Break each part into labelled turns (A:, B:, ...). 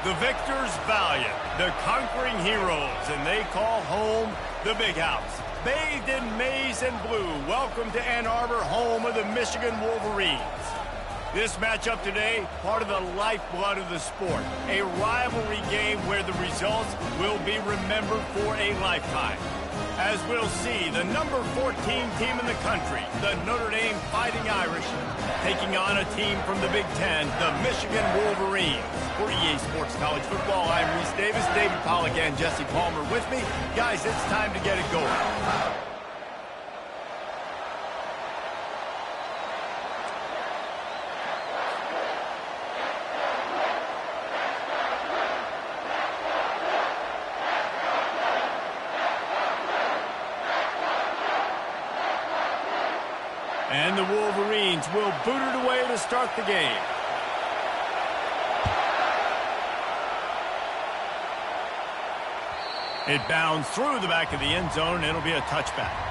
A: The victors valiant, the conquering heroes, and they call home the Big House. Bathed in maize and blue, welcome to Ann Arbor, home of the Michigan Wolverines. This matchup today, part of the lifeblood of the sport. A rivalry game where the results will be remembered for a lifetime. As we'll see, the number 14 team in the country, the Notre Dame Fighting Irish, taking on a team from the Big Ten, the Michigan Wolverines. For EA Sports College Football, I'm Reese Davis, David Pollack, and Jesse Palmer with me. Guys, it's time to get it going. And the Wolverines will boot it away to start the game. It bounds through the back of the end zone, and it'll be a touchback.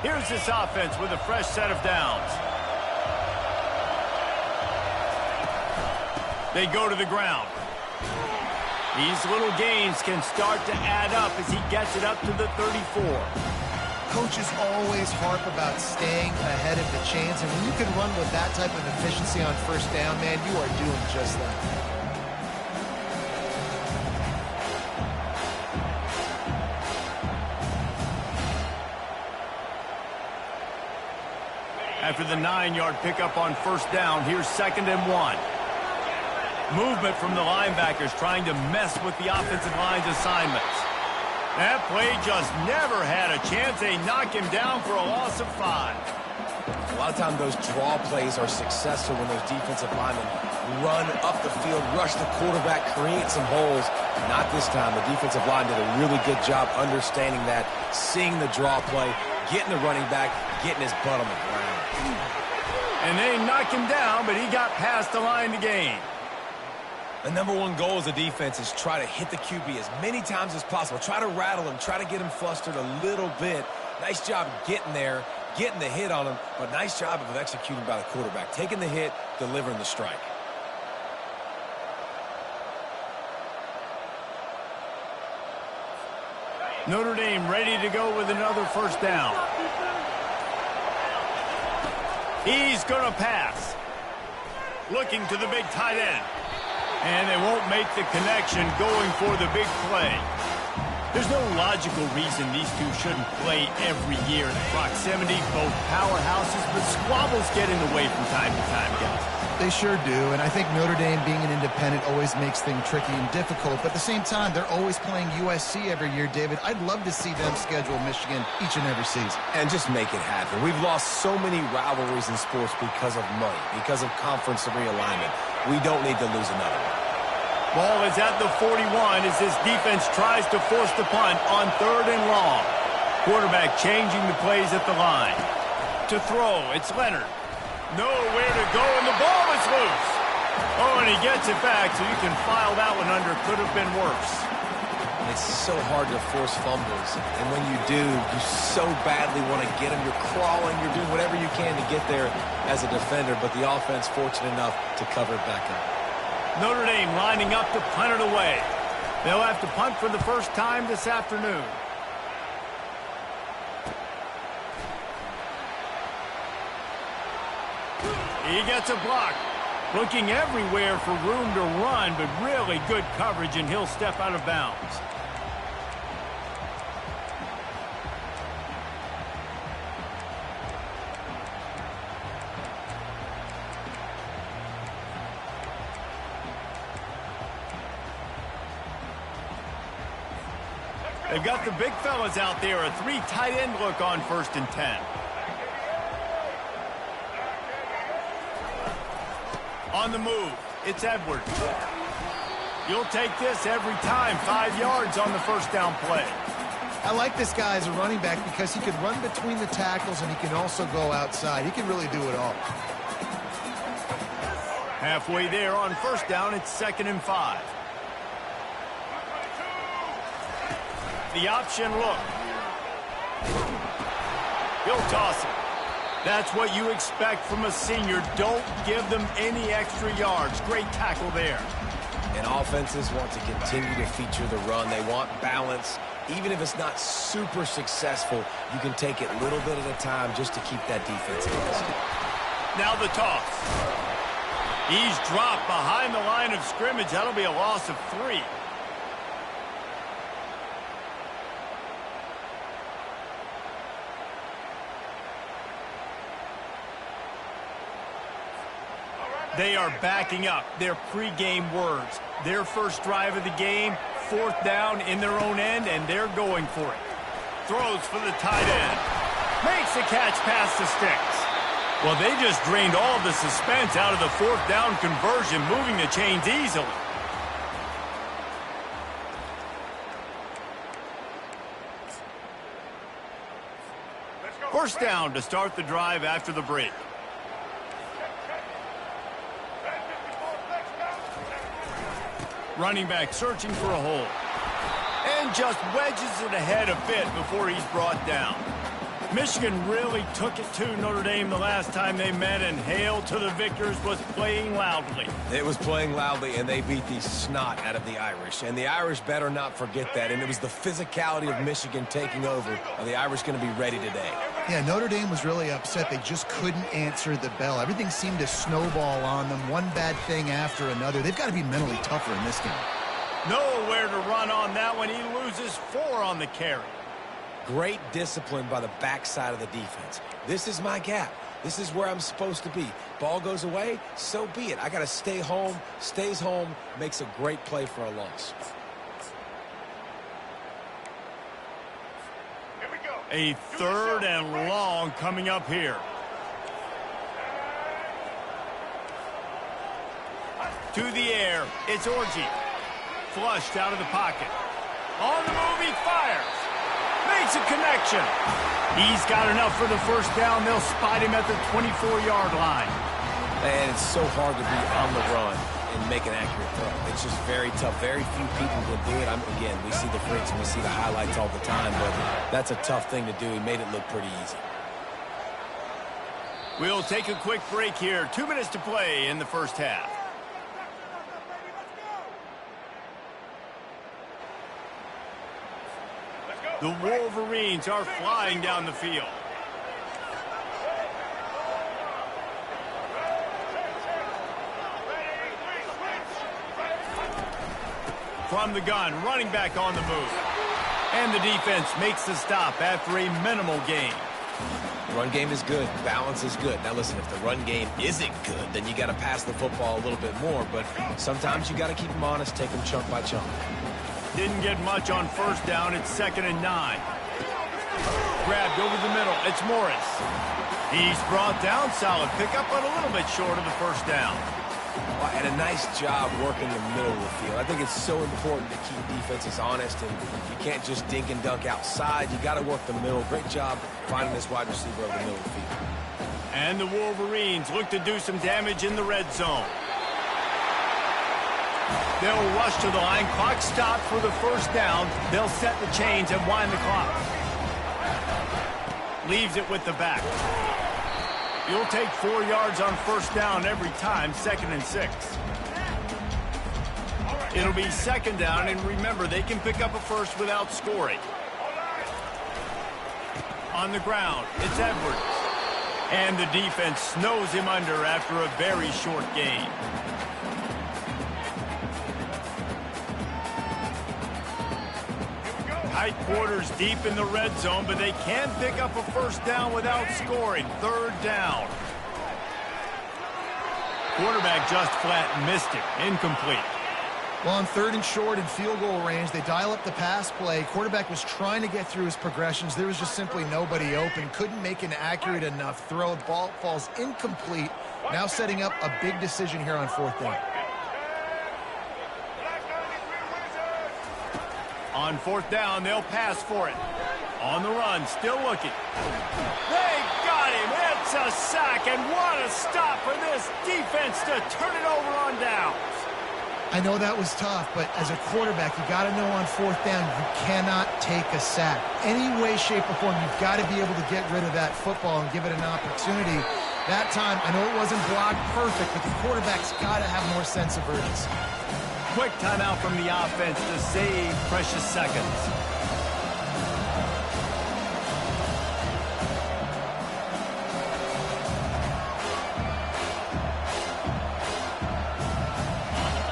A: Here's this offense with a fresh set of downs. They go to the ground. These little gains can start to add up as he gets it up to the 34.
B: Coaches always harp about staying ahead of the chains, and when you can run with that type of efficiency on first down, man, you are doing just that.
A: After the 9-yard pickup on first down, here's 2nd and 1. Movement from the linebackers trying to mess with the offensive line's assignments. That play just never had a chance. They knock him down for a loss of 5.
C: A lot of times those draw plays are successful when those defensive linemen run up the field, rush the quarterback, create some holes. Not this time. The defensive line did a really good job understanding that, seeing the draw play, getting the running back, getting his butt on the ground.
A: And they knock him down, but he got past the line to gain.
C: The number one goal as a defense is try to hit the QB as many times as possible. Try to rattle him, try to get him flustered a little bit. Nice job getting there, getting the hit on him, but nice job of executing by the quarterback. Taking the hit, delivering the strike.
A: Notre Dame ready to go with another first down. He's going to pass. Looking to the big tight end. And they won't make the connection going for the big play. There's no logical reason these two shouldn't play every year in proximity. Both powerhouses, but squabbles get in the way from time to time, guys.
B: They sure do, and I think Notre Dame being an independent always makes things tricky and difficult, but at the same time, they're always playing USC every year, David. I'd love to see them schedule Michigan each and every season.
C: And just make it happen. We've lost so many rivalries in sports because of money, because of conference realignment. We don't need to lose another one.
A: Ball is at the 41 as this defense tries to force the punt on 3rd and long. Quarterback changing the plays at the line. To throw, it's Leonard. Nowhere to go, and the ball is loose. Oh, and he gets it back, so you can file that one under. Could have been worse.
C: It's so hard to force fumbles, and when you do, you so badly want to get them. You're crawling, you're doing whatever you can to get there as a defender, but the offense fortunate enough to cover it back up.
A: Notre Dame lining up to punt it away. They'll have to punt for the first time this afternoon. He gets a block. Looking everywhere for room to run, but really good coverage, and he'll step out of bounds. They've got the big fellas out there. A 3 tight end look on 1st and 10. On the move, it's Edwards. You'll take this every time. 5 yards on the first down play.
B: I like this guy as a running back because he can run between the tackles and he can also go outside. He can really do it all.
A: Halfway there on 1st down, it's 2nd and 5. The option look. He'll toss it. That's what you expect from a senior. Don't give them any extra yards. Great tackle there.
C: And offenses want to continue to feature the run. They want balance. Even if it's not super successful, you can take it a little bit at a time just to keep that defense honest.
A: Now the toss. He's dropped behind the line of scrimmage. That'll be a loss of 3. They are backing up their pregame words. Their first drive of the game, 4th down in their own end, and they're going for it. Throws for the tight end. Makes the catch past the sticks. Well, they just drained all the suspense out of the 4th down conversion, moving the chains easily. First down to start the drive after the break. Running back searching for a hole. And just wedges it ahead a bit before he's brought down. Michigan really took it to Notre Dame the last time they met, and hail to the victors was playing loudly.
C: It was playing loudly, and they beat the snot out of the Irish. And the Irish better not forget that. And it was the physicality of Michigan taking over. Are the Irish going to be ready today?
B: Yeah, Notre Dame was really upset. They just couldn't answer the bell. Everything seemed to snowball on them, one bad thing after another. They've got to be mentally tougher in this game.
A: Nowhere to run on that one. He loses 4 on the carry.
C: Great discipline by the backside of the defense. This is my gap. This is where I'm supposed to be. Ball goes away, so be it. I got to stay home. Stays home, makes a great play for a loss.
A: A 3rd and long coming up here. To the air, it's Orji. Flushed out of the pocket. On the move, he fires. Makes a connection. He's got enough for the first down. They'll spot him at the 24-yard line.
C: And it's so hard to be on the run and make an accurate throw. It's just very tough. Very few people can do it. Again, we see the freaks and we see the highlights all the time, but that's a tough thing to do. He made it look pretty easy.
A: We'll take a quick break here. 2 minutes to play in the first half. The Wolverines are flying down the field. From the gun, running back on the move. And the defense makes the stop after a minimal gain.
C: Run game is good. Balance is good. Now listen, if the run game isn't good, then you got to pass the football a little bit more. But sometimes you got to keep them honest, take them chunk by chunk.
A: Didn't get much on first down. It's 2nd and 9. Grabbed over the middle. It's Morris. He's brought down. Solid pickup, but a little bit short of the first down.
C: And a nice job working the middle of the field. I think it's so important to keep defenses honest, and you can't just dink and dunk outside. You got to work the middle. Great job finding this wide receiver over the middle of the field.
A: And the Wolverines look to do some damage in the red zone. They'll rush to the line. Clock stopped for the first down. They'll set the chains and wind the clock. Leaves it with the back. You'll take 4 yards on first down every time, 2nd and 6. It'll be 2nd down, and remember, they can pick up a first without scoring. On the ground, it's Edwards. And the defense snows him under after a very short gain. Tight quarters deep in the red zone, but they can pick up a first down without scoring. Third down. Quarterback just flat missed it. Incomplete.
B: Well, on 3rd and short in field goal range, they dial up the pass play. Quarterback was trying to get through his progressions. There was just simply nobody open. Couldn't make an accurate enough throw. The ball falls incomplete. Now setting up a big decision here on 4th down.
A: On 4th down, they'll pass for it. On the run, still looking. They got him. It's a sack, and what a stop for this defense to turn it over on downs.
B: I know that was tough, but as a quarterback, you got to know on 4th down, you cannot take a sack. Any way, shape, or form, you've got to be able to get rid of that football and give it an opportunity. That time, I know it wasn't blocked perfect, but the quarterback's got to have more sense of urgency.
A: Quick timeout from the offense to save precious seconds.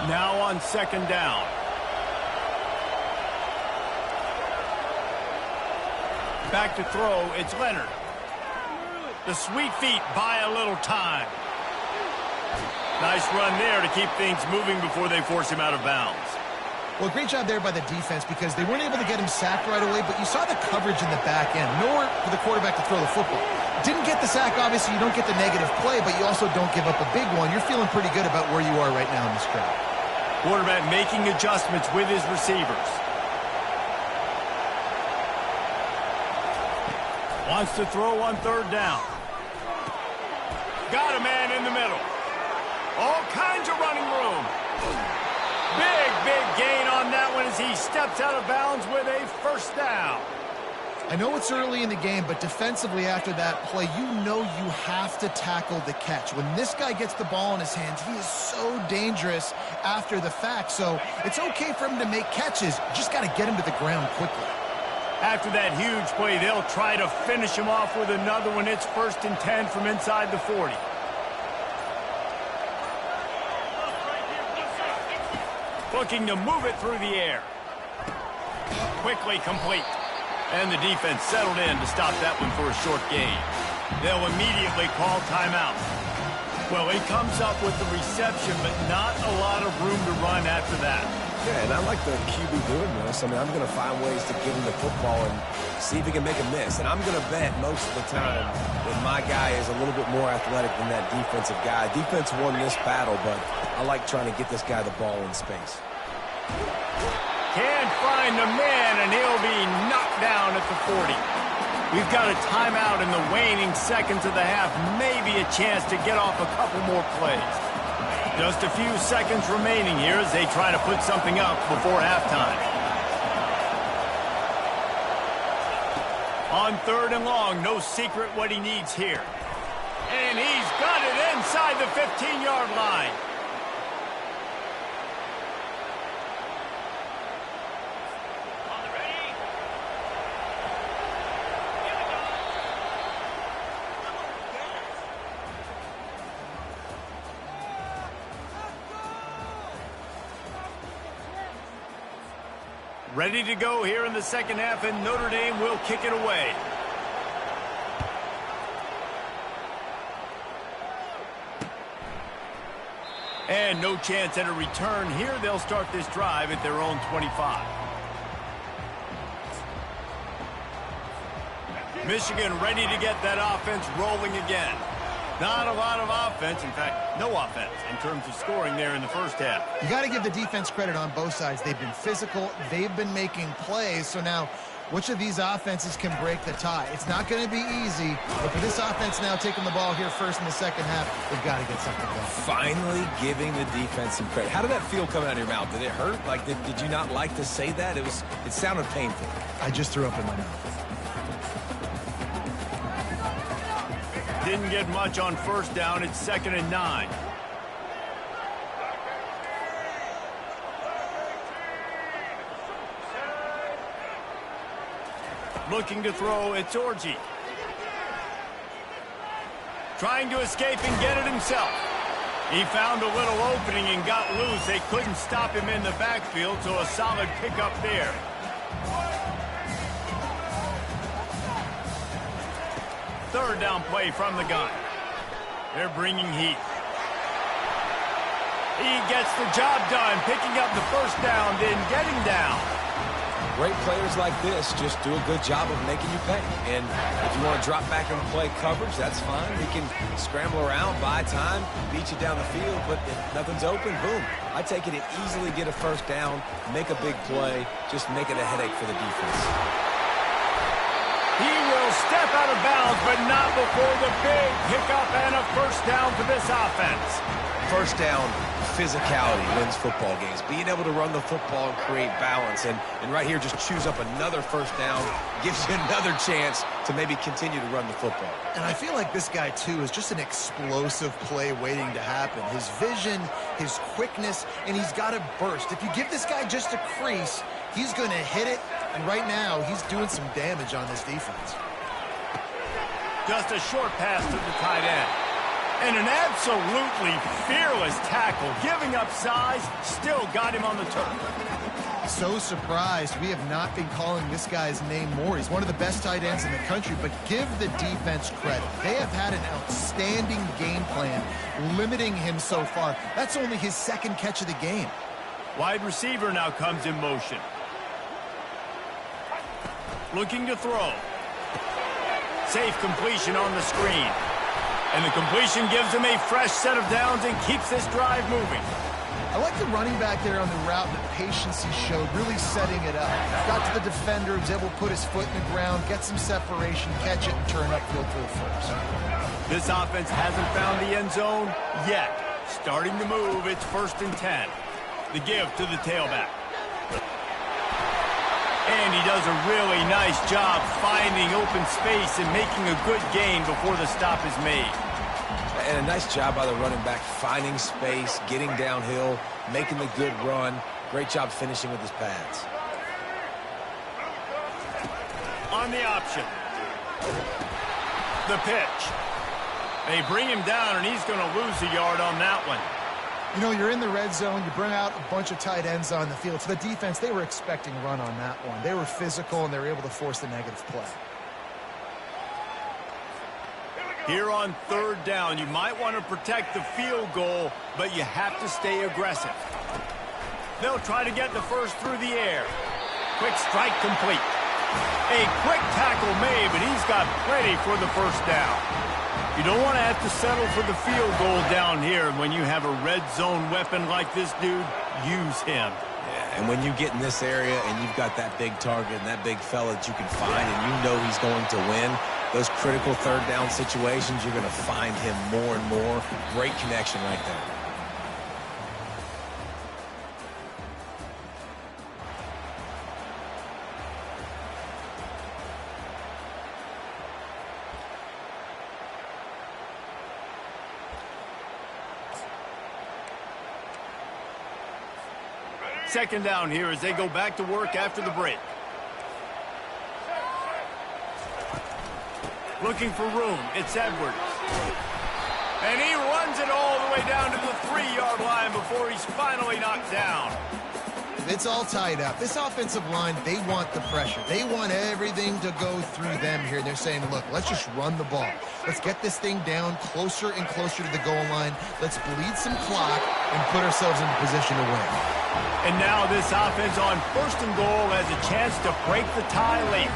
A: Now on 2nd down. Back to throw, it's Leonard. The sweet feet buy a little time. Nice run there to keep things moving before they force him out of bounds.
B: Well, great job there by the defense because they weren't able to get him sacked right away, but you saw the coverage in the back end. Nowhere for the quarterback to throw the football. Didn't get the sack, obviously. You don't get the negative play, but you also don't give up a big one. You're feeling pretty good about where you are right now in this drive.
A: Quarterback making adjustments with his receivers. Wants to throw on 3rd down. Got a man in the middle. All kinds of running room. Big gain on that one as he steps out of bounds with a first down.
B: I know it's early in the game, but defensively after that play, you know you have to tackle the catch. When this guy gets the ball in his hands, he is so dangerous after the fact. So it's okay for him to make catches. Just got to get him to the ground quickly.
A: After that huge play, they'll try to finish him off with another one. It's 1st and 10 from inside the 40. Looking to move it through the air. Quickly complete. And the defense settled in to stop that one for a short gain. They'll immediately call timeout. Well, he comes up with the reception, but not a lot of room to run after that.
C: Yeah, and I like the QB doing this. I mean, I'm going to find ways to get him the football and see if he can make a miss. And I'm going to bet most of the time that my guy is a little bit more athletic than that defensive guy. Defense won this battle, but I like trying to get this guy the ball in space.
A: Can't find the man, and he'll be knocked down at the 40. We've got a timeout in the waning seconds of the half. Maybe a chance to get off a couple more plays. Just a few seconds remaining here as they try to put something up before halftime. On 3rd and long, no secret what he needs here. And he's got it inside the 15-yard line. Ready to go here in the 2nd half, and Notre Dame will kick it away. And no chance at a return here. They'll start this drive at their own 25. Michigan ready to get that offense rolling again. Not a lot of offense, in fact, no offense in terms of scoring there in the first half.
B: You got to give the defense credit on both sides. They've been physical. They've been making plays. So now, which of these offenses can break the tie? It's not going to be easy, but for this offense now taking the ball here first in the 2nd half, they've got to get something going.
C: Finally giving the defense some credit. How did that feel coming out of your mouth? Did it hurt? Like, did you not like to say that? It sounded painful.
B: I just threw up in my mouth.
A: Didn't get much on 1st down. It's 2nd and 9. Looking to throw, it's Orji. trying to escape and get it himself. He found a little opening and got loose. They couldn't stop him in the backfield, so a solid pickup there. Third down play from the gun. They're bringing heat. He gets the job done, picking up the first down, then getting down.
C: Great players like this just do a good job of making you pay. And if you want to drop back and play coverage, that's fine. We can scramble around, buy time, beat you down the field, but if nothing's open, boom. I take it and easily get a first down, make a big play, just make it a headache for the defense.
A: He will step out of bounds, but not before the big pickup and a first down for this offense.
C: First down, physicality wins football games. Being able to run the football and create balance. And right here, just choose up another first down, gives you another chance to maybe continue to run the football.
B: And I feel like this guy, too, is just an explosive play waiting to happen. His vision, his quickness, and he's got a burst. If you give this guy just a crease, he's going to hit it. And right now, he's doing some damage on this defense.
A: Just a short pass to the tight end. And an absolutely fearless tackle, giving up size, still got him on the turf.
B: So surprised we have not been calling this guy's name more. He's one of the best tight ends in the country, but give the defense credit. They have had an outstanding game plan, limiting him so far. That's only his second catch of the game.
A: Wide receiver now comes in motion. Looking to throw. Safe completion on the screen. And the completion gives him a fresh set of downs and keeps this drive moving.
B: I like the running back there on the route, the patience he showed, really setting it up. Got to the defender, was able to put his foot in the ground, get some separation, catch it, and turn upfield for the first.
A: This offense hasn't found the end zone yet. Starting to move, it's 1st and 10. The give to the tailback. And he does a really nice job finding open space and making a good gain before the stop is made.
C: And a nice job by the running back, finding space, getting downhill, making the good run. Great job finishing with his pads.
A: On the option. The pitch. They bring him down, and he's going to lose a yard on that one.
B: You know, you're in the red zone, you bring out a bunch of tight ends on the field. So the defense, they were expecting a run on that one. They were physical, and they were able to force the negative play.
A: Here on 3rd down, you might want to protect the field goal, but you have to stay aggressive. They'll try to get the first through the air. Quick strike complete. A quick tackle made, but he's got plenty for the first down. You don't want to have to settle for the field goal down here. When you have a red zone weapon like this dude, use him.
C: Yeah, and when you get in this area and you've got that big target and that big fella that you can find and you know he's going to win, those critical 3rd down situations, you're going to find him more and more. Great connection right there.
A: Second down here as they go back to work after the break. Looking for room. It's Edwards. And he runs it all the way down to the 3-yard line before he's finally knocked down.
B: It's all tied up. This offensive line, they want the pressure. They want everything to go through them here. They're saying, look, let's just run the ball. Let's get this thing down closer and closer to the goal line. Let's bleed some clock and put ourselves in a position to win.
A: And now this offense on 1st and goal has a chance to break the tie late.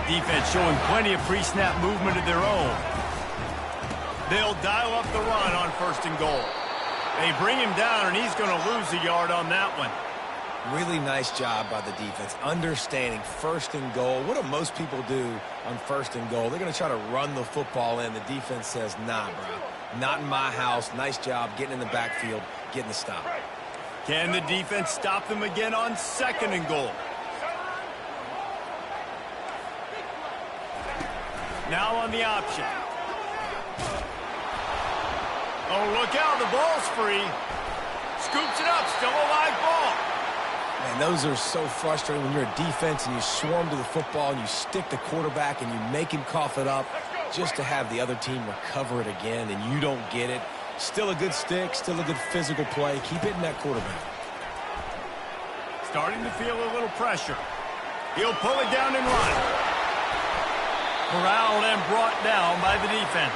A: Defense showing plenty of pre-snap movement of their own. They'll dial up the run on 1st and goal. They bring him down, and he's going to lose a yard on that one.
C: Really nice job by the defense, understanding 1st and goal. What do most people do on 1st and goal? They're going to try to run the football in. The defense says, nah, bro, not in my house. Nice job getting in the backfield, getting the stop.
A: Can the defense stop them again on 2nd and goal? Now on the option. Oh, look out, the ball's free. Scoops it up, still a live ball.
C: Man, those are so frustrating when you're a defense and you swarm to the football and you stick the quarterback and you make him cough it up. just to have the other team recover it again and you don't get it. Still a good stick, still a good physical play. Keep hitting that quarterback.
A: Starting to feel a little pressure. He'll pull it down and run. Corralled and brought down by the defense.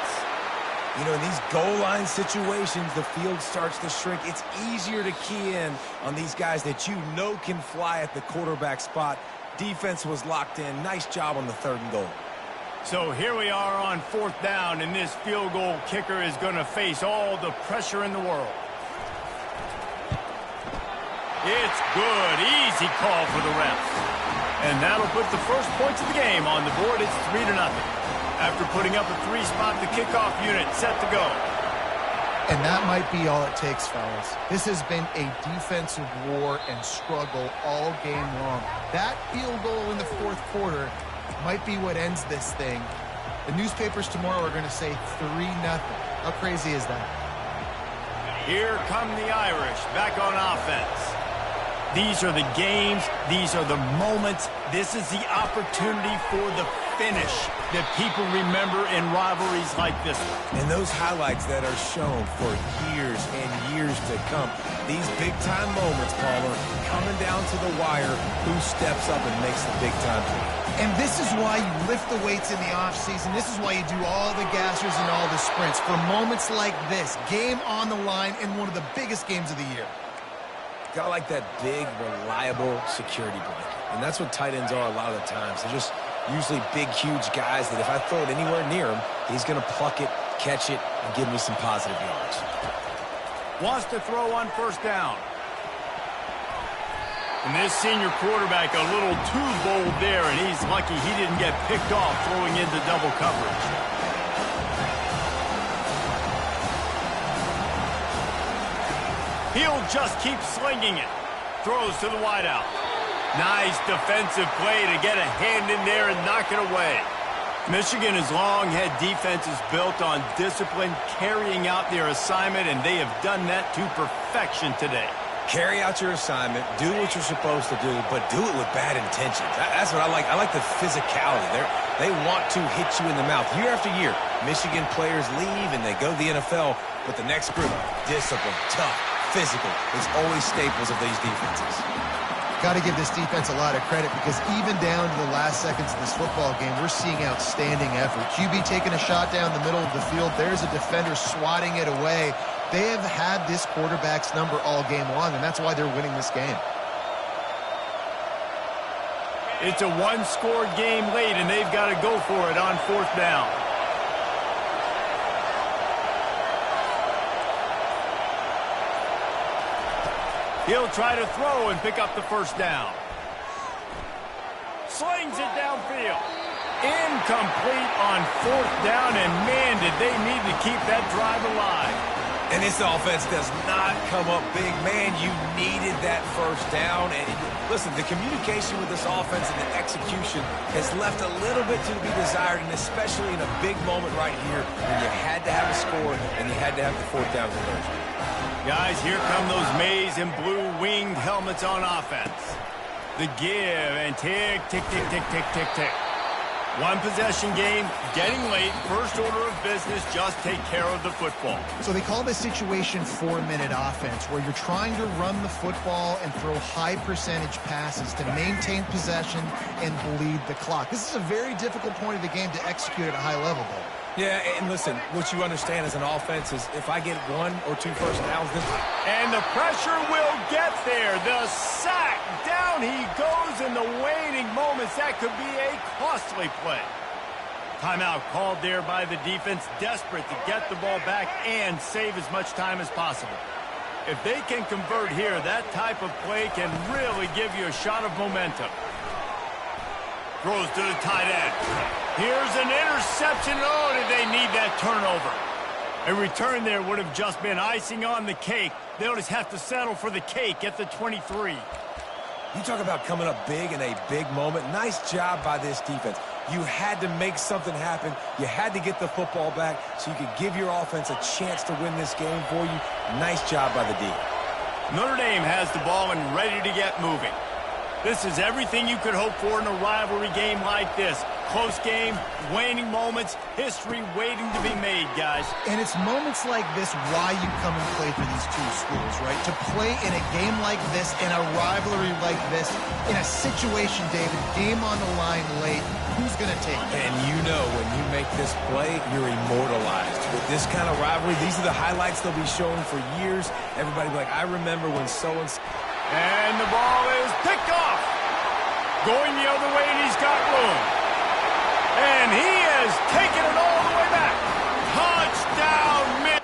C: You know, in these goal line situations, the field starts to shrink. It's easier to key in on these guys that you know can fly at the quarterback spot. Defense was locked in. Nice job on the 3rd and goal.
A: So here we are on 4th down, and this field goal kicker is going to face all the pressure in the world. It's good. Easy call for the refs. And that'll put the first points of the game on the board. It's 3-0. After putting up a 3-spot, the kickoff unit set to go.
B: And that might be all it takes, fellas. This has been a defensive war and struggle all game long. That field goal in the 4th quarter might be what ends this thing. The newspapers tomorrow are going to say 3-0. How crazy is that?
A: Here come the Irish back on offense. These are the games. These are the moments. This is the opportunity for the finish that people remember in rivalries like this one.
C: And those highlights that are shown for years and years to come. These big-time moments, Palmer, coming down to the wire, who steps up and makes the big-time play.
B: And this is why you lift the weights in the offseason. This is why you do all the gassers and all the sprints. For moments like this, game on the line in one of the biggest games of the year.
C: Got like that big, reliable security blanket. And that's what tight ends are a lot of the times. They're just usually big, huge guys that if I throw it anywhere near him, he's going to pluck it, catch it, and give me some positive yards.
A: Wants to throw on 1st down. And this senior quarterback a little too bold there, and he's lucky he didn't get picked off throwing into double coverage. He'll just keep slinging it. Throws to the wideout. Nice defensive play to get a hand in there and knock it away. Michigan has long had defenses built on discipline, carrying out their assignment, and they have done that to perfection today.
C: Carry out your assignment, do what you're supposed to do, but do it with bad intentions. That's what I like. I like the physicality. They want to hit you in the mouth. Year after year, Michigan players leave and they go to the NFL, but the next group, discipline, tough, physical, is always staples of these defenses.
B: Got to give this defense a lot of credit because even down to the last seconds of this football game, we're seeing outstanding effort. QB taking a shot down the middle of the field. There's a defender swatting it away. They have had this quarterback's number all game long, and that's why they're winning this game.
A: It's a one-score game late, and they've got to go for it on 4th down. He'll try to throw and pick up the 1st down. Slings it downfield. Incomplete on 4th down, and man, did they need to keep that drive alive.
C: And this offense does not come up big. Man, you needed that 1st down. And listen, the communication with this offense and the execution has left a little bit to be desired, and especially in a big moment right here when you had to have a score and you had to have the 4th down conversion.
A: Guys, here come those maize and blue winged helmets on offense. The give and tick, tick, tick, tick, tick, tick, tick. One possession game, getting late, first order of business, just take care of the football.
B: So they call this situation 4-minute offense, where you're trying to run the football and throw high percentage passes to maintain possession and bleed the clock. This is a very difficult point of the game to execute at a high level, though.
C: Yeah, and listen, what you understand as an offense is if I get 1 or 2 first downs, then...
A: And the pressure will get there. The sack. Down he goes in the waning moments. That could be a costly play. Timeout called there by the defense, desperate to get the ball back and save as much time as possible. If they can convert here, that type of play can really give you a shot of momentum. Throws to the tight end. Here's an interception. Oh, did they need that turnover? A return there would have just been icing on the cake. They'll just have to settle for the cake at the 23.
C: You talk about coming up big in a big moment. Nice job by this defense. You had to make something happen. You had to get the football back so you could give your offense a chance to win this game for you. Nice job by the D.
A: Notre Dame has the ball and ready to get moving. This is everything you could hope for in a rivalry game like this. Close game, waning moments, history waiting to be made, guys.
B: And it's moments like this why you come and play for these two schools, right? To play in a game like this, in a rivalry like this, in a situation, David, game on the line late, who's going to take it?
C: And you know when you make this play, you're immortalized. With this kind of rivalry, these are the highlights they'll be showing for years. Everybody will be like, I remember when so-and-so.
A: And the ball is picked off. Going the other way, and he's got room. And he has taken it all the way back. Touchdown, man.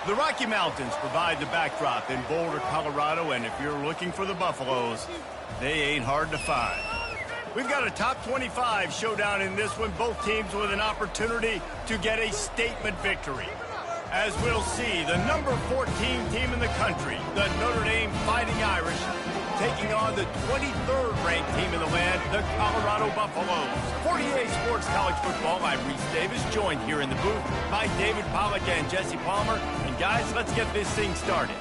A: The Rocky Mountains provide the backdrop in Boulder, Colorado, and if you're looking for the Buffaloes, they ain't hard to find. We've got a top 25 showdown in this one, both teams with an opportunity to get a statement victory. As we'll see, the number 14 team in the country, the Notre Dame Fighting Irish, taking on the 23rd ranked team in the land, the Colorado Buffaloes. 48 Sports College Football, I'm Reese Davis, joined here in the booth by David Pollack and Jesse Palmer. And guys, let's get this thing started.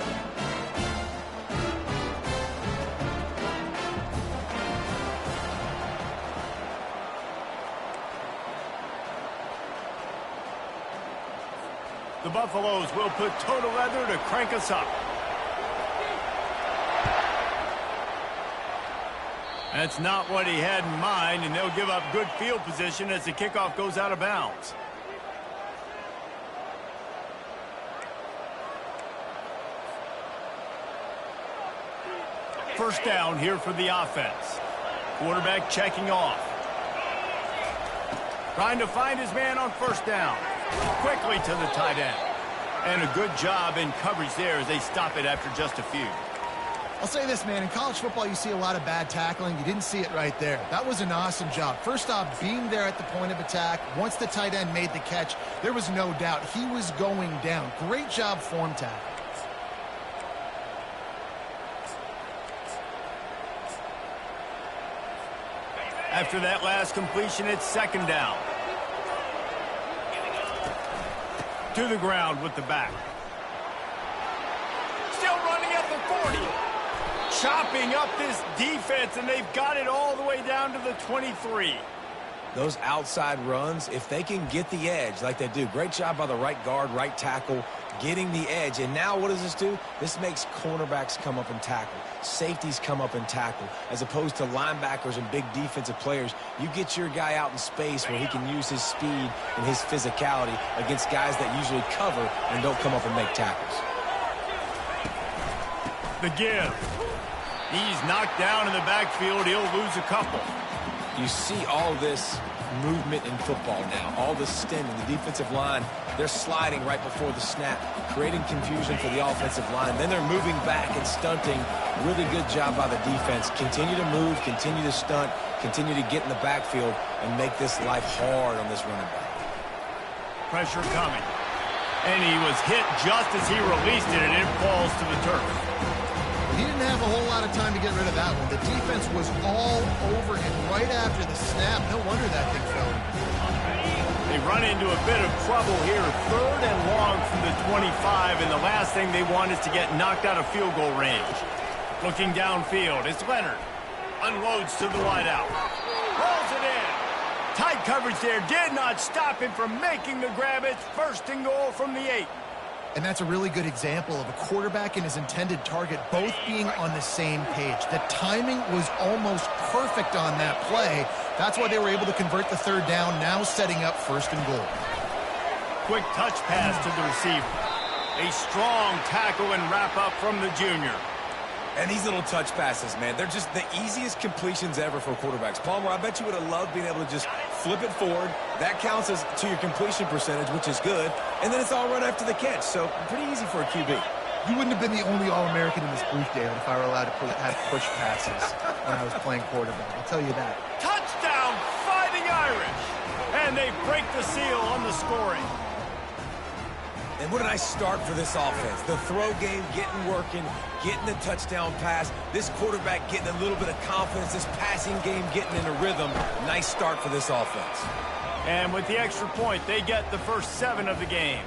A: The Buffaloes will put total leather to crank us up. That's not what he had in mind, and they'll give up good field position as the kickoff goes out of bounds. First down here for the offense. Quarterback checking off. Trying to find his man on first down. Quickly to the tight end. And a good job in coverage there as they stop it after just a few.
B: I'll say this, man. In college football, you see a lot of bad tackling. You didn't see it right there. That was an awesome job. First off, being there at the point of attack. Once the tight end made the catch, there was no doubt he was going down. Great job form tackle.
A: After that last completion, it's second down. To the ground with the back. Still running at the 40. Chopping up this defense, and they've got it all the way down to the 23.
C: Those outside runs, if they can get the edge like they do, great job by the right guard, right tackle, getting the edge. And now what does this do? This makes cornerbacks come up and tackle. Safeties come up and tackle. As opposed to linebackers and big defensive players, you get your guy out in space where he can use his speed and his physicality against guys that usually cover and don't come up and make tackles.
A: The give. He's knocked down in the backfield. He'll lose a couple.
C: You see all this movement in football now. All the stemming, the defensive line, they're sliding right before the snap, creating confusion for the offensive line. Then they're moving back and stunting. Really good job by the defense. Continue to move, continue to stunt, continue to get in the backfield and make this life hard on this running back.
A: Pressure coming. And he was hit just as he released it, and it falls to the turf.
B: He didn't have a whole lot of time to get rid of that one. The defense was all over him right after the snap. No wonder that thing fell.
A: They run into a bit of trouble here. 3rd and long from the 25, and the last thing they want is to get knocked out of field goal range. Looking downfield, it's Leonard. Unloads to the wideout. Rolls it in. Tight coverage there did not stop him from making the grab. It's 1st and goal from the 8.
B: And that's a really good example of a quarterback and his intended target both being on the same page. The timing was almost perfect on that play. That's why they were able to convert the 3rd down, now setting up 1st and goal.
A: Quick touch pass to the receiver. A strong tackle and wrap up from the junior.
C: And these little touch passes, man, they're just the easiest completions ever for quarterbacks. Palmer, I bet you would have loved being able to just flip it forward. That counts as to your completion percentage, which is good. And then it's all right after the catch. So pretty easy for a QB.
B: You wouldn't have been the only All-American in this booth, Dale, if I were allowed to have push passes when I was playing quarterback. I'll tell you that.
A: Touchdown, Fighting Irish! And they break the seal on the scoring.
C: And what a nice start for this offense. The throw game getting working, getting the touchdown pass. This quarterback getting a little bit of confidence. This passing game getting in a rhythm. Nice start for this offense.
A: And with the extra point, they get the first 7 of the game.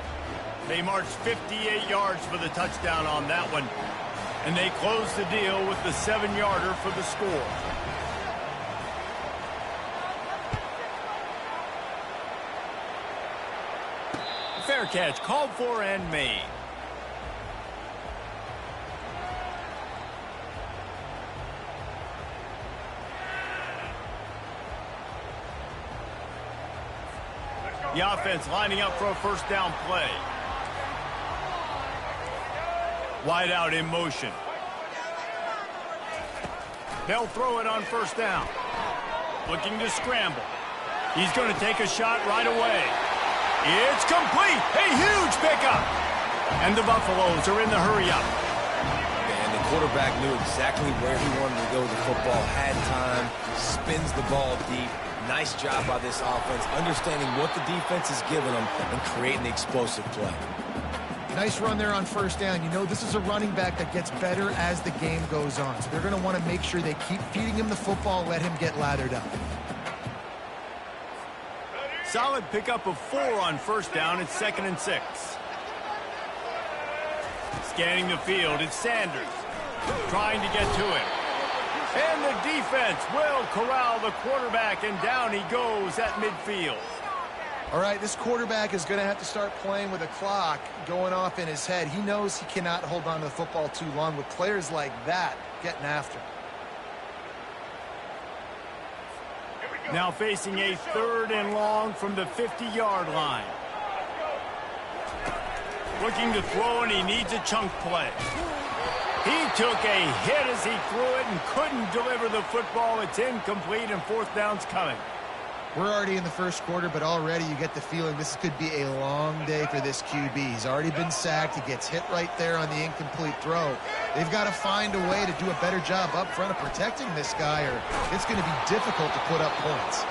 A: They marched 58 yards for the touchdown on that one. And they close the deal with the 7-yarder for the score. Fair catch, called for and made. The offense lining up for a 1st down play. Wide out in motion. They'll throw it on 1st down. Looking to scramble. He's going to take a shot right away. It's complete. A huge pickup. And the Buffaloes are in the hurry-up.
C: And the quarterback knew exactly where he wanted to go with the football, had time, spins the ball deep. Nice job by this offense, understanding what the defense is giving them and creating the explosive play.
B: Nice run there on 1st down. You know, this is a running back that gets better as the game goes on. So they're going to want to make sure they keep feeding him the football, let him get lathered up.
A: Solid pickup of 4 on 1st down. It's 2nd and 6. Scanning the field, it's Sanders. Trying to get to it. And the defense will corral the quarterback, and down he goes at midfield.
B: All right, this quarterback is going to have to start playing with a clock going off in his head. He knows he cannot hold on to the football too long with players like that getting after him.
A: Now facing a 3rd and long from the 50-yard line. Looking to throw, and he needs a chunk play. He took a hit as he threw it and couldn't deliver the football. It's incomplete, and 4th down's coming.
B: We're already in the 1st quarter, but already you get the feeling this could be a long day for this QB. He's already been sacked. He gets hit right there on the incomplete throw. They've got to find a way to do a better job up front of protecting this guy, or it's going to be difficult to put up points.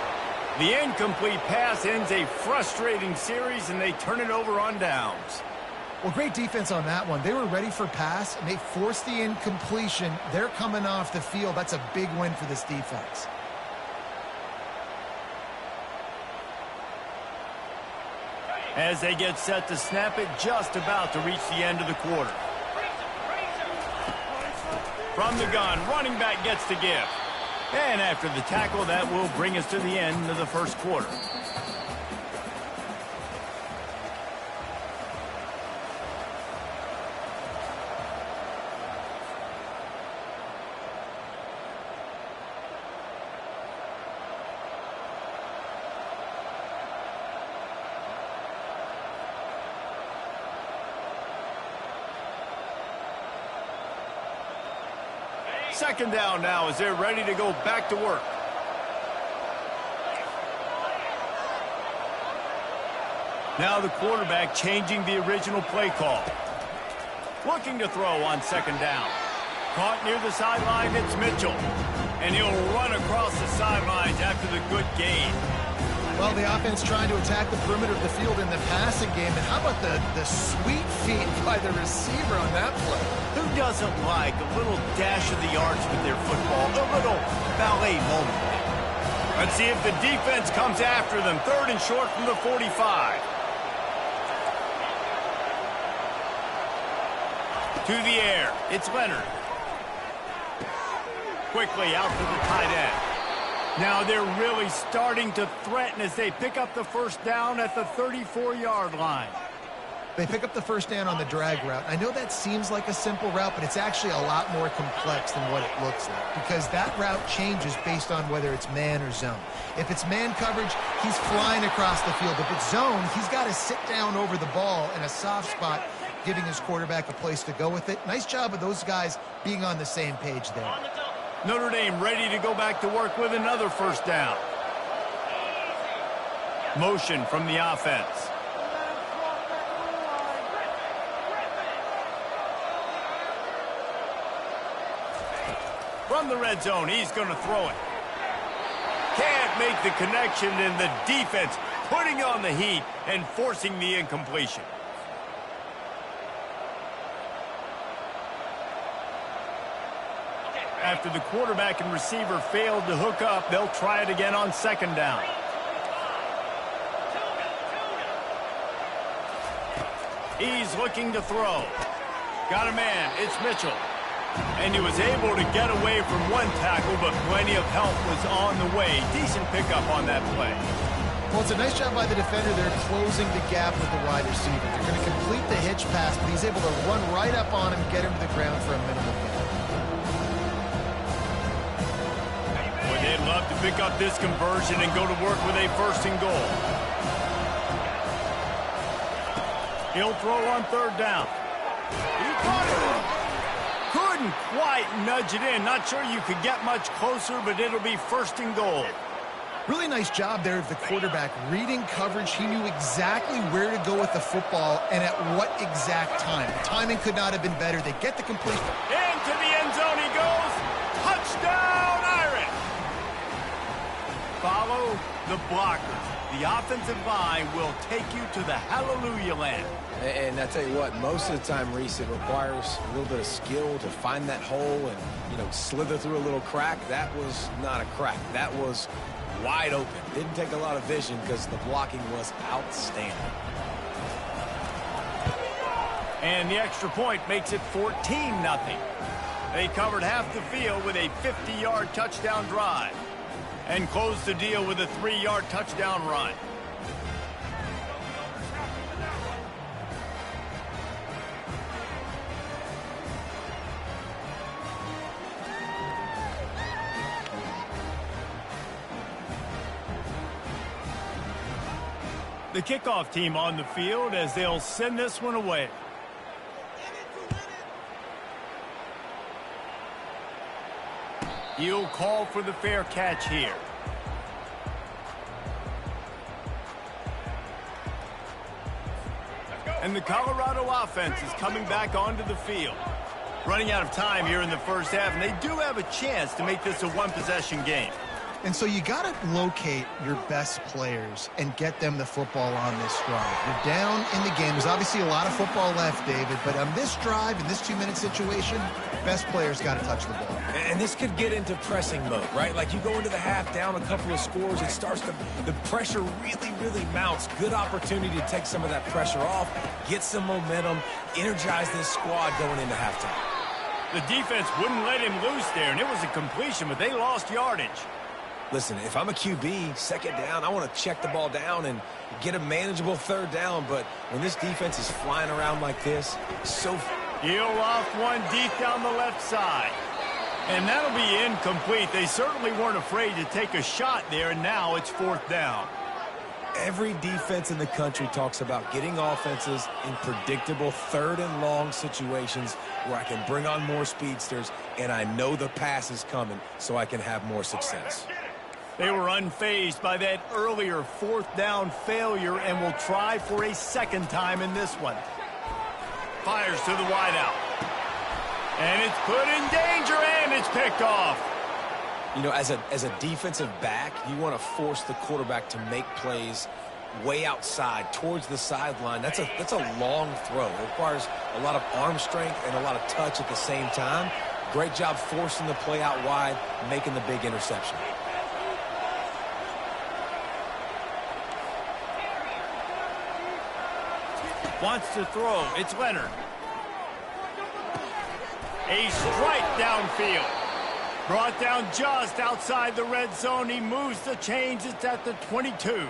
A: The incomplete pass ends a frustrating series, and they turn it over on downs.
B: Well, great defense on that one. They were ready for pass, and they forced the incompletion. They're coming off the field. That's a big win for this defense.
A: As they get set to snap it, just about to reach the end of the quarter. From the gun, running back gets to give. And after the tackle, that will bring us to the end of the 1st quarter. Second down now as they're ready to go back to work. Now the quarterback changing the original play call. Looking to throw on 2nd down. Caught near the sideline, it's Mitchell. And he'll run across the sideline. after the good gain.
B: Well, the offense trying to attack the perimeter of the field in the passing game. And how about the sweet feet by the receiver on that play?
A: Who doesn't like a little dash of the arch with their football? A little ballet moment. Let's see if the defense comes after them. 3rd and short from the 45. To the air. It's Leonard. Quickly out to the tight end. Now they're really starting to threaten as they pick up the first down at the 34-yard line.
B: They pick up the first down on the drag route. I know that seems like a simple route, but it's actually a lot more complex than what it looks like because that route changes based on whether it's man or zone. If it's man coverage, he's flying across the field. If it's zone, he's got to sit down over the ball in a soft spot, giving his quarterback a place to go with it. Nice job of those guys being on the same page there.
A: Notre Dame ready to go back to work with another first down. Motion from the offense. From the red zone, he's going to throw it. Can't make the connection, and the defense putting on the heat and forcing the incompletion. After the quarterback and receiver failed to hook up, they'll try it again on 2nd down. He's looking to throw. Got a man. It's Mitchell. And he was able to get away from one tackle, but plenty of help was on the way. Decent pickup on that play.
B: Well, it's a nice job by the defender. They're closing the gap with the wide receiver. They're going to complete the hitch pass, but he's able to run right up on him, get him to the ground for a minimal gain.
A: Boy, they'd love to pick up this conversion and go to work with a 1st and goal. He'll throw on 3rd down. He caught it. Couldn't quite nudge it in. Not sure you could get much closer, but it'll be 1st and goal.
B: Really nice job there of the quarterback reading coverage. He knew exactly where to go with the football and at what exact time. The timing could not have been better. They get the completion.
A: Into the end zone he goes. Touchdown, Irish. Follow the blockers. The offensive line will take you to the hallelujah land.
C: And I tell you what, most of the time, Reese, it requires a little bit of skill to find that hole and, slither through a little crack. That was not a crack. That was wide open. Didn't take a lot of vision because the blocking was outstanding.
A: And the extra point makes it 14-0. They covered half the field with a 50-yard touchdown drive and closed the deal with a 3-yard touchdown run. The kickoff team on the field as they'll send this one away. He'll call for the fair catch here. And the Colorado offense is coming back onto the field. Running out of time here in the first half, and they do have a chance to make this a one-possession game.
B: And so you got to locate your best players and get them the football on this drive. You're down in the game. There's obviously a lot of football left, David, but on this drive, in this 2-minute situation, best players got to touch the ball.
C: And this could get into pressing mode, right? Like you go into the half down a couple of scores, it starts to, the pressure really mounts. Good opportunity to take some of that pressure off, get some momentum, energize this squad going into halftime.
A: The defense wouldn't let him loose there, and it was a completion, but they lost yardage.
C: Listen, if I'm a QB, 2nd down, I want to check the ball down and get a manageable 3rd down. But when this defense is flying around like this, so...
A: He'll off one deep down the left side. And that'll be incomplete. They certainly weren't afraid to take a shot there, and now it's 4th down.
C: Every defense in the country talks about getting offenses in predictable 3rd and long situations where I can bring on more speedsters, and I know the pass is coming so I can have more success.
A: They were unfazed by that earlier 4th down failure and will try for a 2nd time in this one. Fires to the wideout. And it's put in danger, and it's picked off.
C: You know, as a defensive back, you want to force the quarterback to make plays way outside towards the sideline. That's a long throw. It requires a lot of arm strength and a lot of touch at the same time. Great job forcing the play out wide, making the big interception.
A: Wants to throw. It's Leonard. A strike downfield. Brought down just outside the red zone. He moves the chains. It's at the 22.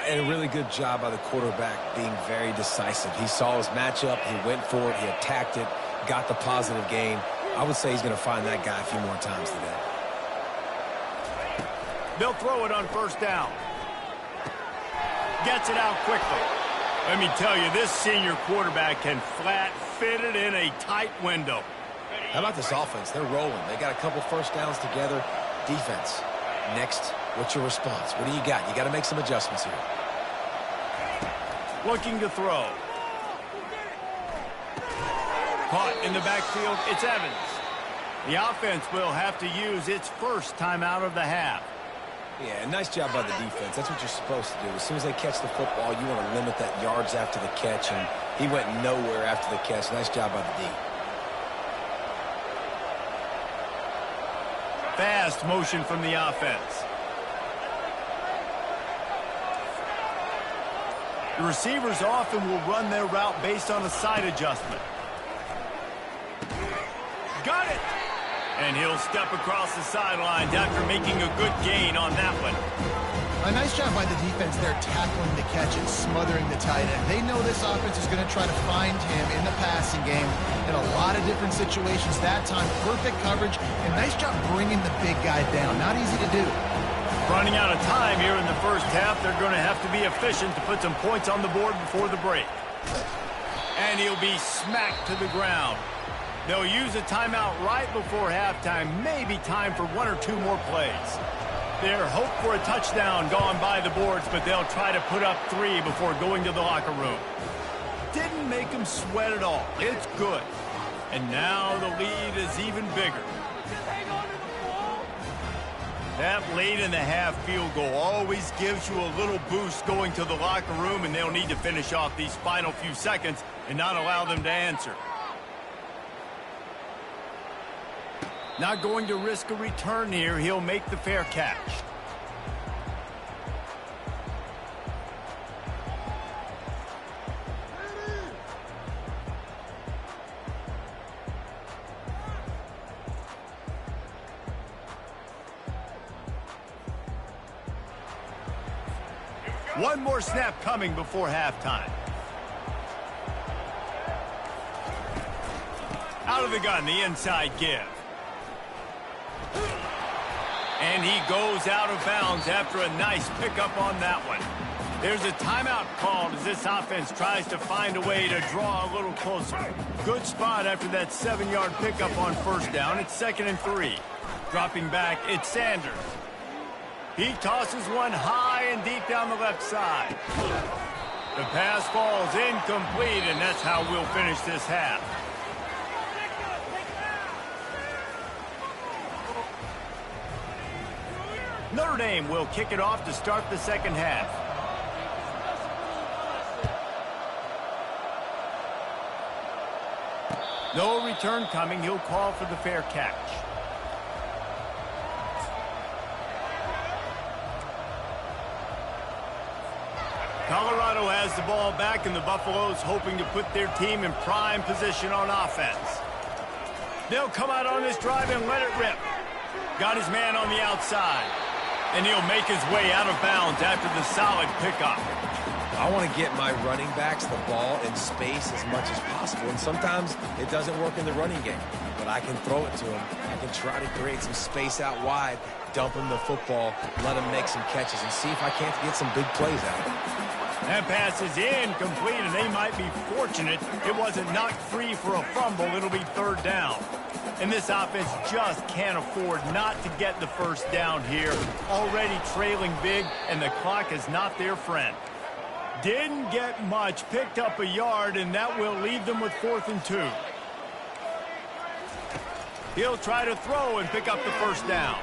C: And a really good job by the quarterback being very decisive. He saw his matchup. He went for it. He attacked it. Got the positive gain. I would say he's going to find that guy a few more times today.
A: They'll throw it on first down. Gets it out quickly. Let me tell you, this senior quarterback can flat fit it in a tight window.
C: How about this offense? They're rolling. They got a couple first downs together. Defense. Next, what's your response? What do you got? You got to make some adjustments here.
A: Looking to throw. Caught in the backfield, it's Evans. The offense will have to use its first timeout of the half.
C: Yeah, nice job by the defense. That's what you're supposed to do. As soon as they catch the football, you want to limit that yards after the catch, and he went nowhere after the catch. Nice job by the D.
A: Fast motion from the offense. The receivers often will run their route based on a side adjustment. Got it! And he'll step across the sidelines after making a good gain on that one.
B: A nice job by the defense there, tackling the catch and smothering the tight end. They know this offense is going to try to find him in the passing game in a lot of different situations. That time, perfect coverage, and nice job bringing the big guy down. Not easy to do.
A: Running out of time here in the first half, they're going to have to be efficient to put some points on the board before the break. And he'll be smacked to the ground. They'll use a timeout right before halftime, maybe time for one or two more plays. Their hope for a touchdown gone by the boards, but they'll try to put up 3 before going to the locker room. Didn't make them sweat at all. It's good. And now the lead is even bigger. That late in the half field goal always gives you a little boost going to the locker room, and they'll need to finish off these final few seconds and not allow them to answer. Not going to risk a return here. He'll make the fair catch. One more snap coming before halftime. Out of the gun, the inside give. And he goes out of bounds after a nice pickup on that one. There's a timeout called as this offense tries to find a way to draw a little closer. Good spot after that 7-yard pickup on first down. It's 2nd and 3. Dropping back, it's Sanders. He tosses one high and deep down the left side. The pass falls incomplete, and that's how we'll finish this half. Notre Dame will kick it off to start the second half. No return coming. He'll call for the fair catch. Colorado has the ball back, and the Buffaloes hoping to put their team in prime position on offense. They'll come out on this drive and let it rip. Got his man on the outside. And he'll make his way out of bounds after the solid pickup.
C: I want to get my running backs the ball in space as much as possible. And sometimes it doesn't work in the running game. But I can throw it to him. I can try to create some space out wide, dump him the football, let him make some catches, and see if I can't get some big plays out of him.
A: That pass is incomplete, and they might be fortunate it wasn't knocked free for a fumble. It'll be 3rd down. And this offense just can't afford not to get the first down here. Already trailing big, and the clock is not their friend. Didn't get much, picked up a yard, and that will leave them with 4th and 2. He'll try to throw and pick up the first down.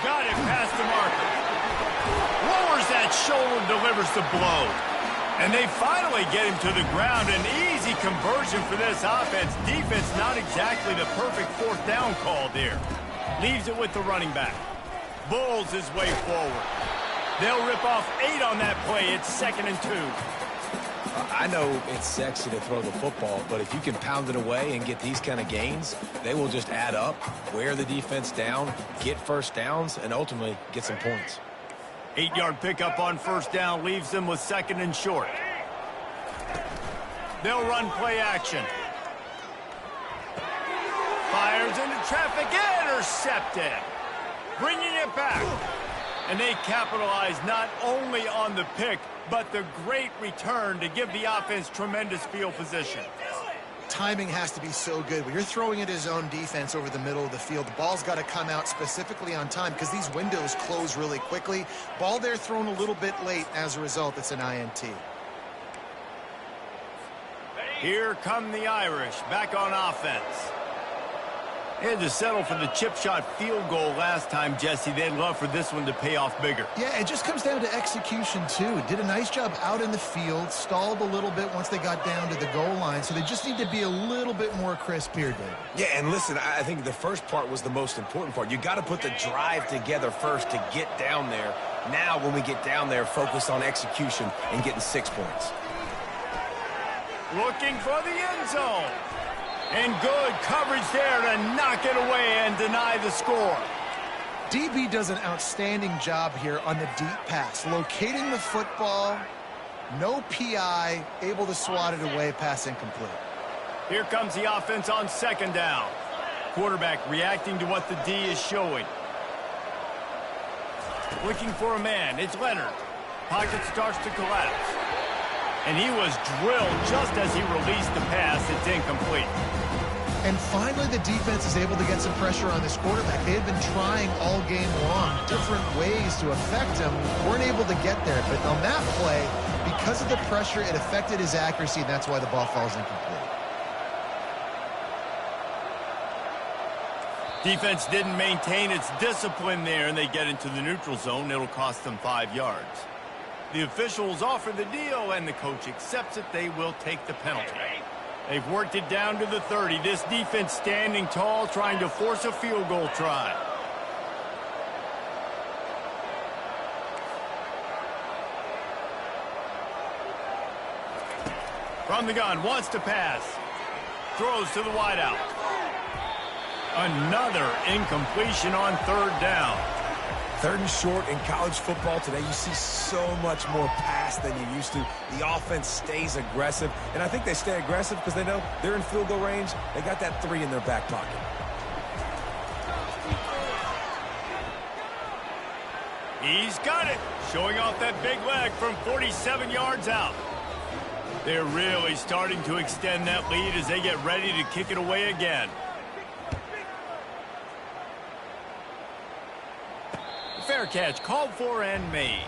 A: Got it past the marker. Lowers that shoulder, delivers the blow. And they finally get him to the ground. An easy conversion for this offense. Defense not exactly the perfect fourth down call there. Leaves it with the running back. Bulls his way forward. They'll rip off 8 on that play. It's 2nd and 2.
C: I know it's sexy to throw the football, but if you can pound it away and get these kind of gains, they will just add up, wear the defense down, get first downs, and ultimately get some points.
A: 8-yard pickup on first down leaves them with 2nd and short. They'll run play action. Fires into traffic, intercepted. Bringing it back. And they capitalize not only on the pick, but the great return to give the offense tremendous field position.
B: Timing has to be so good. When you're throwing at his own defense over the middle of the field, the ball's got to come out specifically on time because these windows close really quickly. Ball there thrown a little bit late. As a result, it's an INT.
A: Here come the Irish, back on offense. They had to settle for the chip shot field goal last time, Jesse. They'd love for this one to pay off bigger.
B: Yeah, it just comes down to execution, too. Did a nice job out in the field, stalled a little bit once they got down to the goal line, so they just need to be a little bit more crisp here, Dave.
C: Yeah, and listen, I think the first part was the most important part. You got to put the drive together first to get down there. Now, when we get down there, focus on execution and getting 6 points.
A: Looking for the end zone. And good coverage there to knock it away and deny the score.
B: DB does an outstanding job here on the deep pass. Locating the football, no PI, able to swat it away, pass incomplete.
A: Here comes the offense on 2nd down. Quarterback reacting to what the D is showing. Looking for a man, it's Leonard. Pocket starts to collapse. And he was drilled just as he released the pass. It's incomplete.
B: And finally, the defense is able to get some pressure on this quarterback. They had been trying all game long, different ways to affect him. Weren't able to get there. But on that play, because of the pressure, it affected his accuracy, and that's why the ball falls incomplete.
A: Defense didn't maintain its discipline there, and they get into the neutral zone. It'll cost them 5 yards. The officials offer the deal, and the coach accepts it. They will take the penalty. They've worked it down to the 30. This defense standing tall, trying to force a field goal try. From the gun, wants to pass. Throws to the wideout. Another incompletion on 3rd down.
C: 3rd and short in college football today. You see so much more pass than you used to. The offense stays aggressive, and I think they stay aggressive because they know they're in field goal range. They got that 3 in their back pocket.
A: He's got it, showing off that big leg from 47 yards out. They're really starting to extend that lead as they get ready to kick it away again. Fair catch, called for and made.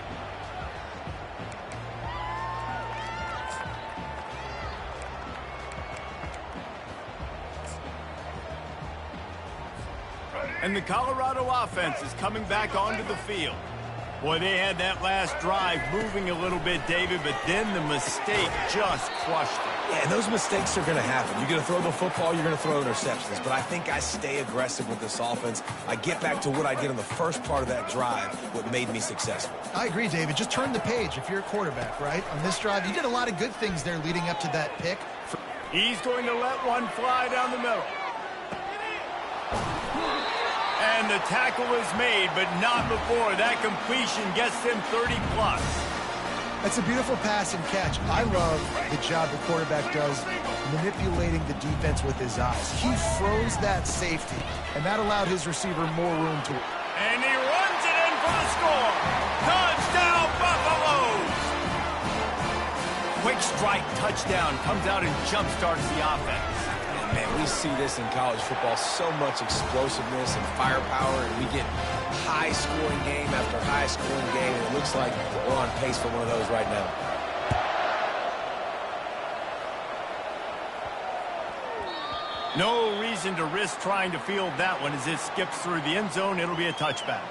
A: And the Colorado offense is coming back onto the field. Boy, they had that last drive moving a little bit, David, but then the mistake just crushed them.
C: Yeah, and those mistakes are going to happen. You're going to throw the football, you're going to throw interceptions. But I think I stay aggressive with this offense. I get back to what I did in the first part of that drive, what made me successful.
B: I agree, David. Just turn the page if you're a quarterback, right? On this drive, you did a lot of good things there leading up to that pick.
A: He's going to let one fly down the middle. And the tackle is made, but not before. That completion gets them 30-plus.
B: That's a beautiful pass and catch. I love the job the quarterback does manipulating the defense with his eyes. He froze that safety, and that allowed his receiver more room to...
A: And he runs it in for the score. Touchdown, Buffaloes! Quick strike touchdown comes out and jump-starts the offense.
C: Man, we see this in college football, so much explosiveness and firepower, and we get high-scoring game after high-scoring game, and it looks like we're on pace for one of those right now.
A: No reason to risk trying to field that one as it skips through the end zone. It'll be a touchback.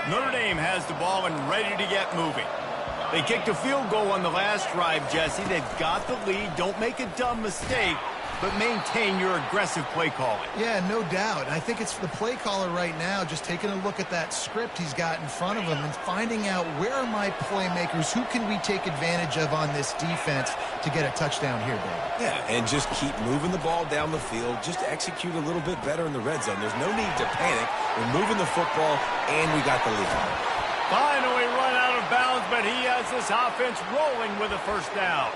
A: Notre Dame has the ball and ready to get moving. They kicked a field goal on the last drive, Jesse. They've got the lead. Don't make a dumb mistake, but maintain your aggressive play calling.
B: Yeah, no doubt. I think it's the play caller right now just taking a look at that script he's got in front of him and finding out where are my playmakers, who can we take advantage of on this defense to get a touchdown here, Dave.
C: Yeah, and just keep moving the ball down the field. Just execute a little bit better in the red zone. There's no need to panic. We're moving the football, and we got the lead.
A: Finally run out of bounds, but he has this offense rolling with a first down.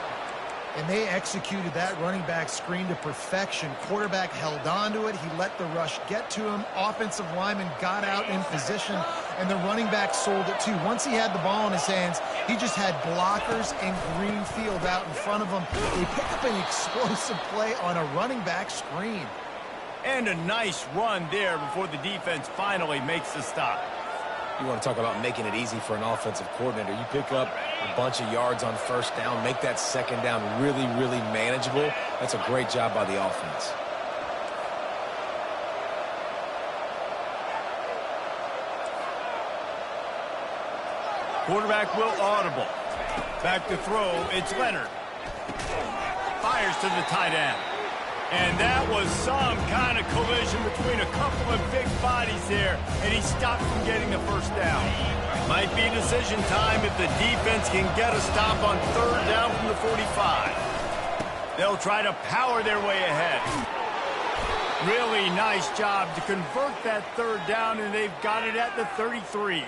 B: And they executed that running back screen to perfection. Quarterback held on to it. He let the rush get to him. Offensive lineman got out in position, and the running back sold it too. Once he had the ball in his hands, he just had blockers and green field out in front of him. They pick up an explosive play on a running back screen.
A: And a nice run there before the defense finally makes the stop.
C: You want to talk about making it easy for an offensive coordinator. You pick up a bunch of yards on first down, make that second down really, really manageable. That's a great job by the offense.
A: Quarterback will audible. Back to throw, it's Leonard. Fires to the tight end. And that was some kind of collision between a couple of big bodies there, and he stopped from getting the first down. Might be decision time if the defense can get a stop on third down from the 45. They'll try to power their way ahead. Really nice job to convert that third down, and they've got it at the 33.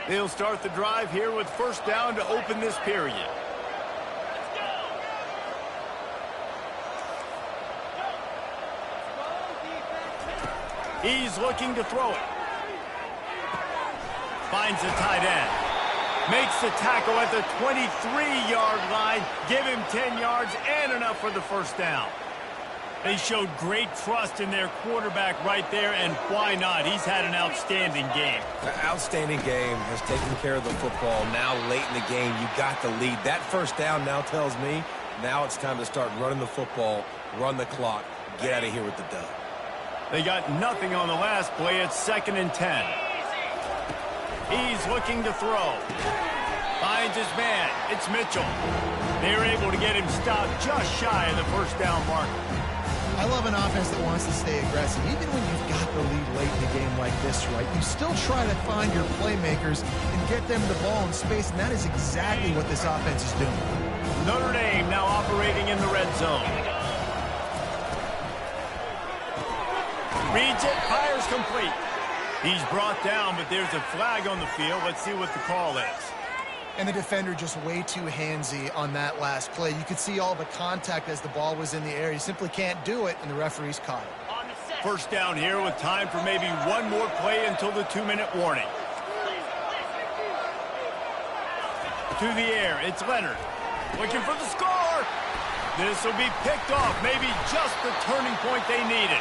A: They'll start the drive here with first down to open this period. He's looking to throw it. Finds the tight end. Makes the tackle at the 23-yard line. Give him 10 yards and enough for the first down. They showed great trust in their quarterback right there, and why not? He's had an outstanding game.
C: An outstanding game, has taken care of the football. Now late in the game, you got the lead. That first down now tells me now it's time to start running the football, run the clock, get out of here with the dub.
A: They got nothing on the last play. It's 2nd and 10. He's looking to throw. Finds his man. It's Mitchell. They're able to get him stopped just shy of the first down marker.
B: I love an offense that wants to stay aggressive. Even when you've got the lead late in a game like this, right, you still try to find your playmakers and get them the ball in space, and that is exactly what this offense is doing.
A: Notre Dame now operating in the red zone. Reads it, fires complete. He's brought down, but there's a flag on the field. Let's see what the call is.
B: And the defender just way too handsy on that last play. You could see all the contact as the ball was in the air. He simply can't do it, and the referee's caught it.
A: First down here with time for maybe one more play until the 2-minute warning. To the air, it's Leonard. Looking for the score. This will be picked off, maybe just the turning point they needed.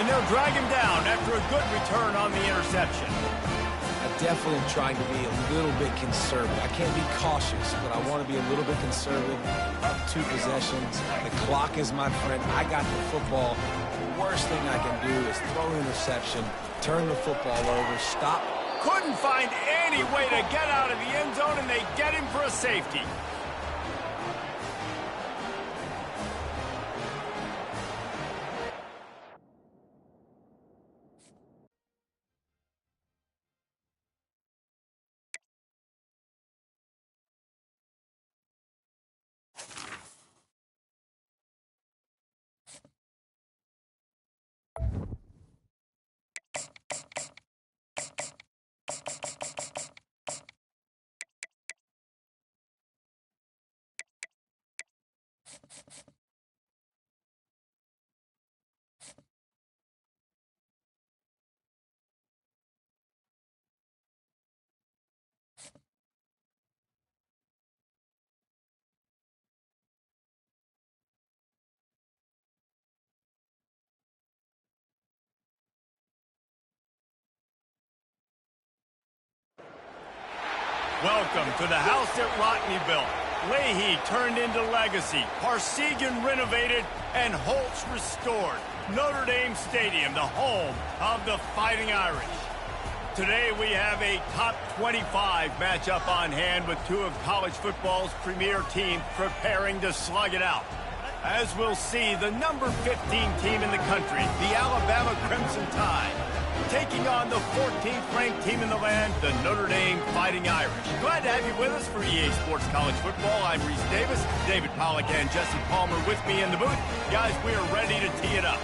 A: And they'll drag him down after a good return on the interception.
C: Definitely trying to be a little bit conservative. I can't be cautious, but I want to be a little bit conservative. Up 2 possessions. The clock is my friend. I got the football. The worst thing I can do is throw an interception, turn the football over, stop.
A: Couldn't find any way to get out of the end zone, and they get him for a safety. Welcome to the house that Rodney built. Leahy turned into legacy. Parsegian renovated and Holtz restored. Notre Dame Stadium, the home of the Fighting Irish. Today we have a top 25 matchup on hand with two of college football's premier teams preparing to slug it out. As we'll see, the number 15 team in the country, the Alabama Crimson Tide, taking on the 14th ranked team in the land, the Notre Dame Fighting Irish. Glad to have you with us for EA Sports College Football. I'm Reese Davis, David Pollack and Jesse Palmer with me in the booth. Guys, we are ready to tee it up.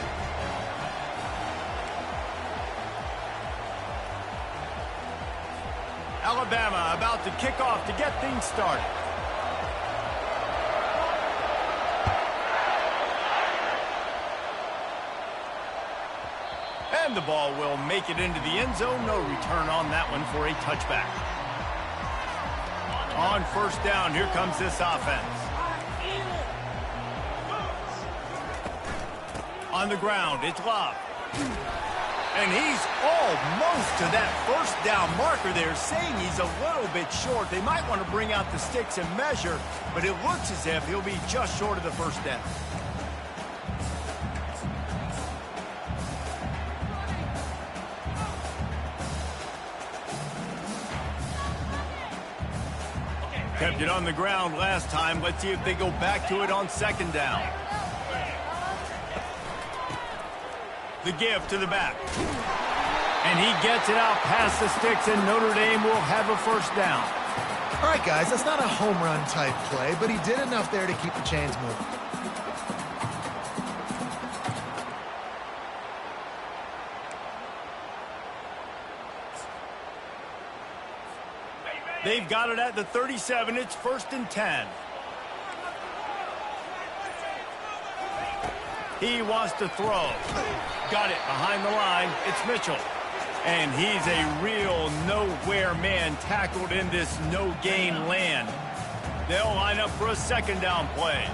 A: Alabama about to kick off to get things started. And the ball will make it into the end zone. No return on that one for a touchback. On first down, here comes this offense. On the ground, it's Love. And he's almost to that first down marker there, saying he's a little bit short. They might want to bring out the sticks and measure, but it looks as if he'll be just short of the first down. Kept it on the ground last time. Let's see if they go back to it on second down. The give to the back. And he gets it out past the sticks, and Notre Dame will have a first down.
B: All right, guys, that's not a home run type play, but he did enough there to keep the chains moving.
A: They've got it at the 37. It's 1st and 10. He wants to throw. Got it behind the line. It's Mitchell. And he's a real nowhere man tackled in this no-gain land. They'll line up for a second down play.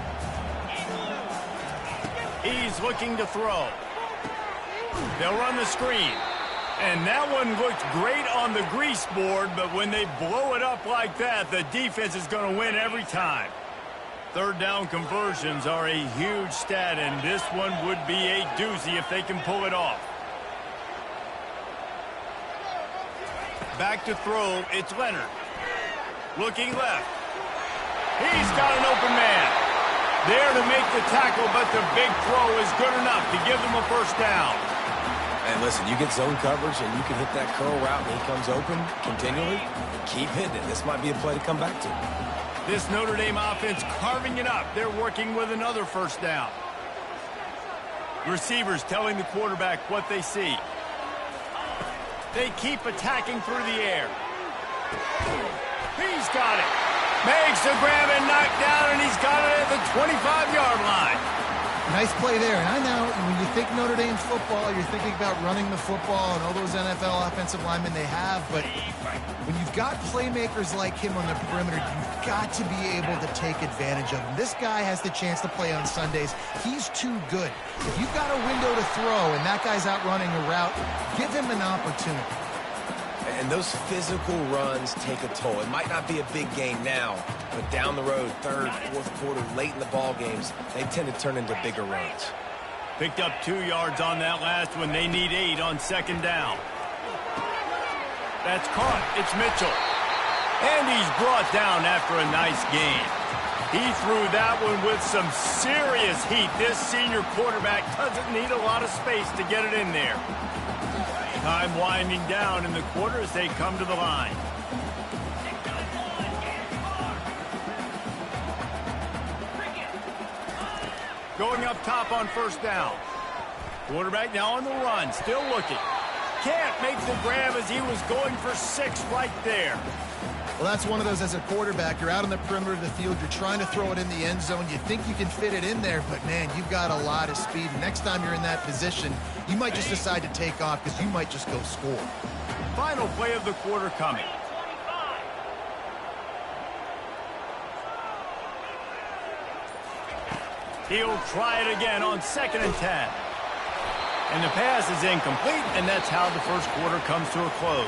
A: He's looking to throw. They'll run the screen. And that one looked great on the grease board, but when they blow it up like that, the defense is going to win every time. Third down conversions are a huge stat, and this one would be a doozy if they can pull it off. Back to throw, it's Leonard. Looking left. He's got an open man. There to make the tackle, but the big throw is good enough to give them a first down.
C: And listen, you get zone coverage and you can hit that curl route and he comes open continually. Keep hitting it. This might be a play to come back to.
A: This Notre Dame offense carving it up. They're working with another first down. Receivers telling the quarterback what they see. They keep attacking through the air. He's got it. Makes the grab and knocked down, and he's got it at the 25-yard line.
B: Nice play there. And I know when you think Notre Dame football, you're thinking about running the football and all those NFL offensive linemen they have. But when you've got playmakers like him on the perimeter, you've got to be able to take advantage of him. This guy has the chance to play on Sundays. He's too good. If you've got a window to throw and that guy's out running a route, give him an opportunity.
C: And those physical runs take a toll. It might not be a big game now, but down the road, third, fourth quarter, late in the ball games, they tend to turn into bigger runs.
A: Picked up 2 yards on that last one. They need 8 on second down. That's caught. It's Mitchell. And he's brought down after a nice gain. He threw that one with some serious heat. This senior quarterback doesn't need a lot of space to get it in there. Time winding down in the quarter as they come to the line. Going up top on first down. Quarterback now on the run, still looking. Can't make the grab as he was going for 6 right there.
B: Well, that's one of those as a quarterback. You're out on the perimeter of the field. You're trying to throw it in the end zone. You think you can fit it in there, but, man, you've got a lot of speed. Next time you're in that position, you might just decide to take off because you might just go score.
A: Final play of the quarter coming. He'll try it again on 2nd and 10. And the pass is incomplete, and that's how the first quarter comes to a close.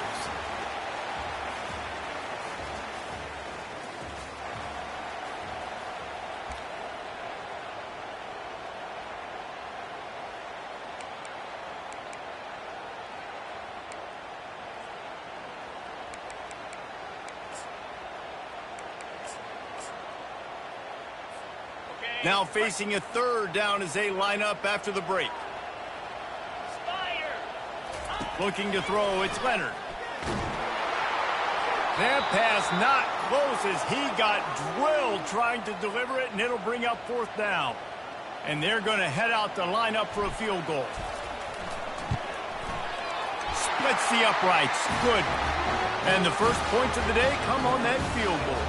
A: Now facing a third down as they line up after the break. Looking to throw, it's Leonard. That pass not close as he got drilled trying to deliver it, and it'll bring up fourth down. And they're going to head out to line up for a field goal. Splits the uprights. Good. And the first points of the day come on that field goal.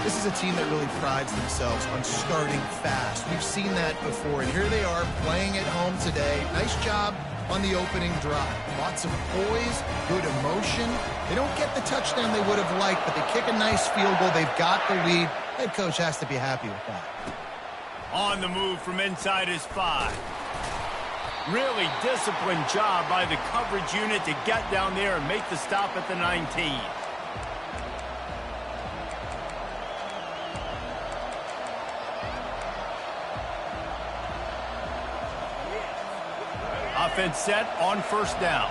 B: This is a team that really prides themselves on starting fast. We've seen that before, and here they are playing at home today. Nice job on the opening drive. Lots of poise, good emotion. They don't get the touchdown they would have liked, but they kick a nice field goal. They've got the lead. Head coach has to be happy with that.
A: On the move from inside his 5. Really disciplined job by the coverage unit to get down there and make the stop at the 19. Offense set on first down.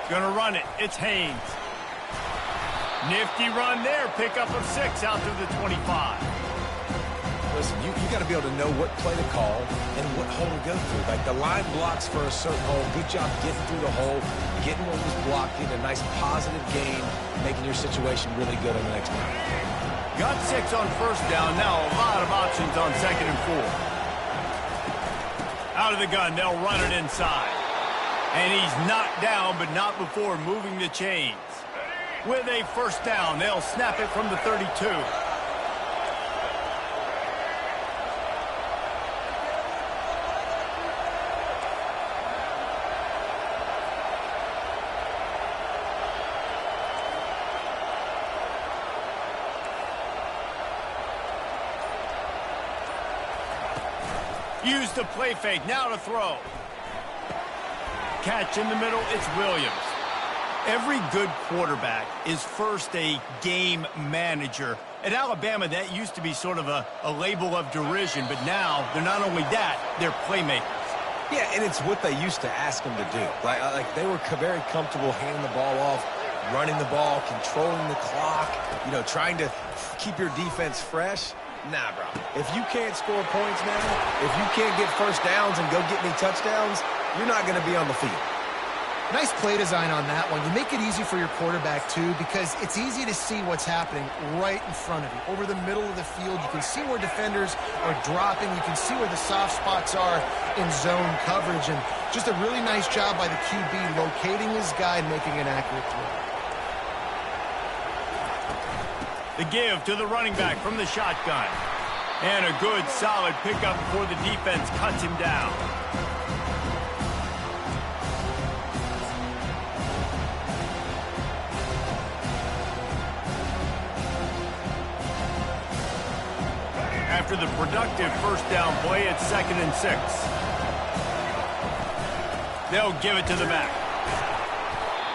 A: Gonna run it. It's Haynes. Nifty run there. Pickup of 6 out to the 25.
C: Listen, you got to be able to know what play to call and what hole to go through. Like the line blocks for a certain hole. Good job getting through the hole, getting what was blocked, getting a nice positive gain, making your situation really good on the next time.
A: Got 6 on first down. Now a lot of options on second and 4. Out of the gun, they'll run it inside. And he's knocked down, but not before moving the chains. With a first down, they'll snap it from the 32. Use the play fake, now to throw. Catch in the middle, it's Williams. Every good quarterback is first a game manager. At Alabama, that used to be sort of a label of derision, but now they're not only that, they're playmakers.
C: Yeah, and it's what they used to ask them to do. Like they were very comfortable handing the ball off, running the ball, controlling the clock, trying to keep your defense fresh. Nah, bro. If you can't score points now, if you can't get first downs and go get me touchdowns, you're not going to be on the field.
B: Nice play design on that one. You make it easy for your quarterback, too, because it's easy to see what's happening right in front of you. Over the middle of the field, you can see where defenders are dropping. You can see where the soft spots are in zone coverage. And just a really nice job by the QB locating his guy and making an accurate throw.
A: The give to the running back from the shotgun. And a good, solid pickup before the defense cuts him down. After the productive first down play, it's 2nd and 6. They'll give it to the back.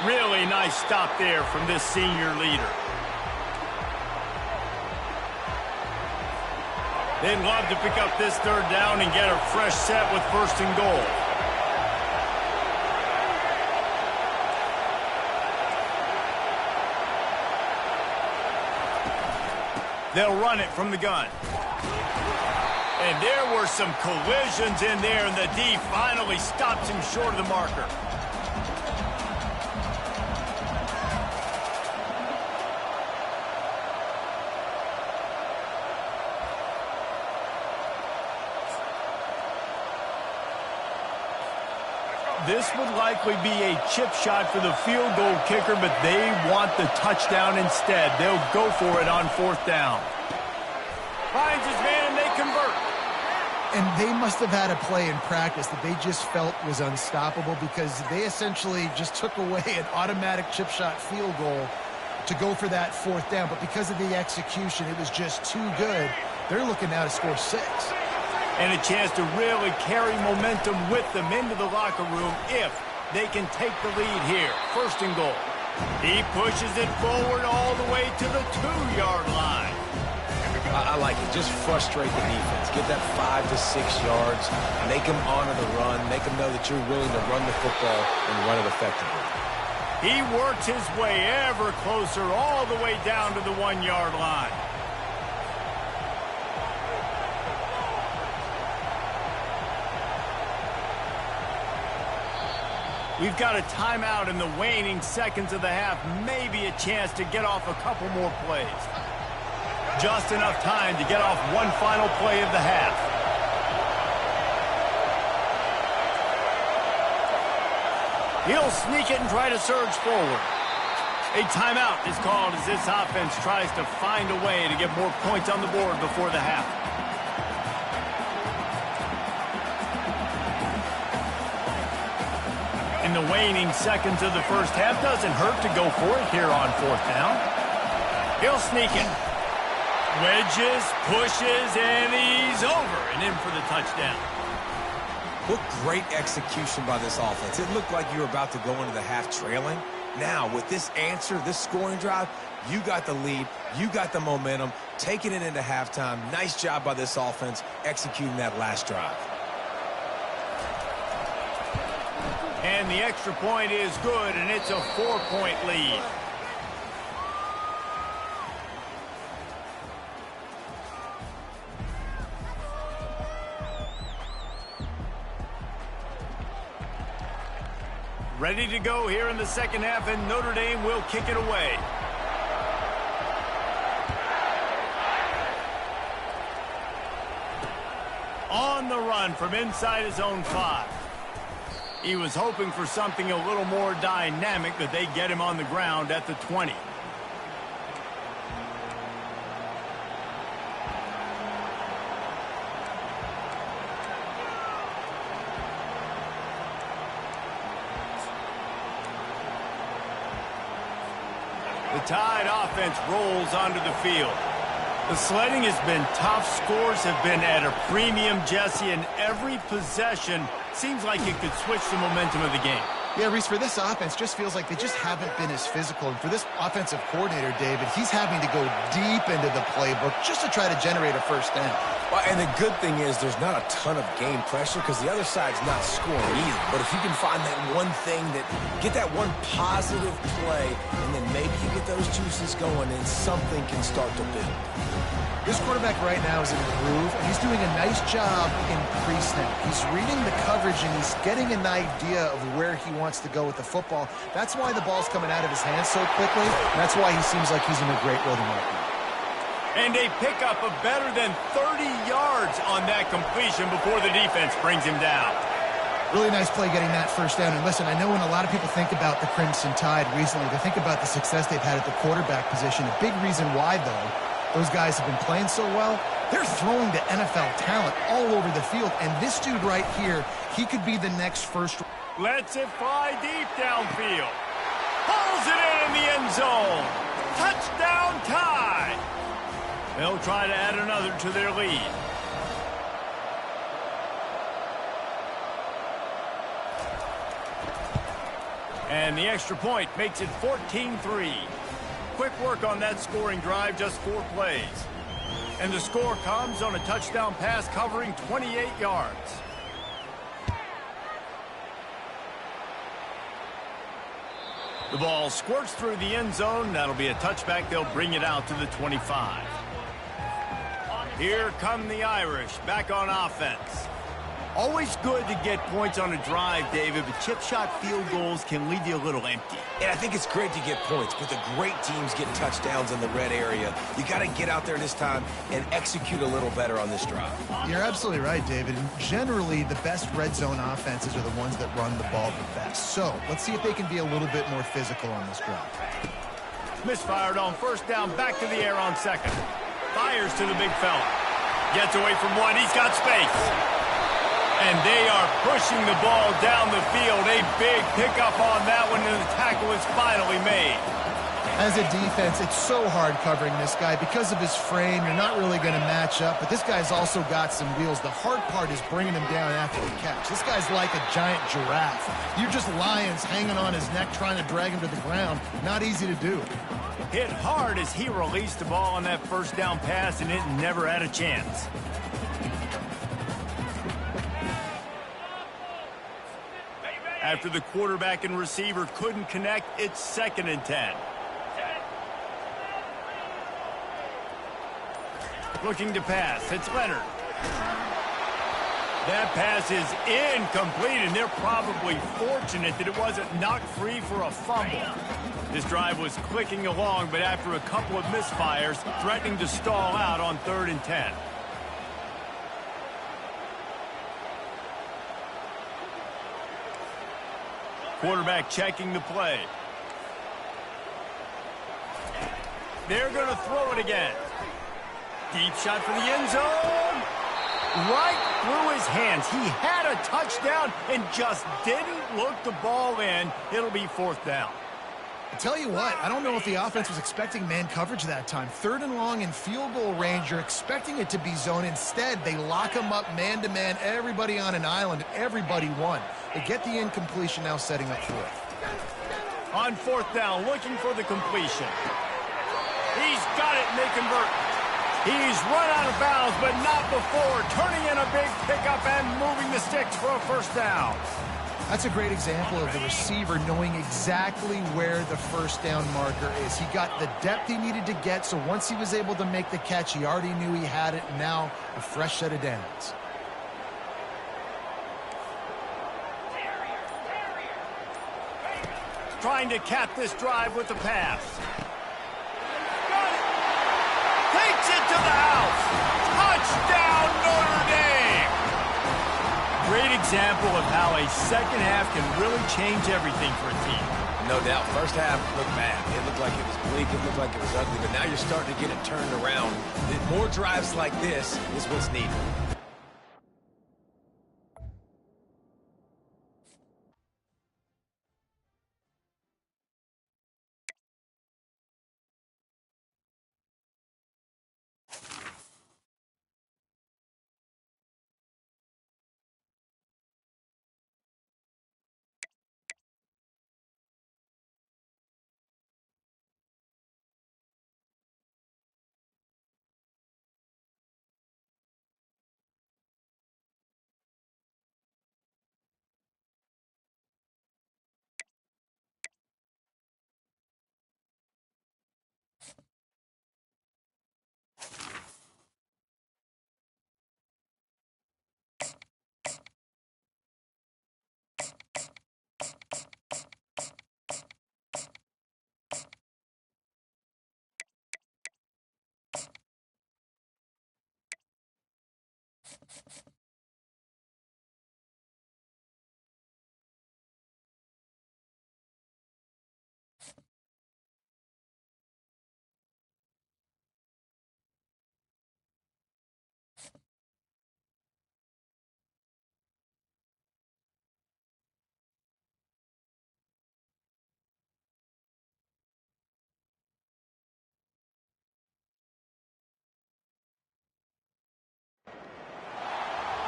A: Really nice stop there from this senior leader. They'd love to pick up this third down and get a fresh set with 1st and goal. They'll run it from the gun. And there were some collisions in there, and the D finally stops him short of the marker. This would likely be a chip shot for the field goal kicker, but they want the touchdown instead. They'll go for it on 4th down. Finds his man, and they convert.
B: And they must have had a play in practice that they just felt was unstoppable because they essentially just took away an automatic chip shot field goal to go for that 4th down. But because of the execution, it was just too good. They're looking now to score 6.
A: And a chance to really carry momentum with them into the locker room if they can take the lead here. 1st and goal. He pushes it forward all the way to the 2-yard line.
C: I like it. Just frustrate the defense. Get that 5 to 6 yards. Make them honor the run. Make them know that you're willing to run the football and run it effectively.
A: He works his way ever closer all the way down to the 1-yard line. We've got a timeout in the waning seconds of the half. Maybe a chance to get off a couple more plays. Just enough time to get off one final play of the half. He'll sneak it and try to surge forward. A timeout is called as this offense tries to find a way to get more points on the board before the half. In the waning seconds of the first half, doesn't hurt to go for it here on 4th down. He'll sneak it. Wedges, pushes, and he's over and in for the touchdown.
C: What great execution by this offense. It looked like you were about to go into the half trailing. Now, with this answer, this scoring drive, you got the lead, you got the momentum, taking it into halftime. Nice job by this offense executing that last drive.
A: And the extra point is good, and it's a 4-point lead. Ready to go here in the second half, and Notre Dame will kick it away. On the run from inside his own 5. He was hoping for something a little more dynamic, but they get him on the ground at the 20. The Tide offense rolls onto the field. The sledding has been tough. Scores have been at a premium, Jesse, and every possession seems like it could switch the momentum of the game.
B: Yeah, Reese, for this offense, just feels like they just haven't been as physical. And for this offensive coordinator, David, he's having to go deep into the playbook just to try to generate a first down.
C: Well, and the good thing is there's not a ton of game pressure because the other side's not scoring either. But if you can find that one thing get that one positive play, and then maybe you get those juices going and something can start to build.
B: This quarterback right now is in a groove, and he's doing a nice job in pre-snap. He's reading the coverage, and he's getting an idea of where he wants to go with the football. That's why the ball's coming out of his hands so quickly. That's why he seems like he's in a great rhythm right now.
A: And a pickup of better than 30 yards on that completion before the defense brings him down.
B: Really nice play getting that first down. And listen, I know when a lot of people think about the Crimson Tide recently, they think about the success they've had at the quarterback position. A big reason why, though, those guys have been playing so well, they're throwing to NFL talent all over the field. And this dude right here, he could be the next first.
A: Lets it fly deep downfield. Pulls it in the end zone. Touchdown Tide. They'll try to add another to their lead. And the extra point makes it 14-3. Quick work on that scoring drive, just 4 plays. And the score comes on a touchdown pass covering 28 yards. The ball squirts through the end zone. That'll be a touchback. They'll bring it out to the 25. Here come the Irish back on offense. Always good to get points on a drive, David, but chip shot field goals can leave you a little empty.
C: And I think it's great to get points, but the great teams get touchdowns in the red area. You got to get out there this time and execute a little better on this drive.
B: You're absolutely right, David. And generally, the best red zone offenses are the ones that run the ball the best. So let's see if they can be a little bit more physical on this drive.
A: Misfired on first down, back to the air on second. Fires to the big fella. Gets away from one. He's got space. And they are pushing the ball down the field. A big pickup on that one, and the tackle is finally made.
B: As a defense, it's so hard covering this guy. Because of his frame, you're not really going to match up. But this guy's also got some wheels. The hard part is bringing him down after the catch. This guy's like a giant giraffe. You're just lions hanging on his neck trying to drag him to the ground. Not easy to do.
A: hit hard as he released the ball on that first down pass, and it never had a chance. After the quarterback and receiver couldn't connect, it's 2nd and 10. Looking to pass, it's Leonard. That pass is incomplete, and they're probably fortunate that it wasn't knocked free for a fumble. This drive was clicking along, but after a couple of misfires, threatening to stall out on 3rd and 10. Quarterback checking the play. They're going to throw it again. Deep shot for the end zone. Right through his hands. He had a touchdown and just didn't look the ball in. It'll be 4th down.
B: I tell you what, I don't know if the offense was expecting man coverage that time. 3rd and long in field goal range, you're expecting it to be zone. Instead, they lock him up man-to-man, everybody on an island, and everybody won. They get the incompletion, now setting up 4th.
A: On 4th down, looking for the completion. He's got it, and they convert. He's run out of bounds, but not before. Turning in a big pickup and moving the sticks for a 1st down.
B: That's a great example of the receiver knowing exactly where the 1st down marker is. He got the depth he needed to get, so once he was able to make the catch, he already knew he had it. Now, a fresh set of downs.
A: Trying to cap this drive with the pass. Takes it to the house. Touchdown, Notre Dame. Great example of how a second half can really change everything for a team.
C: No doubt. First half looked bad. It looked like it was bleak. It looked like it was ugly. But now you're starting to get it turned around. More drives like this is what's needed.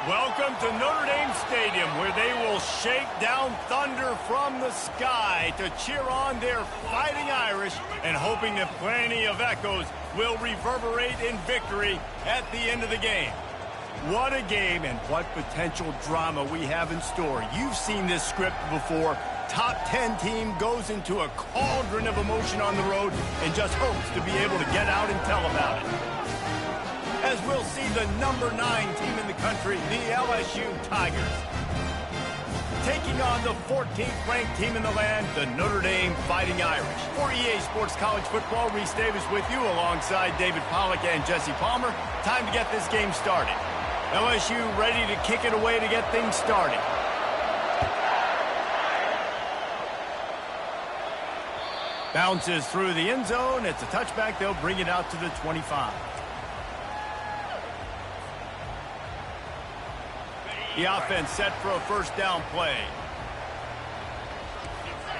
A: Welcome to Notre Dame Stadium, where they will shake down thunder from the sky to cheer on their Fighting Irish, and hoping that plenty of echoes will reverberate in victory at the end of the game. What a game, and what potential drama we have in store. You've seen this script before. Top 10 team goes into a cauldron of emotion on the road and just hopes to be able to get out and tell about it. As we'll see the number 9 team in the country, the LSU Tigers, taking on the 14th ranked team in the land, the Notre Dame Fighting Irish. For EA Sports College Football, Reese Davis with you alongside David Pollack and Jesse Palmer. Time to get this game started. LSU ready to kick it away to get things started. Bounces through the end zone. It's a touchback. They'll bring it out to the 25. The offense set for a first down play.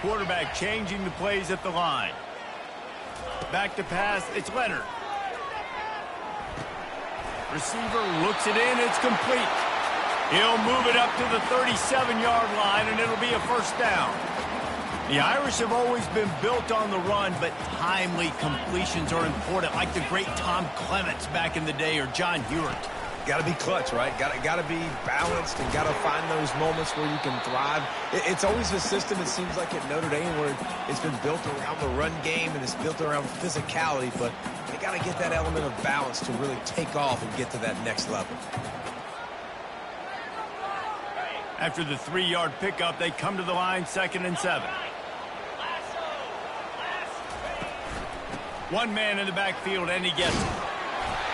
A: Quarterback changing the plays at the line. Back to pass, it's Leonard. Receiver looks it in, it's complete. He'll move it up to the 37-yard line, and it'll be a first down. The Irish have always been built on the run, but timely completions are important, like the great Tom Clements back in the day or John Hewart.
C: Got to be clutch, right? Got to be balanced and got to find those moments where you can thrive. It's always a system, it seems like, at Notre Dame where it's been built around the run game and it's built around physicality, but they got to get that element of balance to really take off and get to that next level.
A: After the 3-yard pickup, they come to the line, 2nd and 7. One man in the backfield, and he gets it.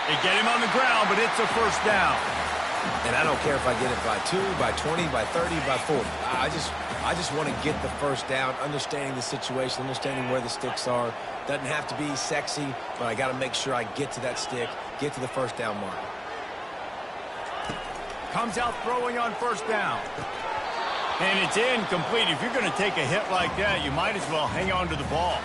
A: They get him on the ground, but it's a first down.
C: And I don't care if I get it by 2, by 20, by 30, by 40. I just want to get the first down, understanding the situation, understanding where the sticks are. Doesn't have to be sexy, but I got to make sure I get to that stick, get to the first down mark.
A: Comes out throwing on first down. And it's incomplete. If you're going to take a hit like that, you might as well hang on to the ball.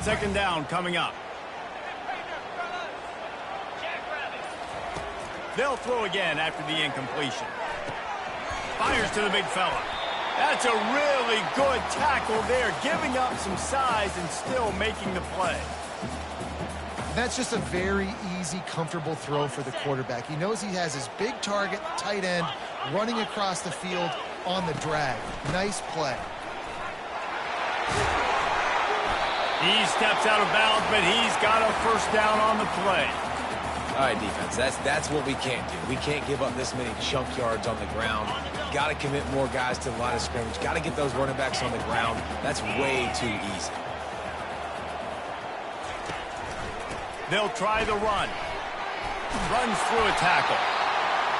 A: Second down coming up. They'll throw again after the incompletion. Fires to the big fella. That's a really good tackle there, giving up some size and still making the play.
B: That's just a very easy, comfortable throw for the quarterback. He knows he has his big target, tight end, running across the field on the drag. Nice play.
A: He steps out of bounds, but he's got a first down on the play.
C: All right, defense, that's what we can't do. We can't give up this many chunk yards on the ground. Got to commit more guys to the line of scrimmage. Got to get those running backs on the ground. That's way too easy.
A: They'll try the run. Runs through a tackle.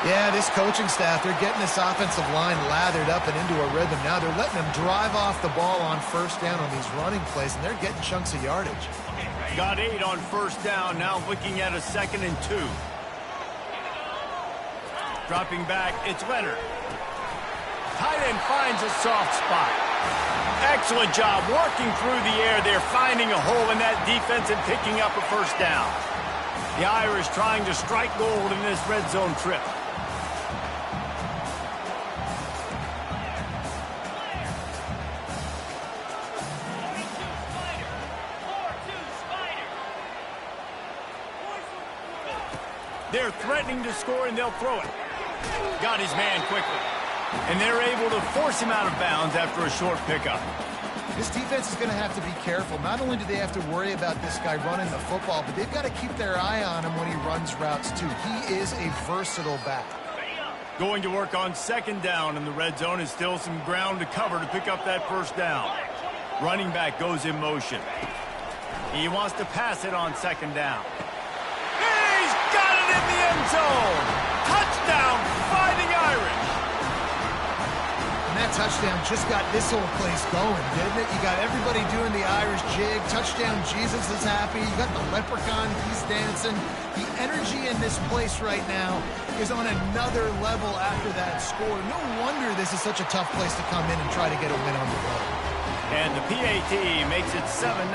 B: Yeah, this coaching staff, they're getting this offensive line lathered up and into a rhythm. Now they're letting them drive off the ball on first down on these running plays, and they're getting chunks of yardage.
A: Got 8 on first down, now looking at a 2nd and 2. Dropping back, it's Leonard. Tight end finds a soft spot. Excellent job working through the air there, finding a hole in that defense and picking up a first down. The Irish trying to strike gold in this red zone trip. They're threatening to score, and they'll throw it. Got his man quickly. And they're able to force him out of bounds after a short pickup.
B: This defense is going to have to be careful. Not only do they have to worry about this guy running the football, but they've got to keep their eye on him when he runs routes, too. He is a versatile back.
A: Going to work on 2nd down in the red zone is still some ground to cover to pick up that first down. Running back goes in motion. He wants to pass it on 2nd down. He's got it in the end zone! Touchdown, Fighting Irish!
B: And that touchdown just got this whole place going, didn't it? You got everybody doing the Irish jig. Touchdown Jesus is happy. You got the leprechaun, he's dancing. The energy in this place right now is on another level after that score. No wonder this is such a tough place to come in and try to get a win on the road.
A: And the PAT makes it 7-0.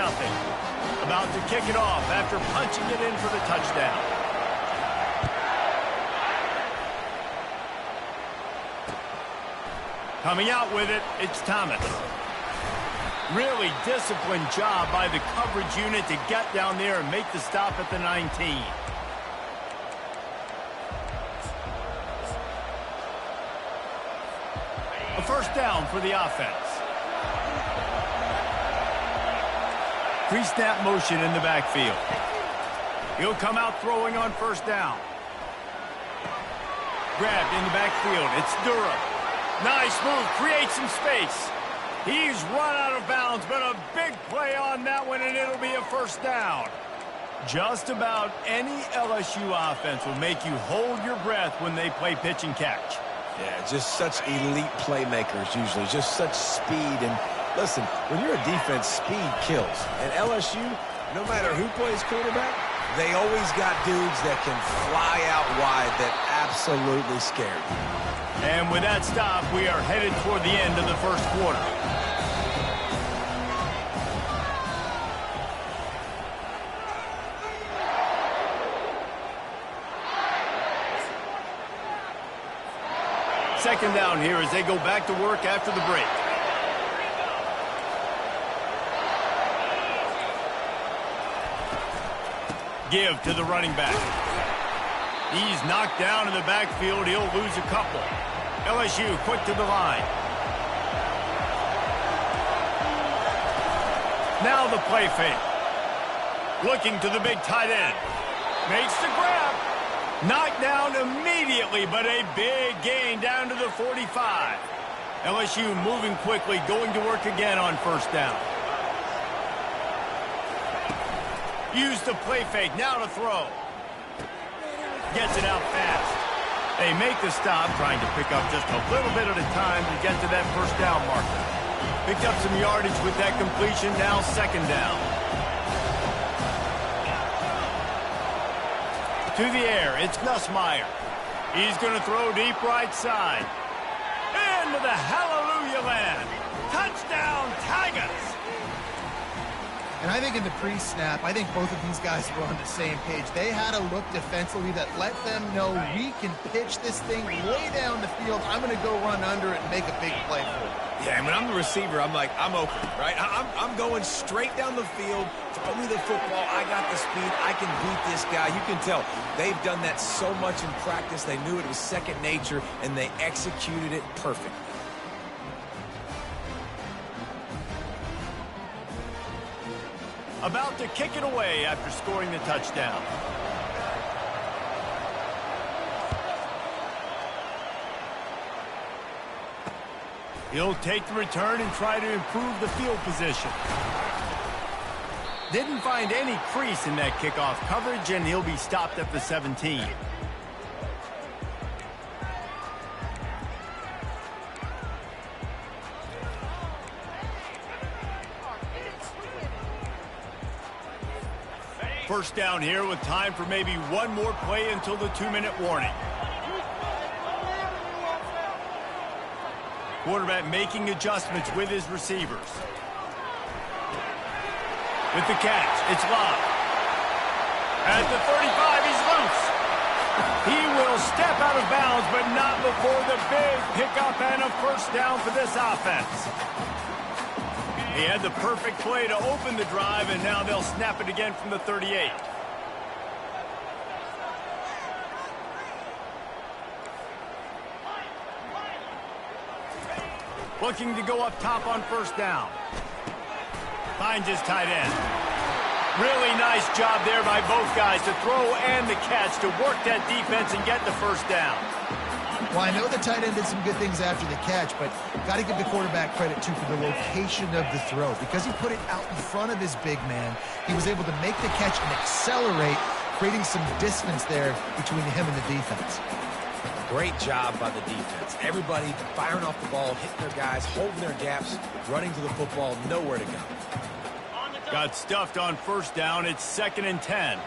A: About to kick it off after punching it in for the touchdown. Coming out with it, it's Thomas. Really disciplined job by the coverage unit to get down there and make the stop at the 19. A first down for the offense. Pre-snap motion in the backfield. He'll come out throwing on first down. Grabbed in the backfield. It's Durham. Nice move. Creates some space. He's run out of bounds, but a big play on that one, and it'll be a first down. Just about any LSU offense will make you hold your breath when they play pitch and catch.
C: Yeah, just such elite playmakers usually. Just such speed. And listen, when you're a defense, speed kills. And LSU, no matter who plays quarterback, they always got dudes that can fly out wide that absolutely scare you.
A: And with that stop, we are headed toward the end of the first quarter. second down here as they go back to work after the break. Give to the running back. He's knocked down in the backfield. He'll lose a couple. LSU quick to the line. Now the play fake. Looking to the big tight end. Makes the grab. Knocked down immediately, but a big gain down to the 45. LSU moving quickly, going to work again on first down. Use the play fake, now to throw. Gets it out fast. They make the stop, trying to pick up just a little bit at a time to get to that first down marker. Picked up some yardage with that completion, now second down. To the air, it's Nussmeier. He's going to throw deep right side. Into the hallelujah land. Touchdown, Tigers!
B: And I think in the pre-snap, I think both of these guys were on the same page. They had a look defensively that let them know we can pitch this thing way down the field. I'm going to go run under it and make a big play for it.
C: Yeah, and when I'm the receiver, I'm like, I'm open, right? I'm going straight down the field. Throw me the football. I got the speed. I can beat this guy. You can tell they've done that so much in practice. They knew it was second nature, and they executed it perfectly.
A: About to kick it away after scoring the touchdown. He'll take the return and try to improve the field position. Didn't find any crease in that kickoff coverage, and he'll be stopped at the 17. First down here with time for maybe one more play until the 2-minute warning. Quarterback making adjustments with his receivers. With the catch, it's Love. At the 35, he's loose. He will step out of bounds, but not before the big pickup and a first down for this offense. He had the perfect play to open the drive, and now they'll snap it again from the 38. Looking to go up top on first down. Finds his tight end. Really nice job there by both guys to throw and the catch to work that defense and get the first down.
B: Well, I know the tight end did some good things after the catch, but got to give the quarterback credit, too, for the location of the throw. Because he put it out in front of his big man, he was able to make the catch and accelerate, creating some distance there between him and the defense.
C: Great job by the defense. Everybody firing off the ball, hitting their guys, holding their gaps, running to the football, nowhere to go.
A: Got stuffed on first down. It's 2nd and 10.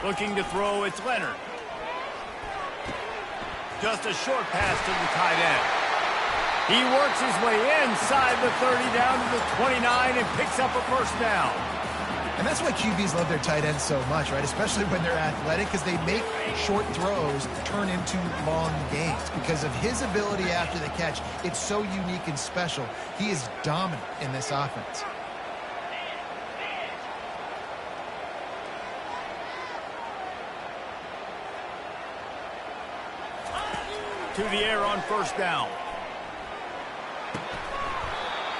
A: Looking to throw, it's Leonard. Just a short pass to the tight end. He works his way inside the 30 down to the 29 and picks up a first down.
B: And that's why QBs love their tight ends so much, right? Especially when they're athletic, because they make short throws turn into long gains. Because of his ability after the catch, it's so unique and special. He is dominant in this offense.
A: To the air on first down.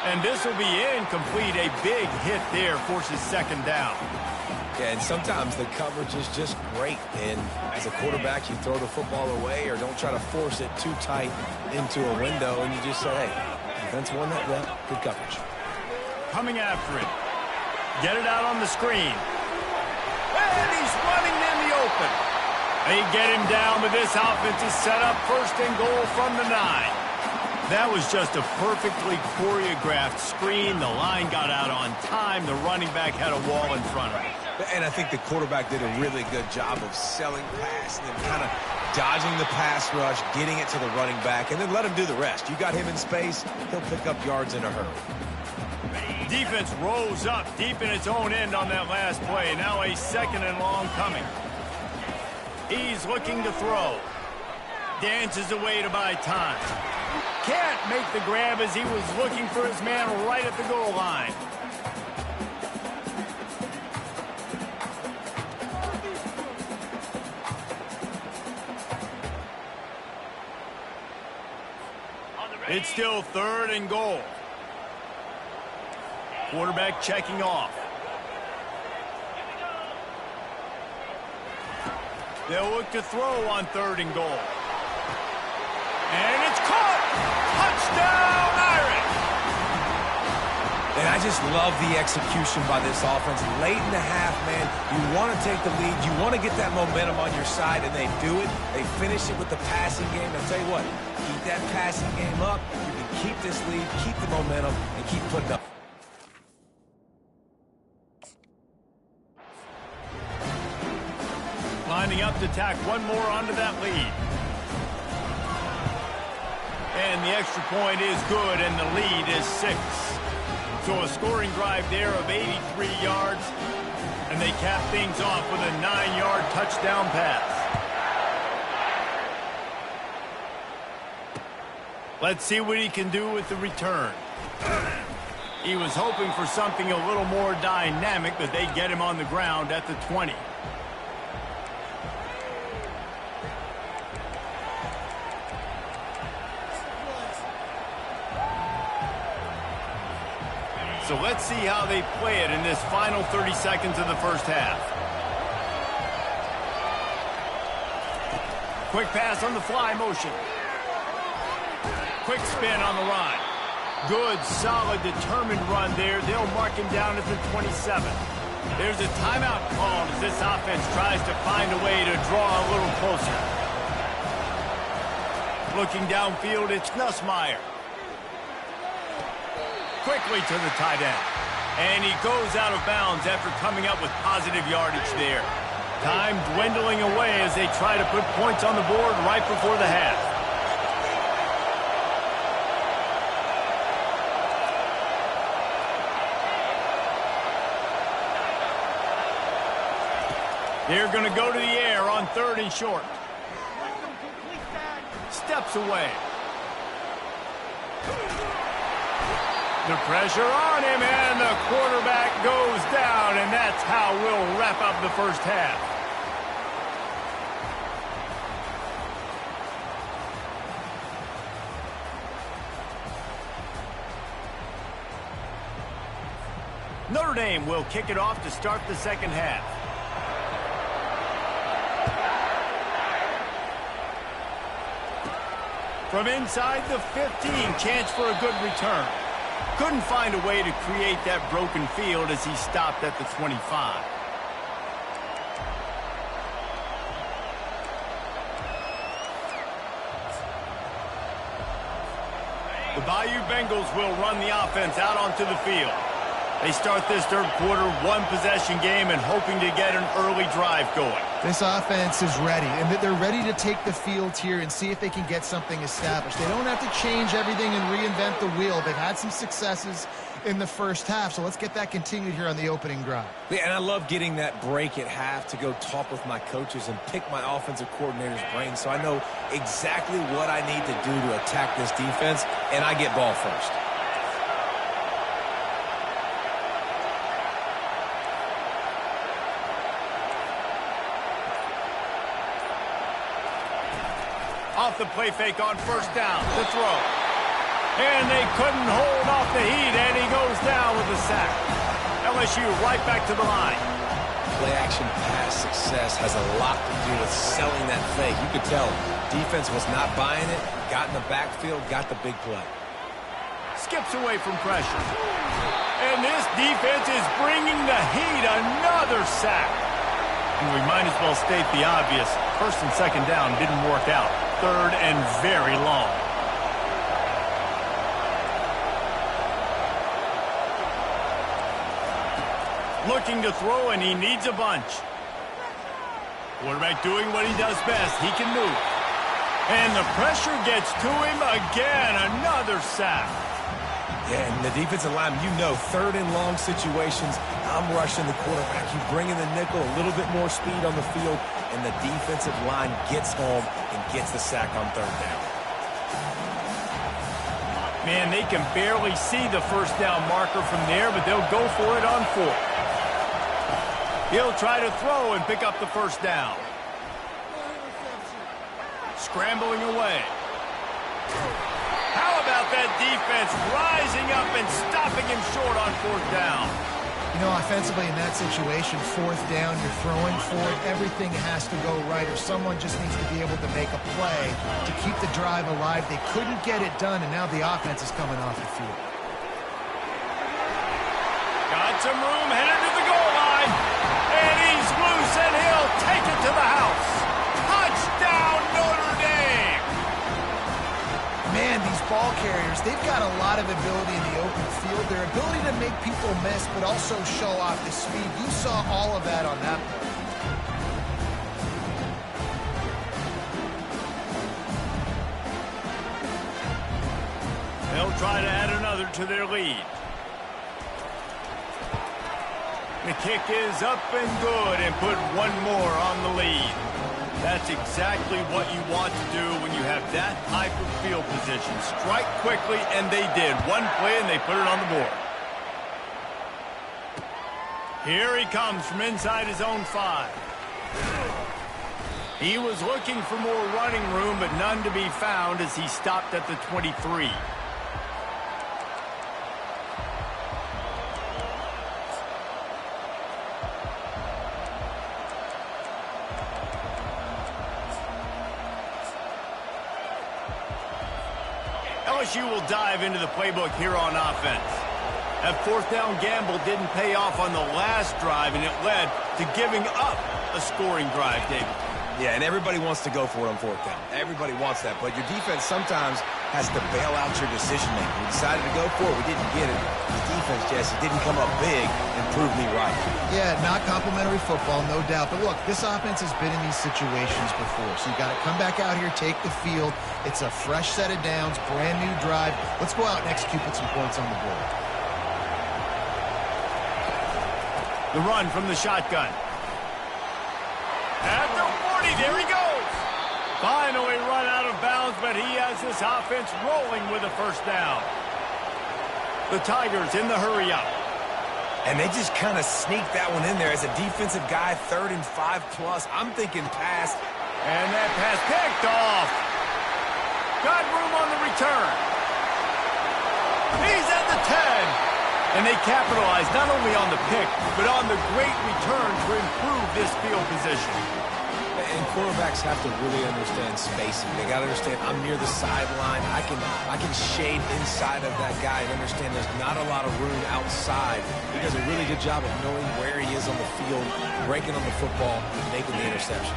A: And this will be incomplete. A big hit there forces second down.
C: Yeah, and sometimes the coverage is just great. And as a quarterback, you throw the football away or don't try to force it too tight into a window, and you just say, hey, defense won that well. Good coverage.
A: Coming after it. Get it out on the screen. And he's running in the open. They get him down, but this offense is set up 1st and goal from the 9. That was just a perfectly choreographed screen. The line got out on time. The running back had a wall in front of him.
C: And I think the quarterback did a really good job of selling pass and then kind of dodging the pass rush, getting it to the running back, and then let him do the rest. You got him in space, he'll pick up yards in a hurry.
A: Defense rolls up deep in its own end on that last play. Now a 2nd and long coming. He's looking to throw. Dances away to buy time. Can't make the grab as he was looking for his man right at the goal line. It's still 3rd and goal. Quarterback checking off. They'll look to throw on 3rd and goal. And it's caught! Touchdown, Irish!
C: And I just love the execution by this offense. Late in the half, man, you want to take the lead. You want to get that momentum on your side, and they do it. They finish it with the passing game. I'll tell you what, keep that passing game up. You can keep this lead, keep the momentum, and keep putting up.
A: Lining up to tack one more onto that lead. And the extra point is good, and the lead is 6. So a scoring drive there of 83 yards, and they cap things off with a 9-yard touchdown pass. Let's see what he can do with the return. He was hoping for something a little more dynamic, but they get him on the ground at the 20. So let's see how they play it in this final 30 seconds of the first half. Quick pass on the fly motion. Quick spin on the run. Good, solid, determined run there. They'll mark him down at the 27. There's a timeout called as this offense tries to find a way to draw a little closer. Looking downfield, it's Nussmeier. Quickly to the tight end. And he goes out of bounds after coming up with positive yardage there. Time dwindling away as they try to put points on the board right before the half. They're going to go to the air on 3rd and short. Steps away. The pressure on him, and the quarterback goes down, and that's how we'll wrap up the first half. Notre Dame will kick it off to start the second half. From inside the 15, chance for a good return. Couldn't find a way to create that broken field as he stopped at the 25. The Bayou Bengals will run the offense out onto the field. They start this third quarter one-possession game and hoping to get an early drive going.
B: This offense is ready, and they're ready to take the field here and see if they can get something established. They don't have to change everything and reinvent the wheel. They've had some successes in the first half, so let's get that continued here on the opening drive.
C: Yeah, and I love getting that break at half to go talk with my coaches and pick my offensive coordinator's brain so I know exactly what I need to do to attack this defense, and I get ball first.
A: Off the play fake on first down, the throw. And they couldn't hold off the heat, and he goes down with a sack. LSU right back to the line.
C: Play-action pass success has a lot to do with selling that fake. You could tell defense was not buying it, got in the backfield, got the big play.
A: Skips away from pressure. And this defense is bringing the heat, another sack. And we might as well state the obvious. First and second down didn't work out. Third and very long. Looking to throw, and he needs a bunch. Quarterback doing what he does best. He can move. And the pressure gets to him again. Another sack.
C: Yeah, and the defensive line, you know, third and long situations, I'm rushing the quarterback. You bring in the nickel, a little bit more speed on the field, and the defensive line gets home and gets the sack on third down.
A: Man, they can barely see the first down marker from there, but they'll go for it on fourth. He'll try to throw and pick up the first down. Scrambling away. How about that defense rising up and stopping him short on fourth down?
B: You know, offensively in that situation, fourth down, you're throwing for it, everything has to go right, or someone just needs to be able to make a play to keep the drive alive. They couldn't get it done, and now the offense is coming off the field.
A: Got some room, headed to the goal line, and he's loose, and he'll take it to the house. Touchdown, Notre Dame!
B: Man, these ball carriers, they've got a lot of ability in the open field. Their ability to make people miss, but also show off the speed. You saw all of that on that play.
A: They'll try to add another to their lead. The kick is up and good and put one more on the lead. That's exactly what you want to do when you have that type of field position. Strike quickly, and they did. One play, and they put it on the board. Here he comes from inside his own 5. He was looking for more running room, but none to be found as he stopped at the 23. LSU will dive into the playbook here on offense. That fourth down gamble didn't pay off on the last drive, and it led to giving up a scoring drive, David.
C: Yeah, and everybody wants to go for it on fourth down. Everybody wants that, but your defense sometimes has to bail out your decision-making. We decided to go for it. We didn't get it. The defense, Jesse, didn't come up big and prove me right.
B: Yeah, not complimentary football, no doubt. But look, this offense has been in these situations before, so you got to come back out here, take the field. It's a fresh set of downs, brand new drive. Let's go out and execute, put some points on the board.
A: The run from the shotgun. At the 40, there he goes. Finally run out of bounds, but he has this offense rolling with a first down. The Tigers in the hurry up.
C: And they just kind of sneaked that one in there as a defensive guy, 3rd and 5+. I'm thinking pass.
A: And that pass picked off. Got room on the return. He's at the 10. And they capitalize not only on the pick, but on the great return to improve this field position.
C: And quarterbacks have to really understand spacing. They got to understand I'm near the sideline. I can shade inside of that guy and understand there's not a lot of room outside. He does a really good job of knowing where he is on the field, breaking on the football, and making the interception.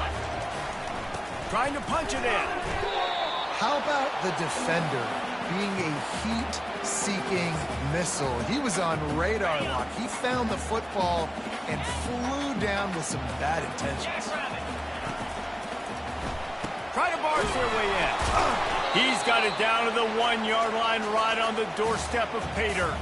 A: Trying to punch it in.
B: How about the defender being a heat-seeking missile? He was on radar lock. He found the football and flew down with some bad intentions.
A: Try to barge their way in. He's got it down to the 1-yard line right on the doorstep of Pater.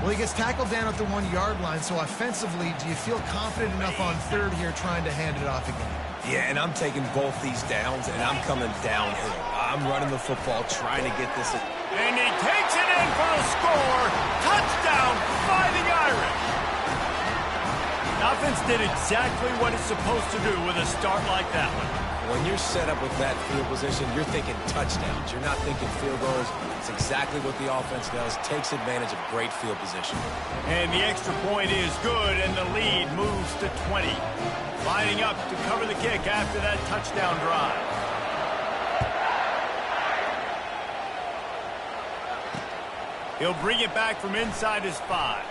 B: Well, he gets tackled down at the 1-yard line, so offensively, do you feel confident enough on third here trying to hand it off again?
C: Yeah, and I'm taking both these downs, and I'm coming downhill. I'm running the football, trying to get this.
A: And he takes it in for a score. Touchdown, Fighting Irish. The offense did exactly what it's supposed to do with a start like that one.
C: When you're set up with that field position, you're thinking touchdowns. You're not thinking field goals. It's exactly what the offense does. Takes advantage of great field position.
A: And the extra point is good, and the lead moves to 20. Lining up to cover the kick after that touchdown drive. He'll bring it back from inside his 5.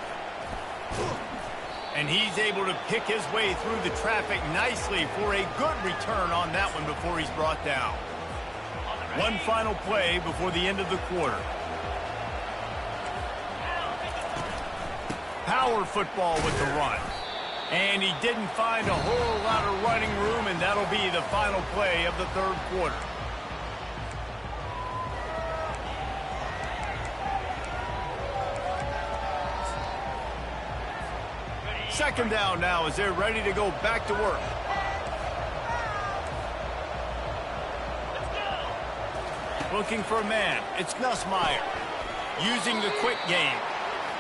A: And he's able to pick his way through the traffic nicely for a good return on that one before he's brought down. One final play before the end of the quarter. Power football with the run. And he didn't find a whole lot of running room, and that'll be the final play of the third quarter. Second down now as they're ready to go back to work. Looking for a man. It's Nussmeier. Using the quick game.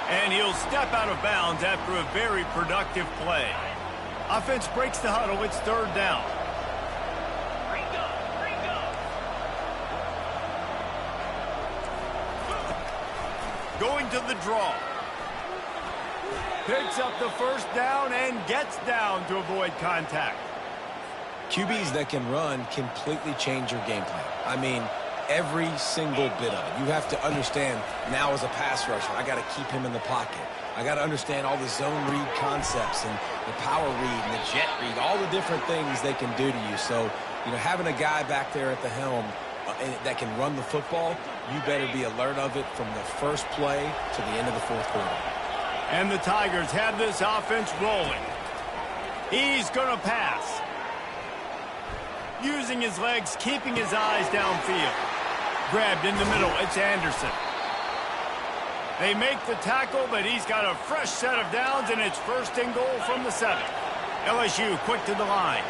A: And he'll step out of bounds after a very productive play. Offense breaks the huddle. It's third down. Going to the draw. Picks up the first down and gets down to avoid contact.
C: QBs that can run completely change your game plan. I mean, every single bit of it. You have to understand now as a pass rusher, I got to keep him in the pocket. I got to understand all the zone read concepts and the power read and the jet read, all the different things they can do to you. So, having a guy back there at the helm that can run the football, you better be alert of it from the first play to the end of the fourth quarter.
A: And the Tigers have this offense rolling. He's going to pass. Using his legs, keeping his eyes downfield. Grabbed in the middle, it's Anderson. They make the tackle, but he's got a fresh set of downs, and it's first and goal from the 7. LSU quick to the line.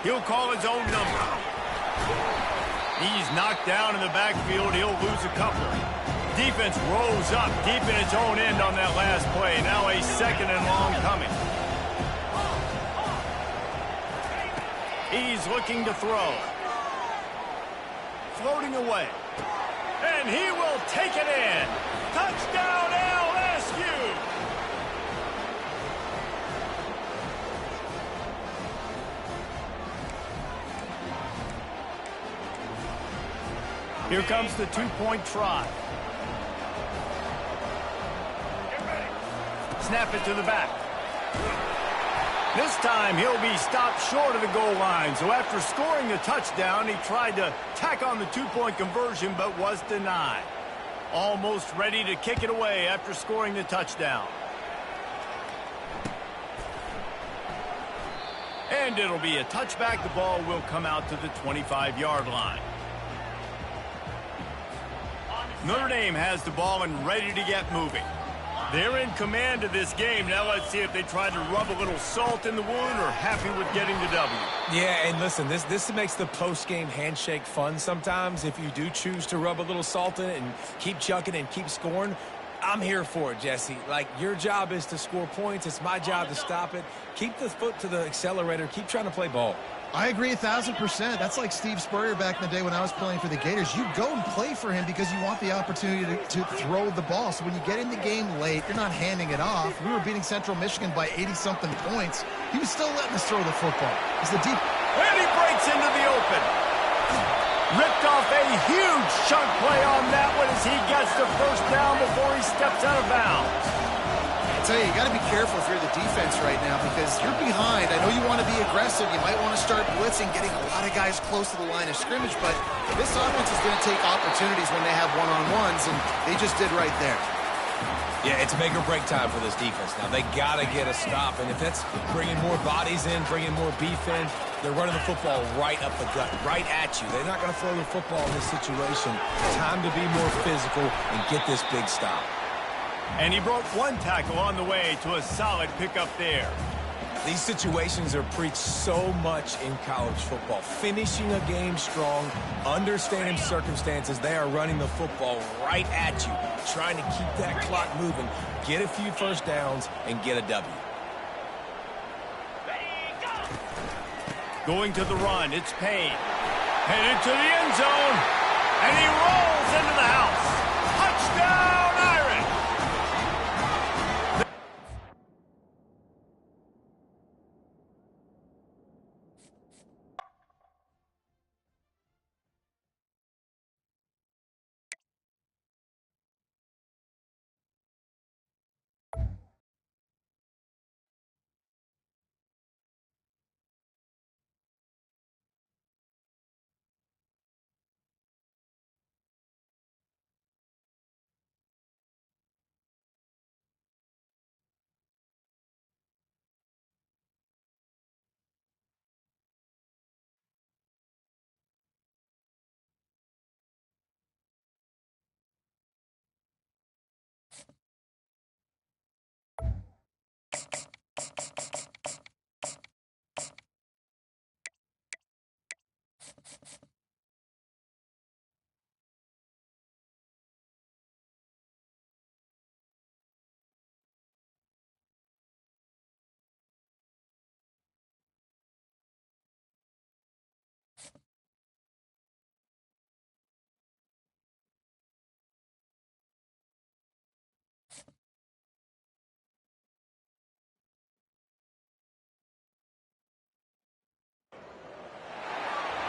A: He'll call his own number. He's knocked down in the backfield. He'll lose a couple. Defense rose up deep in its own end on that last play. Now a second and long coming. He's looking to throw. Floating away. And he will take it in. Touchdown LSU! Here comes the two-point try. Snap it to the back. This time he'll be stopped short of the goal line. So after scoring the touchdown, he tried to tack on the two-point conversion but was denied. Almost ready to kick it away after scoring the touchdown. And it'll be a touchback. The ball will come out to the 25-yard line. Notre Dame has the ball and ready to get moving. They're in command of this game. Now let's see if they try to rub a little salt in the wound or happy with getting the W.
C: Yeah, and listen, this makes the post-game handshake fun sometimes. If you do choose to rub a little salt in it and keep chucking and keep scoring, I'm here for it, Jesse. Like, your job is to score points. It's my job to stop it. Keep the foot to the accelerator. Keep trying to play ball.
B: I agree 1,000%. That's like Steve Spurrier back in the day when I was playing for the Gators. You go and play for him because you want the opportunity to throw the ball. So when you get in the game late, you're not handing it off. We were beating Central Michigan by 80-something points. He was still letting us throw the football. It's the deep.
A: And he breaks into the open. Ripped off a huge chunk play on that one as he gets the first down before he steps out of bounds.
B: I tell you, you got to be careful if you're the defense right now because you're behind. I know you want to be aggressive. You might want to start blitzing, getting a lot of guys close to the line of scrimmage, but this offense is going to take opportunities when they have one-on-ones, and they just did right there.
C: Yeah, it's make or break time for this defense. Now, they got to get a stop, and if that's bringing more bodies in, bringing more beef in, they're running the football right up the gut, right at you. They're not going to throw the football in this situation. Time to be more physical and get this big stop.
A: And he broke one tackle on the way to a solid pickup there.
C: These situations are preached so much in college football. Finishing a game strong, understanding circumstances. They are running the football right at you, trying to keep that clock moving, get a few first downs, and get a W.
A: Going to the run, it's Payne. Headed to the end zone, and he rolls into the house. Touchdown!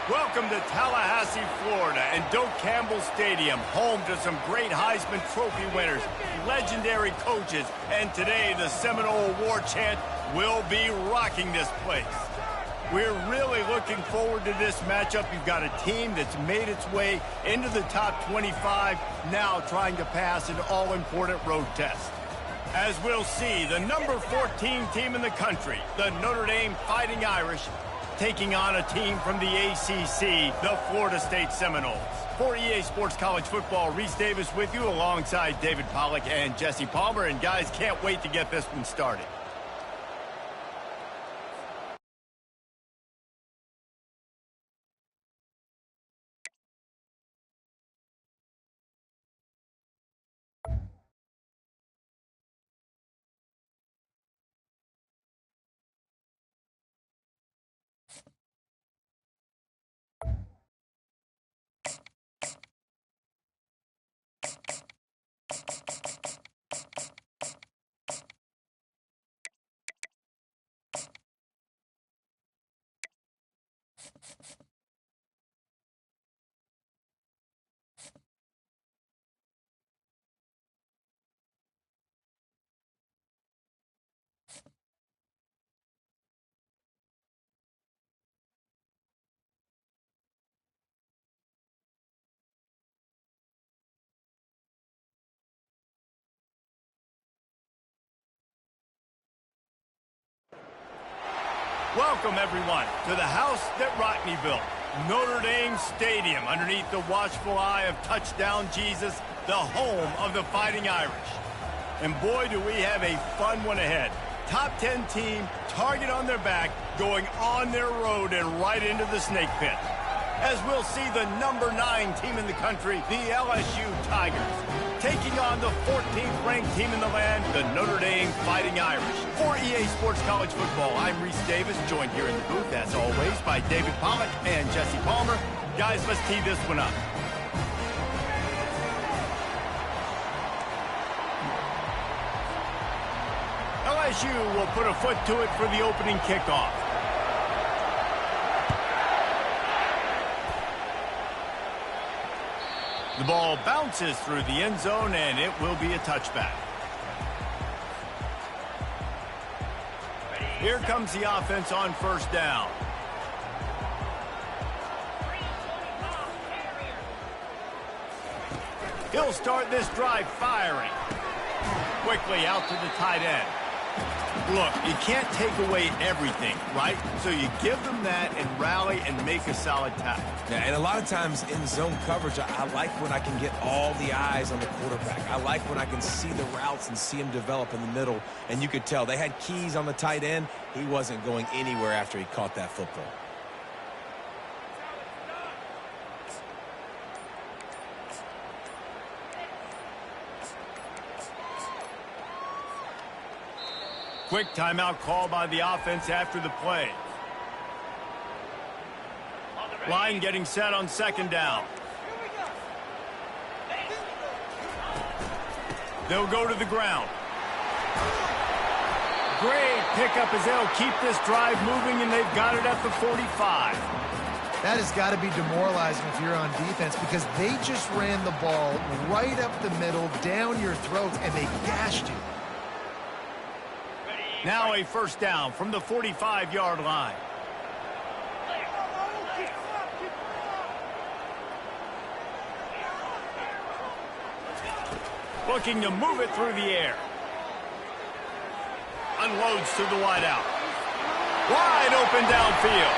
A: Welcome to Tallahassee, Florida, and Doak Campbell Stadium, home to some great Heisman Trophy winners, legendary coaches, and today the Seminole War Chant will be rocking this place. We're really looking forward to this matchup. You've got a team that's made its way into the top 25, now trying to pass an all-important road test. As we'll see, the number 14 team in the country, the Notre Dame Fighting Irish, taking on a team from the ACC, the Florida State Seminoles. For EA Sports College Football, Reese Davis with you alongside David Pollack and Jesse Palmer. And guys, can't wait to get this one started. Welcome, everyone, to the house that Rockne built, Notre Dame Stadium, underneath the watchful eye of Touchdown Jesus, the home of the Fighting Irish. And boy, do we have a fun one ahead. Top 10 team, target on their back, going on their road and right into the snake pit. As we'll see the number 9 team in the country, the LSU Tigers, taking on the 14th ranked team in the land, the Notre Dame Fighting Irish. For EA Sports College Football, I'm Reese Davis, joined here in the booth, as always, by David Pollack and Jesse Palmer. Guys, let's tee this one up. LSU will put a foot to it for the opening kickoff. The ball bounces through the end zone, and it will be a touchback. Here comes the offense on first down. He'll start this drive firing. Quickly out to the tight end. Look, you can't take away everything, right? So you give them that and rally and make a solid tackle.
C: Yeah, and a lot of times in zone coverage, I like when I can get all the eyes on the quarterback. I like when I can see the routes and see him develop in the middle. And you could tell they had keys on the tight end. He wasn't going anywhere after he caught that football.
A: Quick timeout call by the offense after the play. Line getting set on second down. They'll go to the ground. Great pickup as they'll keep this drive moving, and they've got it at the 45.
B: That has got to be demoralizing if you're on defense, because they just ran the ball right up the middle, down your throats, and they gashed you.
A: Now a first down from the 45-yard line. Looking to move it through the air. Unloads to the wideout. Wide open downfield.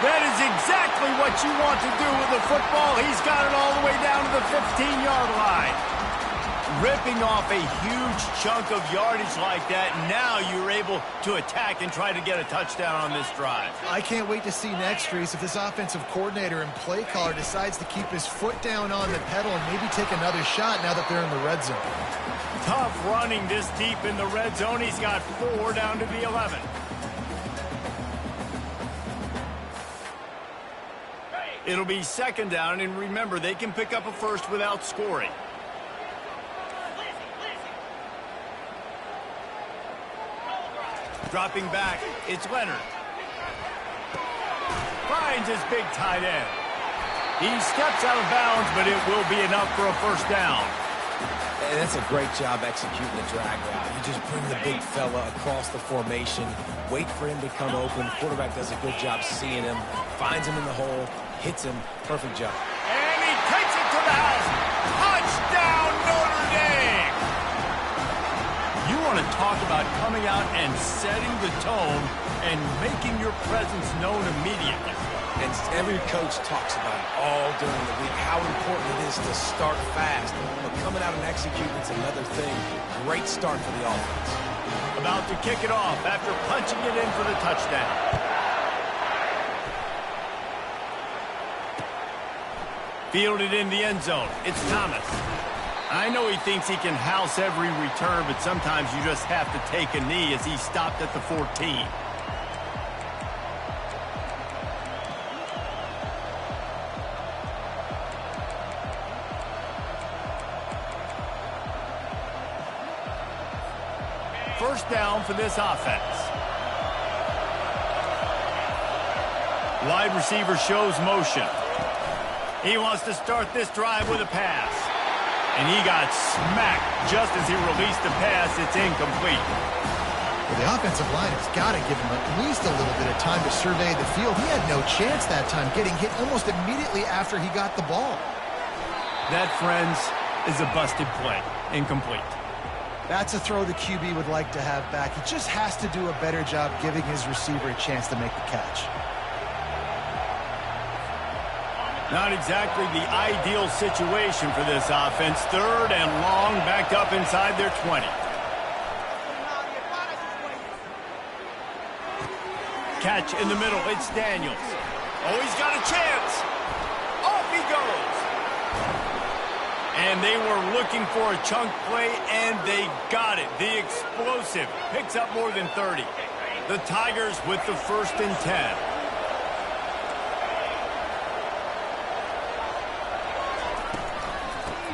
A: That is exactly what you want to do with the football. He's got it all the way down to the 15-yard line. ripping off a huge chunk of yardage like that. Now you're able to attack and try to get a touchdown on this drive.
B: I can't wait to see next, Reese, if this offensive coordinator and play caller decides to keep his foot down on the pedal and maybe take another shot now that they're in the red zone.
A: Tough running this deep in the red zone. He's got 4 down to the 11. It'll be second down, and remember, they can pick up a first without scoring. Dropping back, it's Leonard. Finds his big tight end. He steps out of bounds, but it will be enough for a first down.
C: And that's a great job executing the drag route. You just bring the big fella across the formation, wait for him to come open. Quarterback does a good job seeing him, finds him in the hole, hits him. Perfect job.
A: And he takes it to the house. Touchdown, Notre Dame! You want to talk about coming out and setting the tone and making your presence known immediately.
C: And every coach talks about it all during the week, how important it is to start fast. But coming out and executing is another thing. Great start for the offense.
A: About to kick it off after punching it in for the touchdown. Fielded in the end zone. It's Thomas. I know he thinks he can house every return, but sometimes you just have to take a knee as he stopped at the 14. First down for this offense. Wide receiver shows motion. He wants to start this drive with a pass. And he got smacked just as he released the pass. It's incomplete.
B: Well, the offensive line has got to give him at least a little bit of time to survey the field. He had no chance that time, getting hit almost immediately after he got the ball.
A: That, friends, is a busted play. Incomplete.
B: That's a throw the QB would like to have back. He just has to do a better job giving his receiver a chance to make the catch.
A: Not exactly the ideal situation for this offense. Third and long, backed up inside their 20. Catch in the middle, it's Daniels. Oh, he's got a chance. Off he goes. And they were looking for a chunk play, and they got it. The explosive picks up more than 30. The Tigers with the 1st and 10.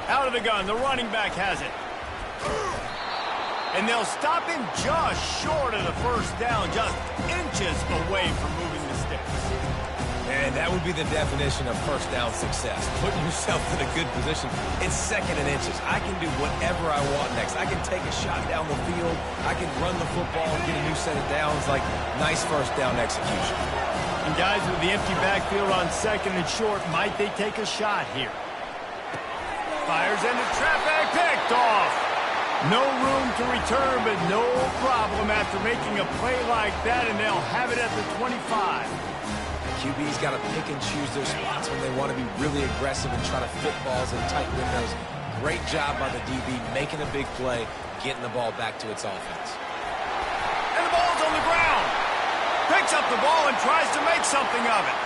A: Out of the gun, the running back has it. And they'll stop him just short of the first down, just inches away from moving the sticks.
C: And that would be the definition of first down success. Putting yourself in a good position. It's 2nd and inches. I can do whatever I want next. I can take a shot down the field. I can run the football and get a new set of downs. Like, nice first down execution.
A: And guys, with the empty backfield on 2nd and short, might they take a shot here? Fires into traffic, picked off. No room to return, but no problem after making a play like that, and they'll have it at the 25.
C: QB's got to pick and choose their spots when they want to be really aggressive and try to fit balls in tight windows. Great job by the DB making a big play, getting the ball back to its offense.
A: And the ball's on the ground. Picks up the ball and tries to make something of it.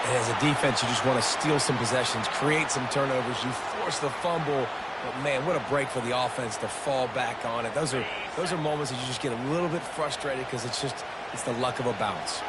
C: And as a defense, you just want to steal some possessions, create some turnovers. You force the fumble. But, man, what a break for the offense to fall back on it. Those are moments that you just get a little bit frustrated because it's the luck of a bounce.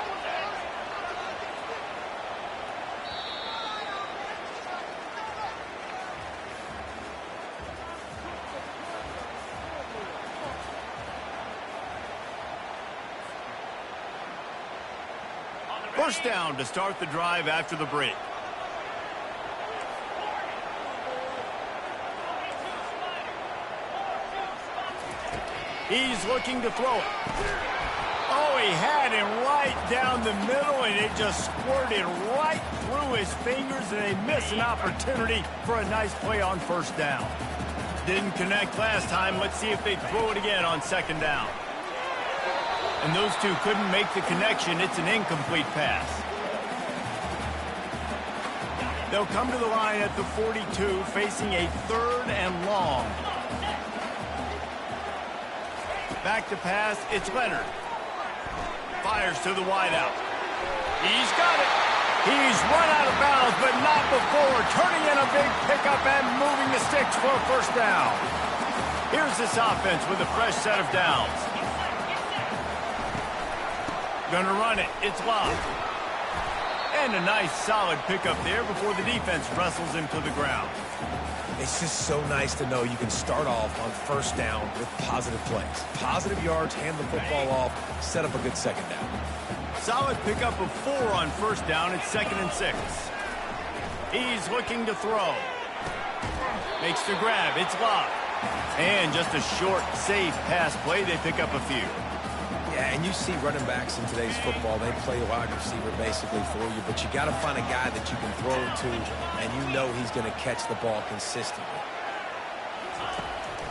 A: First down to start the drive after the break. He's looking to throw it. Oh, he had him right down the middle, and it just squirted right through his fingers, and they miss an opportunity for a nice play on first down. Didn't connect last time. Let's see if they throw it again on 2nd down. And those two couldn't make the connection. It's an incomplete pass. They'll come to the line at the 42, facing a 3rd and long. Back to pass, it's Leonard. Fires to the wideout. He's got it. He's run out of bounds, but not before turning in a big pickup and moving the sticks for a first down. Here's this offense with a fresh set of downs. Gonna run it. It's locked. And a nice solid pickup there before the defense wrestles him to the ground.
C: It's just so nice to know you can start off on first down with positive plays. Positive yards, hand the football off, set up a good second down.
A: Solid pickup of 4 on first down. It's 2nd and 6. He's looking to throw. Makes the grab. It's locked. And just a short, safe pass play. They pick up a few.
C: Yeah, and you see running backs in today's football, they play a wide receiver basically for you, but you got to find a guy that you can throw it to, and you know he's going to catch the ball consistently.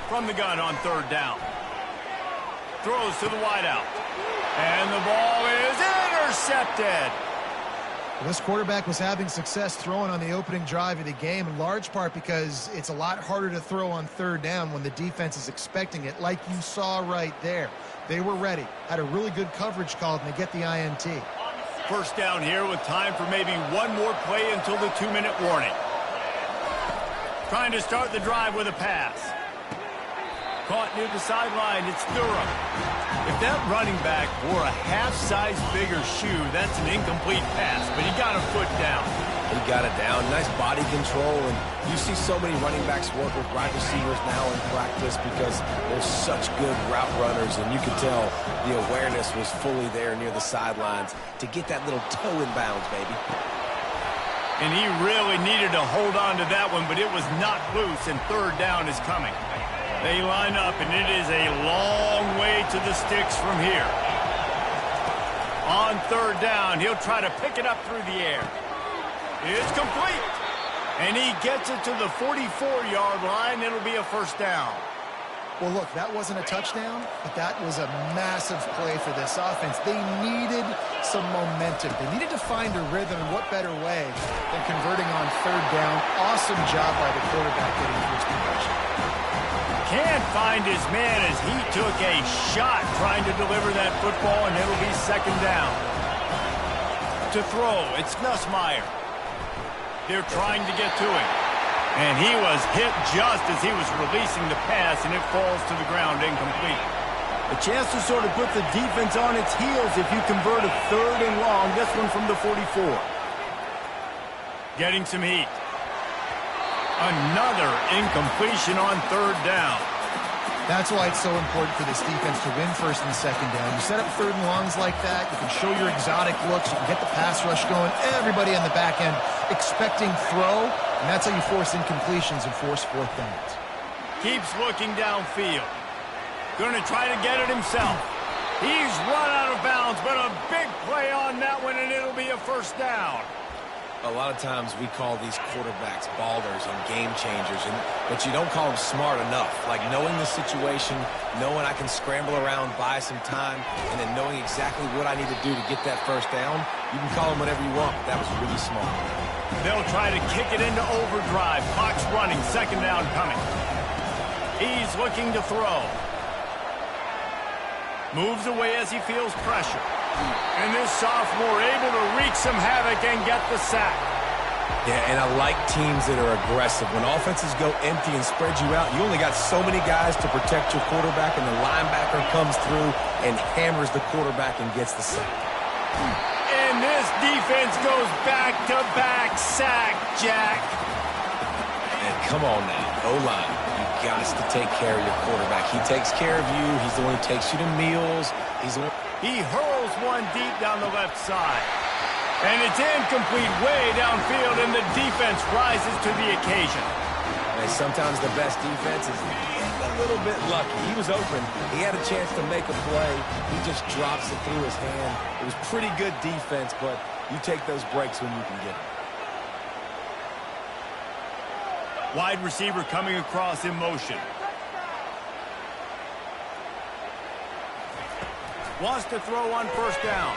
A: From the gun on 3rd down. Throws to the wideout. And the ball is intercepted.
B: Well, this quarterback was having success throwing on the opening drive of the game, in large part because it's a lot harder to throw on 3rd down when the defense is expecting it, like you saw right there. They were ready, had a really good coverage call, and they get the INT.
A: First down here with time for maybe one more play until the 2-minute warning. Trying to start the drive with a pass. Caught near the sideline, it's Durham. If that running back wore a half-size bigger shoe, that's an incomplete pass, but he got a foot down.
C: He got it down. Nice body control, and you see so many running backs work with wide receivers now in practice because they're such good route runners, and you could tell the awareness was fully there near the sidelines to get that little toe in bounds, baby.
A: And he really needed to hold on to that one, but it was knocked loose, and 3rd down is coming. They line up, and it is a long way to the sticks from here. On 3rd down, he'll try to pick it up through the air. It's complete. And he gets it to the 44-yard line. It'll be a first down.
B: Well, look, that wasn't a touchdown, but that was a massive play for this offense. They needed some momentum. They needed to find a rhythm, and what better way than converting on 3rd down. Awesome job by the quarterback getting to his conversion.
A: Can't find his man as he took a shot trying to deliver that football, and it'll be 2nd down. To throw, it's Nussmeier. They're trying to get to him. And he was hit just as he was releasing the pass, and it falls to the ground incomplete. A chance to sort of put the defense on its heels if you convert a 3rd and long. This one from the 44. Getting some heat. Another incompletion on 3rd down.
B: That's why it's so important for this defense to win 1st and 2nd down. You set up 3rd and longs like that, you can show your exotic looks, you can get the pass rush going, everybody on the back end expecting throw, and that's how you force incompletions and force 4th downs.
A: Keeps looking downfield. Going to try to get it himself. He's run out of bounds, but a big play on that one, and it'll be a first down.
C: A lot of times we call these quarterbacks ballers and game changers, but you don't call them smart enough. Like knowing the situation, knowing I can scramble around, buy some time, and then knowing exactly what I need to do to get that first down, you can call them whatever you want. That was really smart.
A: They'll try to kick it into overdrive. Clock's running, 2nd down coming. He's looking to throw. Moves away as he feels pressure. And this sophomore able to wreak some havoc and get the sack.
C: Yeah, and I like teams that are aggressive. When offenses go empty and spread you out, you only got so many guys to protect your quarterback, and the linebacker comes through and hammers the quarterback and gets the sack.
A: And this defense goes back-to-back sack, Jack.
C: And come on now, O-line. You got to take care of your quarterback. He takes care of you. He's the one who takes you to meals.
A: He hurls one deep down the left side. And it's incomplete way downfield, and the defense rises to the occasion.
C: And sometimes the best defense is a little bit lucky. He was open. He had a chance to make a play. He just drops it through his hand. It was pretty good defense, but you take those breaks when you can get them.
A: Wide receiver coming across in motion. Wants to throw on first down.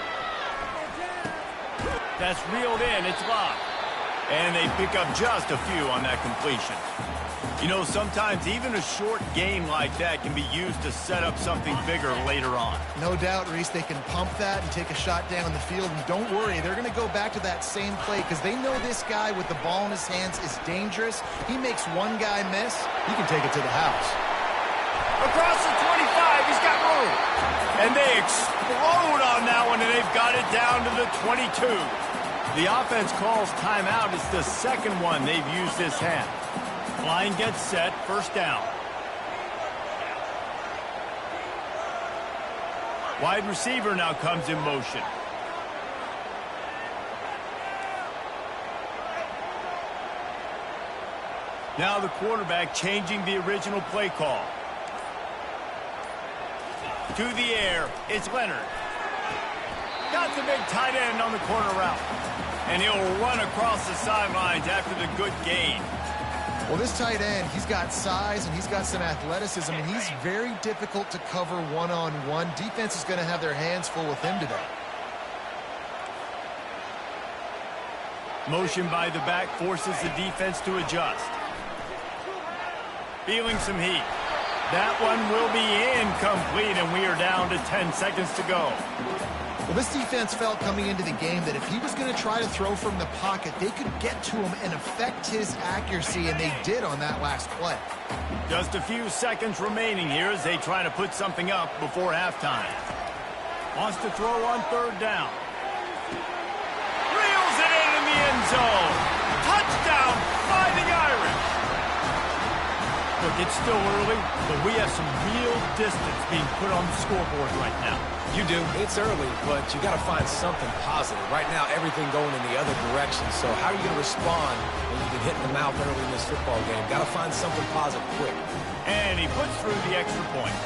A: That's reeled in. It's locked. And they pick up just a few on that completion. You know, sometimes even a short gain like that can be used to set up something bigger later on.
B: No doubt, Reese, they can pump that and take a shot down the field. And don't worry, they're going to go back to that same play because they know this guy with the ball in his hands is dangerous. He makes one guy miss, he can take it to the house.
A: Across the 25, he's got room. And they explode on that one, and they've got it down to the 22. The offense calls timeout. It's the second one they've used this half. Line gets set, first down. Wide receiver now comes in motion. Now the quarterback changing the original play call. To the air, it's Leonard. Got the big tight end on the corner route. And he'll run across the sidelines after the good gain.
B: Well, this tight end, he's got size and he's got some athleticism, and he's very difficult to cover one-on-one. Defense is going to have their hands full with him today.
A: Motion by the back forces the defense to adjust. Feeling some heat. That one will be incomplete, and we are down to 10 seconds to go.
B: Well, this defense felt coming into the game that if he was going to try to throw from the pocket, they could get to him and affect his accuracy, and they did on that last play.
A: Just a few seconds remaining here as they try to put something up before halftime. Wants to throw on third down. Reels it in the end zone. Touchdown, Fighting Irish. Look, it's still early, but we have some real distance being put on the scoreboard right now.
C: You do. It's early, but you got to find something positive. Right now, everything going in the other direction. So how are you going to respond when you get hit in the mouth early in this football game? Got to find something positive quick.
A: And he puts through the extra point.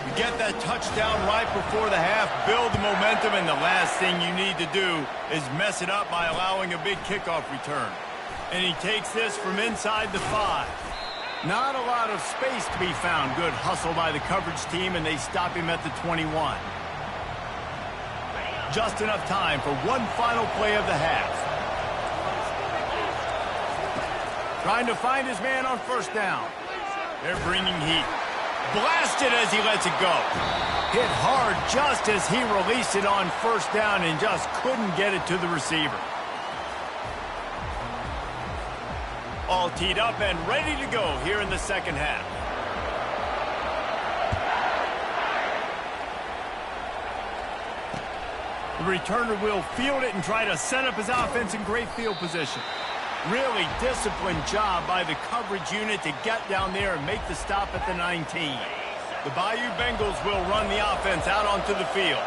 A: You get that touchdown right before the half, build the momentum, and the last thing you need to do is mess it up by allowing a big kickoff return. And he takes this from inside the 5. Not a lot of space to be found. Good hustle by the coverage team, and they stop him at the 21. Just enough time for one final play of the half. Trying to find his man on first down. They're bringing heat. Blasted as he lets it go. Hit hard just as he released it on first down and just couldn't get it to the receiver. All teed up and ready to go here in the second half. The returner will field it and try to set up his offense in great field position. Really disciplined job by the coverage unit to get down there and make the stop at the 19. The Bayou Bengals will run the offense out onto the field.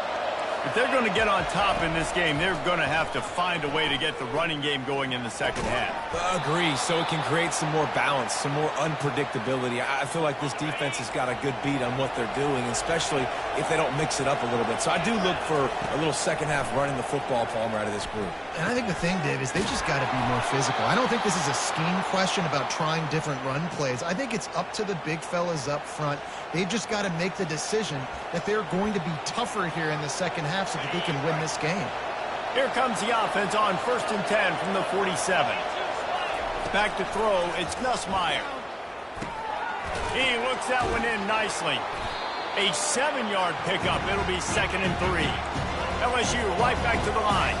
A: If they're going to get on top in this game, they're going to have to find a way to get the running game going in the second half.
C: Agree, so it can create some more balance, some more unpredictability. I feel like this defense has got a good beat on what they're doing, especially if they don't mix it up a little bit. So I do look for a little second half running the football, Palmer, out of this group.
B: And I think the thing, Dave, is they just got to be more physical. I don't think this is a scheme question about trying different run plays. I think it's up to the big fellas up front. They've just got to make the decision that they're going to be tougher here in the second half so that they can win this game.
A: Here comes the offense on 1st and 10 from the 47. Back to throw, it's Nussmeier. He looks that one in nicely. A 7-yard pickup. It'll be 2nd and 3. LSU right back to the line.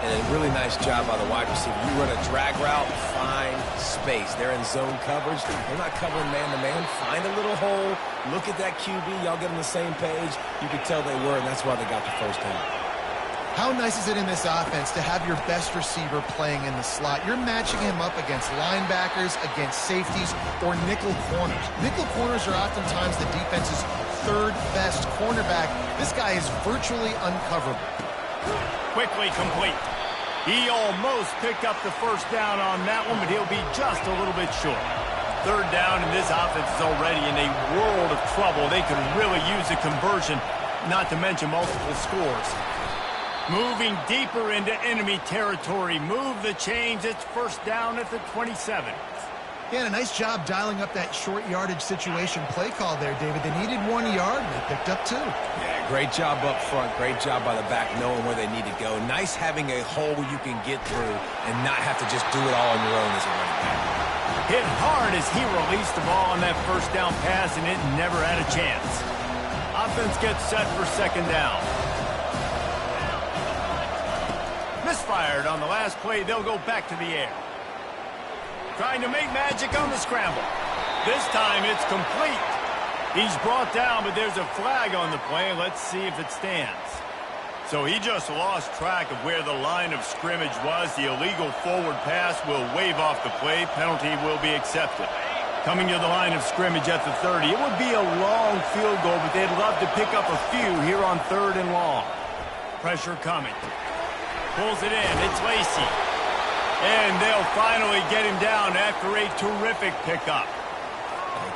C: And a really nice job by the wide receiver. You run a drag route, find space. They're in zone coverage. They're not covering man-to-man. Find a little hole. Look at that QB. Y'all get on the same page. You could tell they were, and that's why they got the first down.
B: How nice is it in this offense to have your best receiver playing in the slot? You're matching him up against linebackers, against safeties, or nickel corners. Nickel corners are oftentimes the defense's third best cornerback. This guy is virtually uncoverable.
A: Quickly complete. He almost picked up the first down on that one, but he'll be just a little bit short. Third down, and this offense is already in a world of trouble. They could really use a conversion, not to mention multiple scores. Moving deeper into enemy territory. Move the chains. It's first down at the 27.
B: Yeah, and a nice job dialing up that short yardage situation play call there, David. They needed 1 yard, and they picked up 2.
C: Yeah, great job up front. Great job by the back knowing where they need to go. Nice having a hole you can get through and not have to just do it all on your own as a running back.
A: Hit hard as he released the ball on that first down pass, and it never had a chance. Offense gets set for second down. Misfired on the last play. They'll go back to the air. Trying to make magic on the scramble. This time it's complete. He's brought down, but there's a flag on the play. Let's see if it stands. So he just lost track of where the line of scrimmage was. The illegal forward pass will wave off the play. Penalty will be accepted. Coming to the line of scrimmage at the 30. It would be a long field goal, but they'd love to pick up a few here on 3rd and long. Pressure coming. Pulls it in. It's Lacy. And they'll finally get him down after a terrific pickup.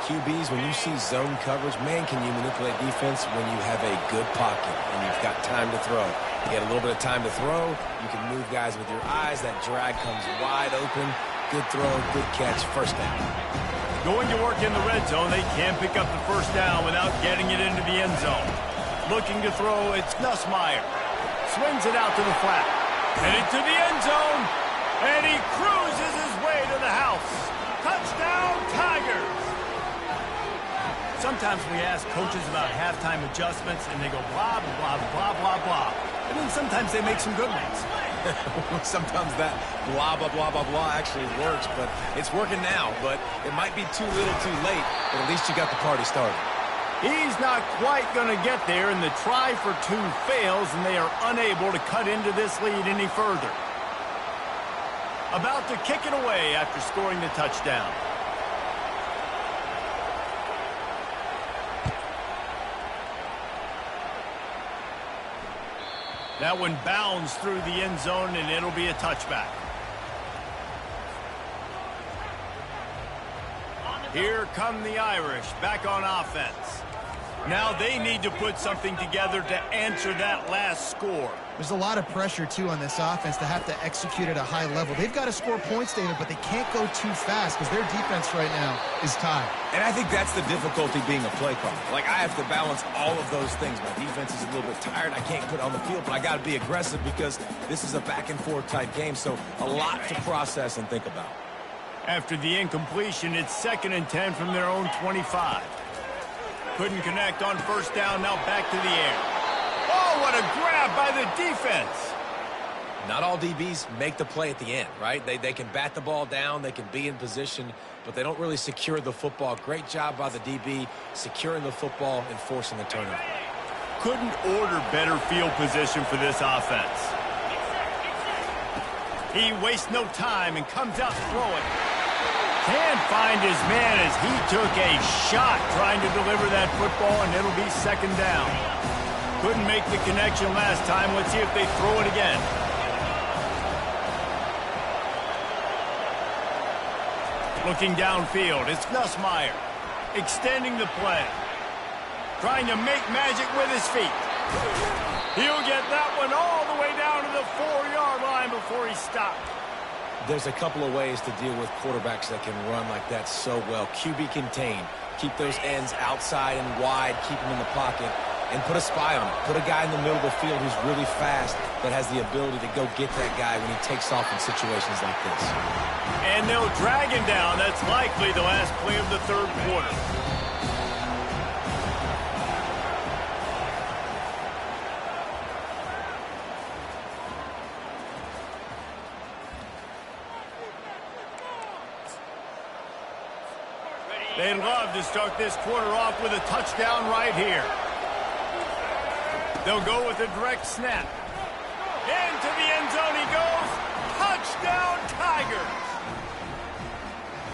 C: QBs, when you see zone coverage, man, can you manipulate defense when you have a good pocket and you've got time to throw. You get a little bit of time to throw. You can move guys with your eyes. That drag comes wide open. Good throw, good catch, first down.
A: Going to work in the red zone. They can pick up the first down without getting it into the end zone. Looking to throw, it's Nussmeier. Swings it out to the flat. Headed to the end zone. And he cruises his way to the house. Touchdown, Tigers! Sometimes we ask coaches about halftime adjustments, and they go blah, blah, blah, blah, blah. And then sometimes they make some good ones.
C: Sometimes that blah, blah, blah, blah, blah actually works, but it's working now. But it might be too little too late, but at least you got the party started.
A: He's not quite going to get there, and the try for 2 fails, and they are unable to cut into this lead any further. About to kick it away after scoring the touchdown. That one bounds through the end zone, and it'll be a touchback. Here come the Irish back on offense. Now they need to put something together to answer that last score.
B: There's a lot of pressure, too, on this offense to have to execute at a high level. They've got to score points, David, but they can't go too fast because their defense right now is tied.
C: And I think that's the difficulty being a play caller. Like, I have to balance all of those things. My defense is a little bit tired. I can't put it on the field, but I got to be aggressive because this is a back-and-forth type game, so a lot to process and think about.
A: After the incompletion, it's 2nd and 10 from their own 25. Couldn't connect on first down, now back to the air. Oh, what a grab by the defense.
C: Not all DBs make the play at the end, right? They can bat the ball down, they can be in position, but they don't really secure the football. Great job by the DB securing the football and forcing the turnover.
A: Couldn't order better field position for this offense. He wastes no time and comes out throwing. Can't find his man as he took a shot trying to deliver that football, and it'll be 2nd down. Couldn't make the connection last time. Let's see if they throw it again. Looking downfield, it's Nussmeier. Extending the play. Trying to make magic with his feet. He'll get that one all the way down to the 4-yard line before he stopped.
C: There's a couple of ways to deal with quarterbacks that can run like that so well. QB contain. Keep those ends outside and wide. Keep them in the pocket. And put a spy on it. Put a guy in the middle of the field who's really fast that has the ability to go get that guy when he takes off in situations like this.
A: And they'll drag him down. That's likely the last play of the 3rd quarter. They'd love to start this quarter off with a touchdown right here. They'll go with a direct snap. Into the end zone he goes. Touchdown, Tigers!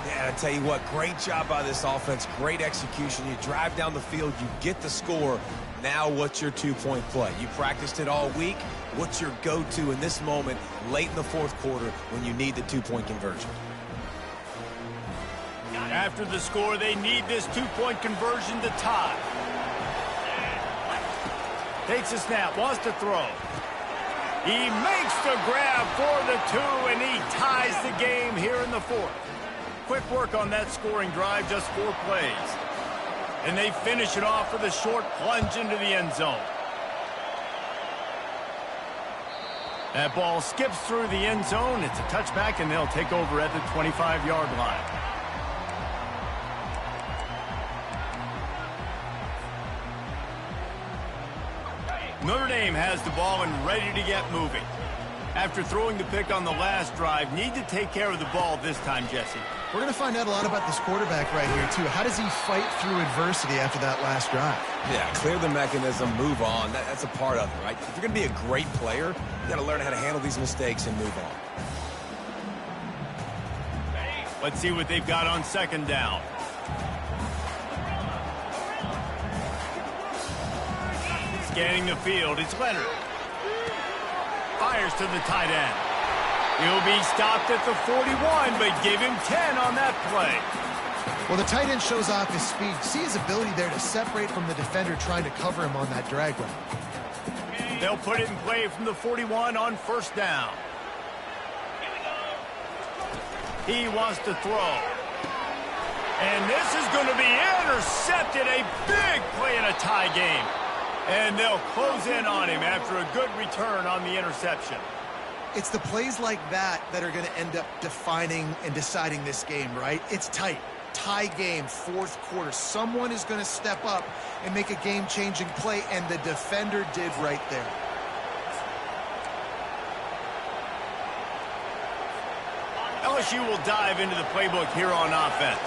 C: Yeah, I tell you what, great job by this offense. Great execution. You drive down the field, you get the score. Now what's your 2-point play? You practiced it all week. What's your go-to in this moment late in the 4th quarter when you need the 2-point conversion?
A: After the score, they need this 2-point conversion to tie. Takes a snap, wants to throw. He makes the grab for the 2, and he ties the game here in the 4th. quick work on that scoring drive, just 4 plays. And they finish it off with a short plunge into the end zone. That ball skips through the end zone. It's a touchback, and they'll take over at the 25-yard line. Notre Dame has the ball and ready to get moving. After throwing the pick on the last drive, need to take care of the ball this time, Jesse.
B: We're going to find out a lot about this quarterback right here, too. How does he fight through adversity after that last drive?
C: Yeah, clear the mechanism, move on. That's a part of it, right? If you're going to be a great player, you got to learn how to handle these mistakes and move on.
A: Let's see what they've got on second down. Scanning the field, it's Leonard. Fires to the tight end. He'll be stopped at the 41, but give him 10 on that play.
B: Well, the tight end shows off his speed. See his ability there to separate from the defender trying to cover him on that drag route.
A: They'll put it in play from the 41 on first down. He wants to throw. And this is going to be intercepted. A big play in a tie game. And they'll close in on him after a good return on the interception.
B: It's the plays like that that are going to end up defining and deciding this game, right? It's tight. Tie game, fourth quarter. Someone is going to step up and make a game-changing play, and the defender did right there.
A: LSU will dive into the playbook here on offense.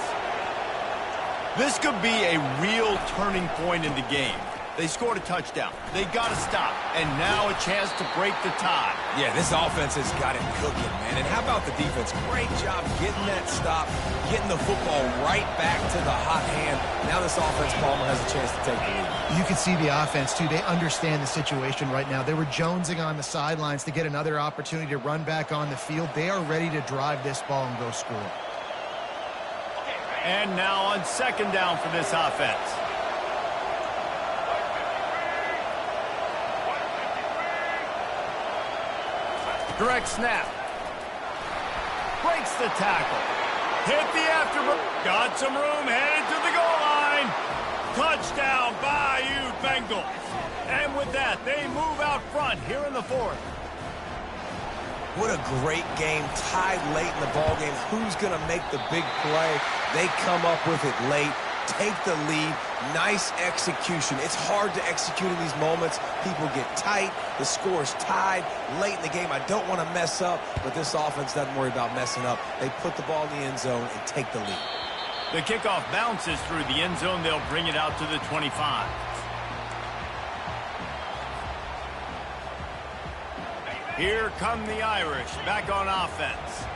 A: This could be a real turning point in the game. They scored a touchdown. They got to stop. And now a chance to break the tie.
C: Yeah, this offense has got it cooking, man. And how about the defense? Great job getting that stop, getting the football right back to the hot hand. Now this offense, Palmer, has a chance to take the lead.
B: You can see the offense, too. They understand the situation right now. They were jonesing on the sidelines to get another opportunity to run back on the field. They are ready to drive this ball and go score.
A: And now on second down for this offense. Direct snap. Breaks the tackle. Hit the afterbird. Got some room, headed to the goal line. Touchdown, Bayou Bengals. And with that, they move out front here in the fourth.
C: What a great game, tied late in the ball game. Who's going to make the big play? They come up with it late, take the lead. Nice execution. It's hard to execute in these moments. People get tight. The score's tied late in the game. I don't want to mess up, but this offense doesn't worry about messing up. They put the ball in the end zone and take the lead.
A: The kickoff bounces through the end zone. They'll bring it out to the 25. Here come the Irish back on offense.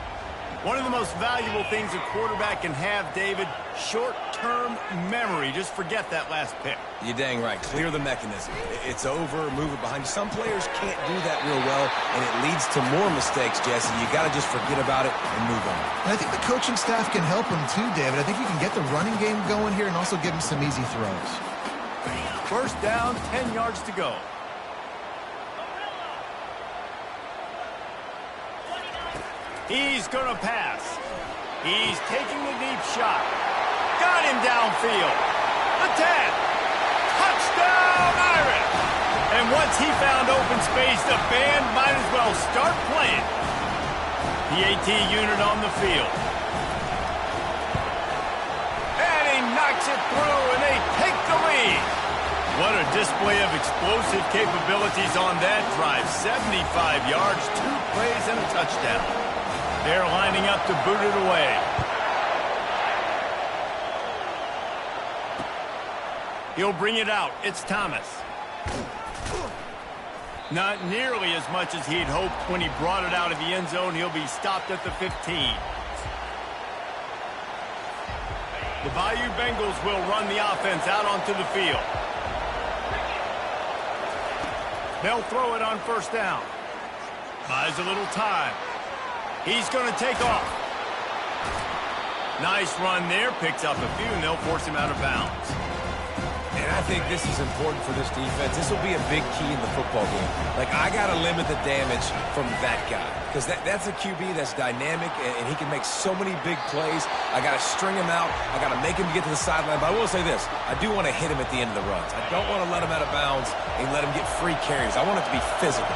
A: One of the most valuable things a quarterback can have, David, short-term memory. Just forget that last pick.
C: You're dang right. Clear the mechanism. It's over, move it behind you. Some players can't do that real well, and it leads to more mistakes, Jesse. You got to just forget about it and move on.
B: And I think the coaching staff can help him too, David. I think you can get the running game going here and also give him some easy throws.
A: First down, 10 yards to go. He's going to pass. He's taking the deep shot. Got him downfield. The 10. Touchdown, Irish. And once he found open space, the band might as well start playing. The AT unit on the field. And he knocks it through, and they take the lead. What a display of explosive capabilities on that drive. 75 yards, 2 plays, and a touchdown. They're lining up to boot it away. He'll bring it out. It's Thomas. Not nearly as much as he'd hoped when he brought it out of the end zone. He'll be stopped at the 15. The Bayou Bengals will run the offense out onto the field. They'll throw it on first down. Buys a little time. He's going to take off. Nice run there. Picks up a few, and they'll force him out of bounds.
C: And I think this is important for this defense. This will be a big key in the football game. Like, I got to limit the damage from that guy because that's a QB that's dynamic, and he can make so many big plays. I got to string him out. I got to make him get to the sideline. But I will say this. I do want to hit him at the end of the runs. I don't want to let him out of bounds and let him get free carries. I want it to be physical.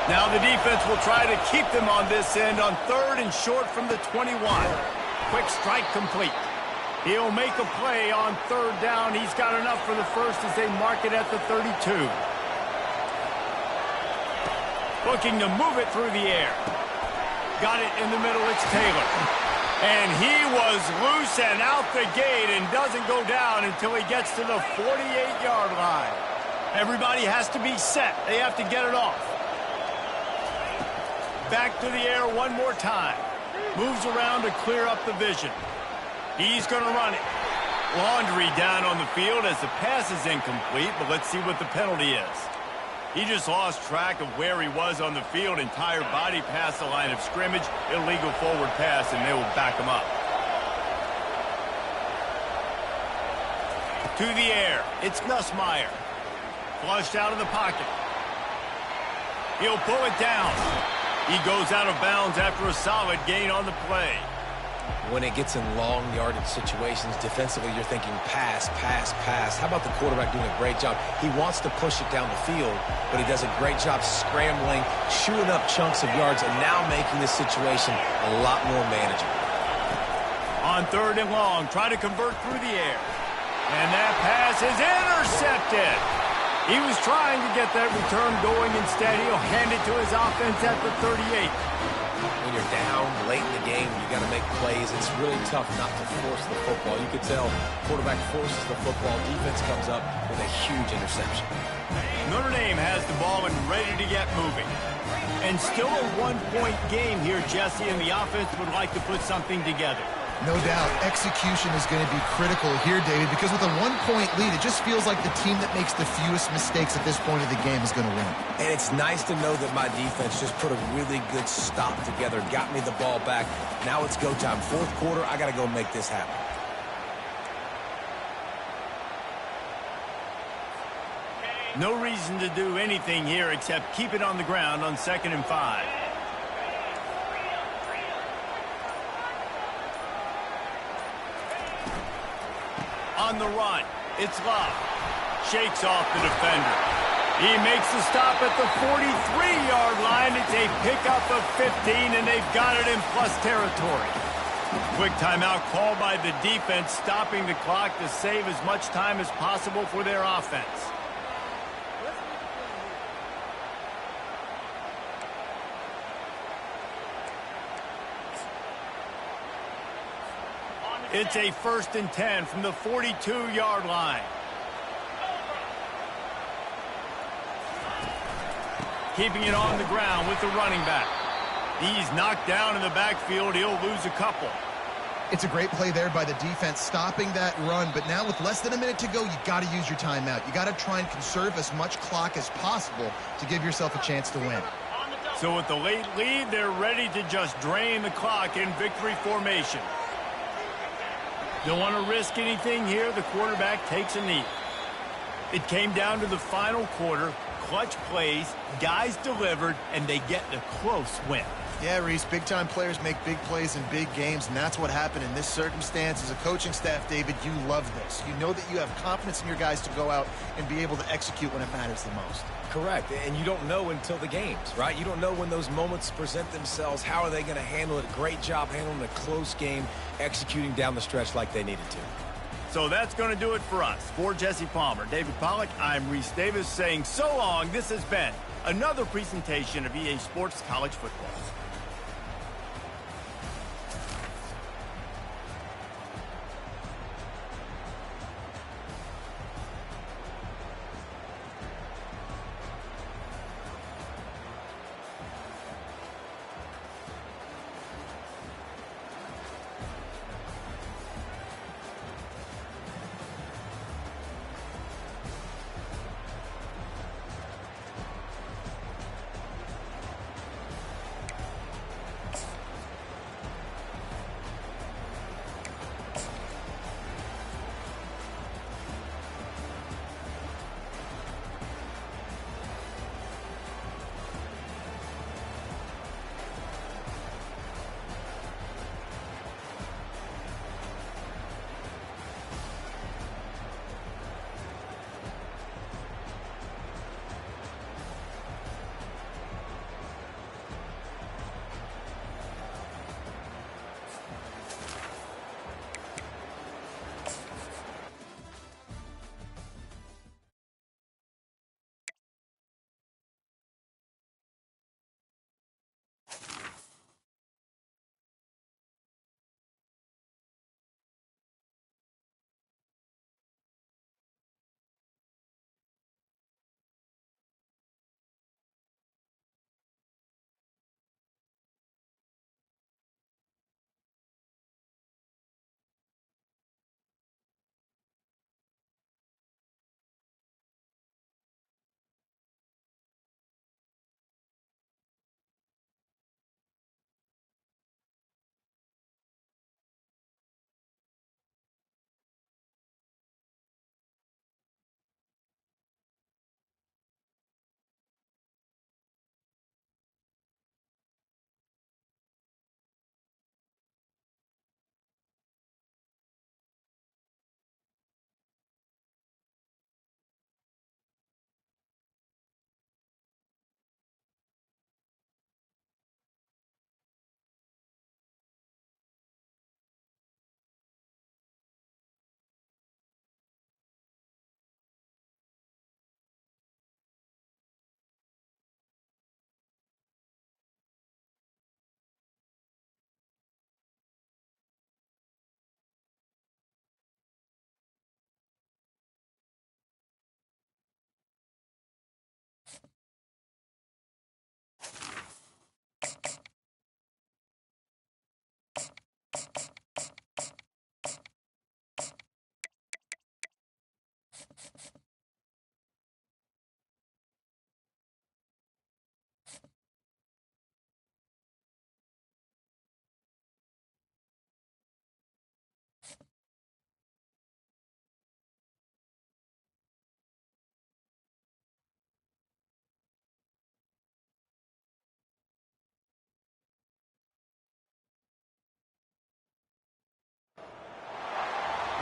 A: Now the defense will try to keep them on this end on 3rd and short from the 21. Quick strike complete. He'll make a play on 3rd down. He's got enough for the first as they mark it at the 32. Looking to move it through the air. Got it in the middle. It's Taylor. And he was loose and out the gate and doesn't go down until he gets to the 48-yard line. Everybody has to be set. They have to get it off. Back to the air one more time. Moves around to clear up the vision. He's going to run it. Laundry down on the field as the pass is incomplete, but let's see what the penalty is. He just lost track of where he was on the field. Entire body past the line of scrimmage. Illegal forward pass, and they will back him up. To the air. It's Nussmeier. Flushed out of the pocket. He'll pull it down. He goes out of bounds after a solid gain on the play.
C: When it gets in long yardage situations, defensively, you're thinking pass, pass, pass. How about the quarterback doing a great job? He wants to push it down the field, but he does a great job scrambling, chewing up chunks of yards, and now making this situation a lot more manageable.
A: On 3rd and long, try to convert through the air. And that pass is intercepted. He was trying to get that return going. Instead, he'll hand it to his offense at the 38.
C: When you're down late in the game, you got to make plays. It's really tough not to force the football. You can tell quarterback forces the football. Defense comes up with a huge interception.
A: Notre Dame has the ball and ready to get moving. And still a one-point game here, Jesse, and the offense would like to put something together.
B: No doubt, execution is going to be critical here, David, because with a one-point lead, it just feels like the team that makes the fewest mistakes at this point of the game is going to win.
C: And it's nice to know that my defense just put a really good stop together, got me the ball back. Now it's go time. 4th quarter, I got to go make this happen.
A: No reason to do anything here except keep it on the ground on 2nd and 5. On the run, it's Love. Shakes off the defender. He makes the stop at the 43-yard line. It's a pickup of 15, and they've got it in plus territory. Quick timeout called by the defense, stopping the clock to save as much time as possible for their offense. It's a 1st and 10 from the 42-yard line. Keeping it on the ground with the running back. He's knocked down in the backfield. He'll lose a couple.
B: It's a great play there by the defense, stopping that run. But now with less than a minute to go, you got to use your timeout. You got to try and conserve as much clock as possible to give yourself a chance to win.
A: So with the late lead, they're ready to just drain the clock in victory formation. Don't want to risk anything here. The quarterback takes a knee. It came down to the final quarter. Clutch plays, guys delivered, and they get the close win.
B: Yeah, Reese, big-time players make big plays in big games, and that's what happened in this circumstance. As a coaching staff, David, you love this. You know that you have confidence in your guys to go out and be able to execute when it matters the most.
C: Correct, and you don't know until the games, right? You don't know when those moments present themselves. How are they going to handle it? Great job handling a close game, executing down the stretch like they needed to.
A: So that's going to do it for us. For Jesse Palmer, David Pollack, I'm Reese Davis saying so long. This has been another presentation of EA Sports College Football.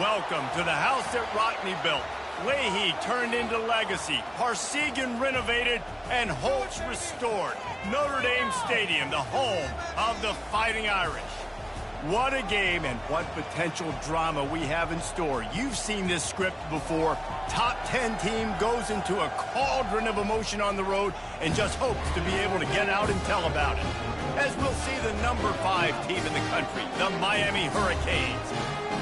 A: Welcome to the house that Rodney built. Leahy turned into legacy, Parsegan renovated, and Holtz restored. Notre Dame Stadium, the home of the Fighting Irish. What a game and what potential drama we have in store. You've seen this script before. Top 10 team goes into a cauldron of emotion on the road and just hopes to be able to get out and tell about it. As we'll see the number 5 team in the country, the Miami Hurricanes,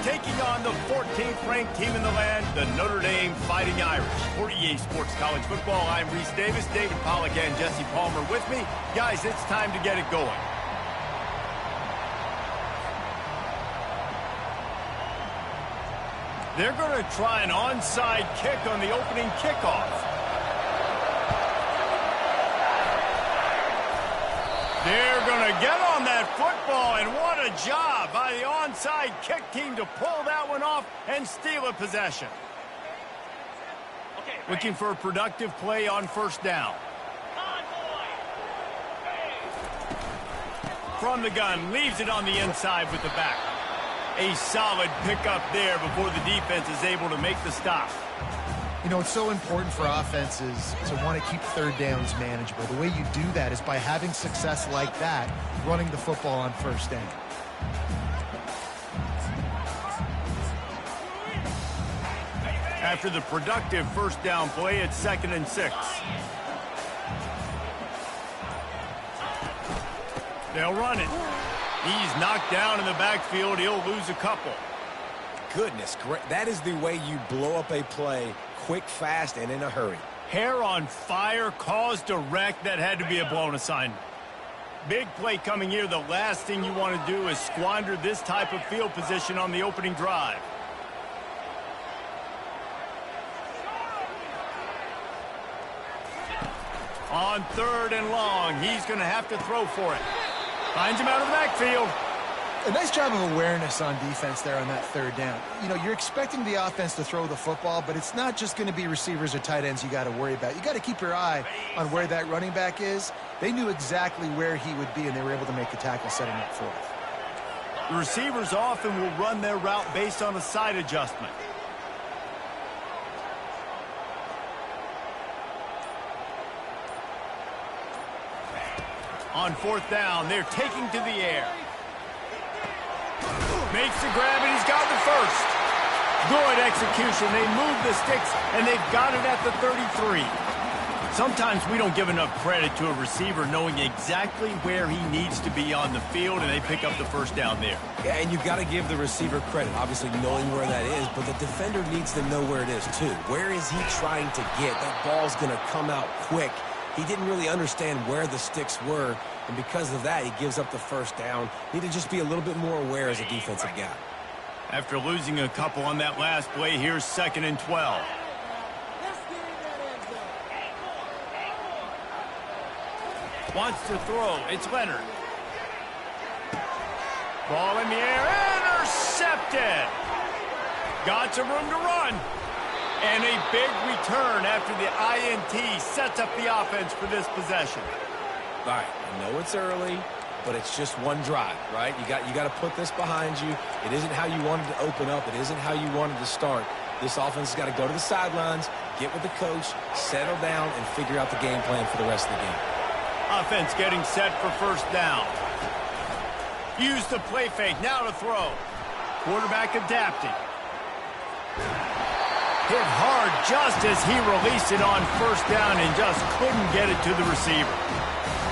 A: taking on the 14th ranked team in the land, the Notre Dame Fighting Irish. For EA Sports College Football, I'm Reese Davis, David Pollack and Jesse Palmer with me. Guys, it's time to get it going. They're going to try an onside kick on the opening kickoff. They're going to get on that football, and what a job by the onside kick team to pull that one off and steal a possession. Looking for a productive play on first down. From the gun, leaves it on the inside with the back. A solid pickup there before the defense is able to make the stop.
B: You know, it's so important for offenses to want to keep third downs manageable. The way you do that is by having success like that, running the football on first down.
A: After the productive first down play, it's 2nd and 6. They'll run it. He's knocked down in the backfield. He'll lose a couple.
C: Goodness, great. That is the way you blow up a play quick, fast, and in a hurry.
A: Hair on fire, caused a wreck. That had to be a blown assignment. Big play coming here. The last thing you want to do is squander this type of field position on the opening drive. On 3rd and long, he's going to have to throw for it. Finds him out of the backfield.
B: A nice job of awareness on defense there on that 3rd down. You know, you're expecting the offense to throw the football, but it's not just going to be receivers or tight ends you got to worry about. You got to keep your eye on where that running back is. They knew exactly where he would be, and they were able to make the tackle setting up for it.
A: The receivers often will run their route based on a side adjustment. On 4th down, they're taking to the air. Makes the grab, and he's got the first. Good execution. They move the sticks, and they've got it at the 33. Sometimes we don't give enough credit to a receiver knowing exactly where he needs to be on the field, and they pick up the first down there.
C: Yeah, and you've got to give the receiver credit, obviously knowing where that is, but the defender needs to know where it is, too. Where is he trying to get? That ball's going to come out quick. He didn't really understand where the sticks were, and because of that, he gives up the first down. Need to just be a little bit more aware as a defensive guy.
A: After losing a couple on that last play, here's 2nd and 12. Wants to throw. It's Leonard. Ball in the air. Intercepted. Got some room to run. And a big return after the INT sets up the offense for this possession.
C: All right, I know it's early, but it's just one drive, right? You got to put this behind you. It isn't how you wanted to open up. It isn't how you wanted to start. This offense has got to go to the sidelines, get with the coach, settle down, and figure out the game plan for the rest of the game.
A: Offense getting set for first down. Use the play fake, now to throw. Quarterback adapting. Hit hard just as he released it on first down and just couldn't get it to the receiver.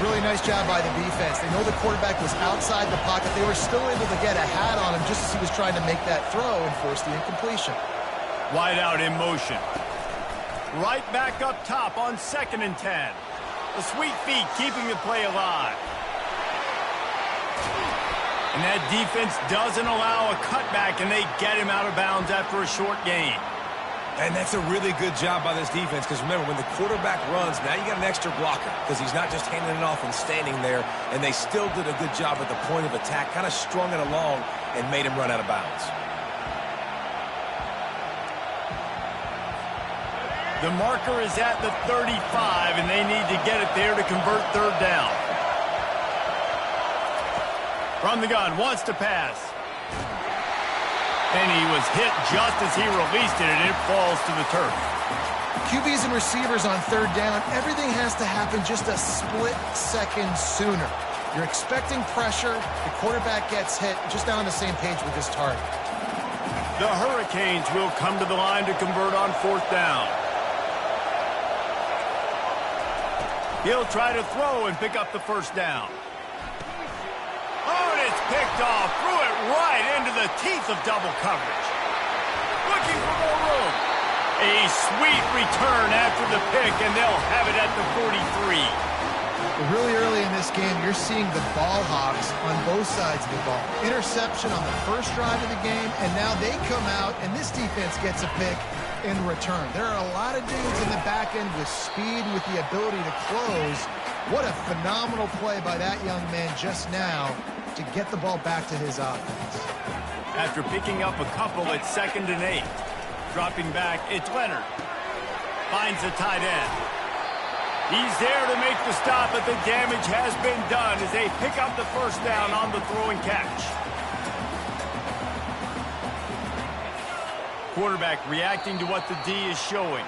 B: Really nice job by the defense. They know the quarterback was outside the pocket. They were still able to get a hat on him just as he was trying to make that throw and force the incompletion.
A: Wide out in motion. Right back up top on 2nd and 10. The sweet feet keeping the play alive. And that defense doesn't allow a cutback, and they get him out of bounds after a short gain.
C: And that's a really good job by this defense, because remember, when the quarterback runs, now you got an extra blocker, because he's not just handing it off and standing there, and they still did a good job at the point of attack, kind of strung it along and made him run out of bounds.
A: The marker is at the 35, and they need to get it there to convert 3rd down. From the gun, wants to pass. And he was hit just as he released it, and it falls to the turf.
B: QBs and receivers on third down, everything has to happen just a split second sooner. You're expecting pressure, the quarterback gets hit, just not on the same page with his target.
A: The Hurricanes will come to the line to convert on fourth down. He'll try to throw and pick up the first down. Oh, and it's picked off. Threw it right into the teeth of double coverage. Looking for more room. A sweet return after the pick, and they'll have it at the 43.
B: Really early in this game, you're seeing the ball hogs on both sides of the ball. Interception on the first drive of the game, and now they come out, and this defense gets a pick in return. There are a lot of dudes in the back end with speed, with the ability to close. What a phenomenal play by that young man just now to get the ball back to his offense.
A: After picking up a couple at 2nd and 8. Dropping back, it's Leonard. Finds the tight end. He's there to make the stop, but the damage has been done as they pick up the first down on the throw and catch. Quarterback reacting to what the D is showing.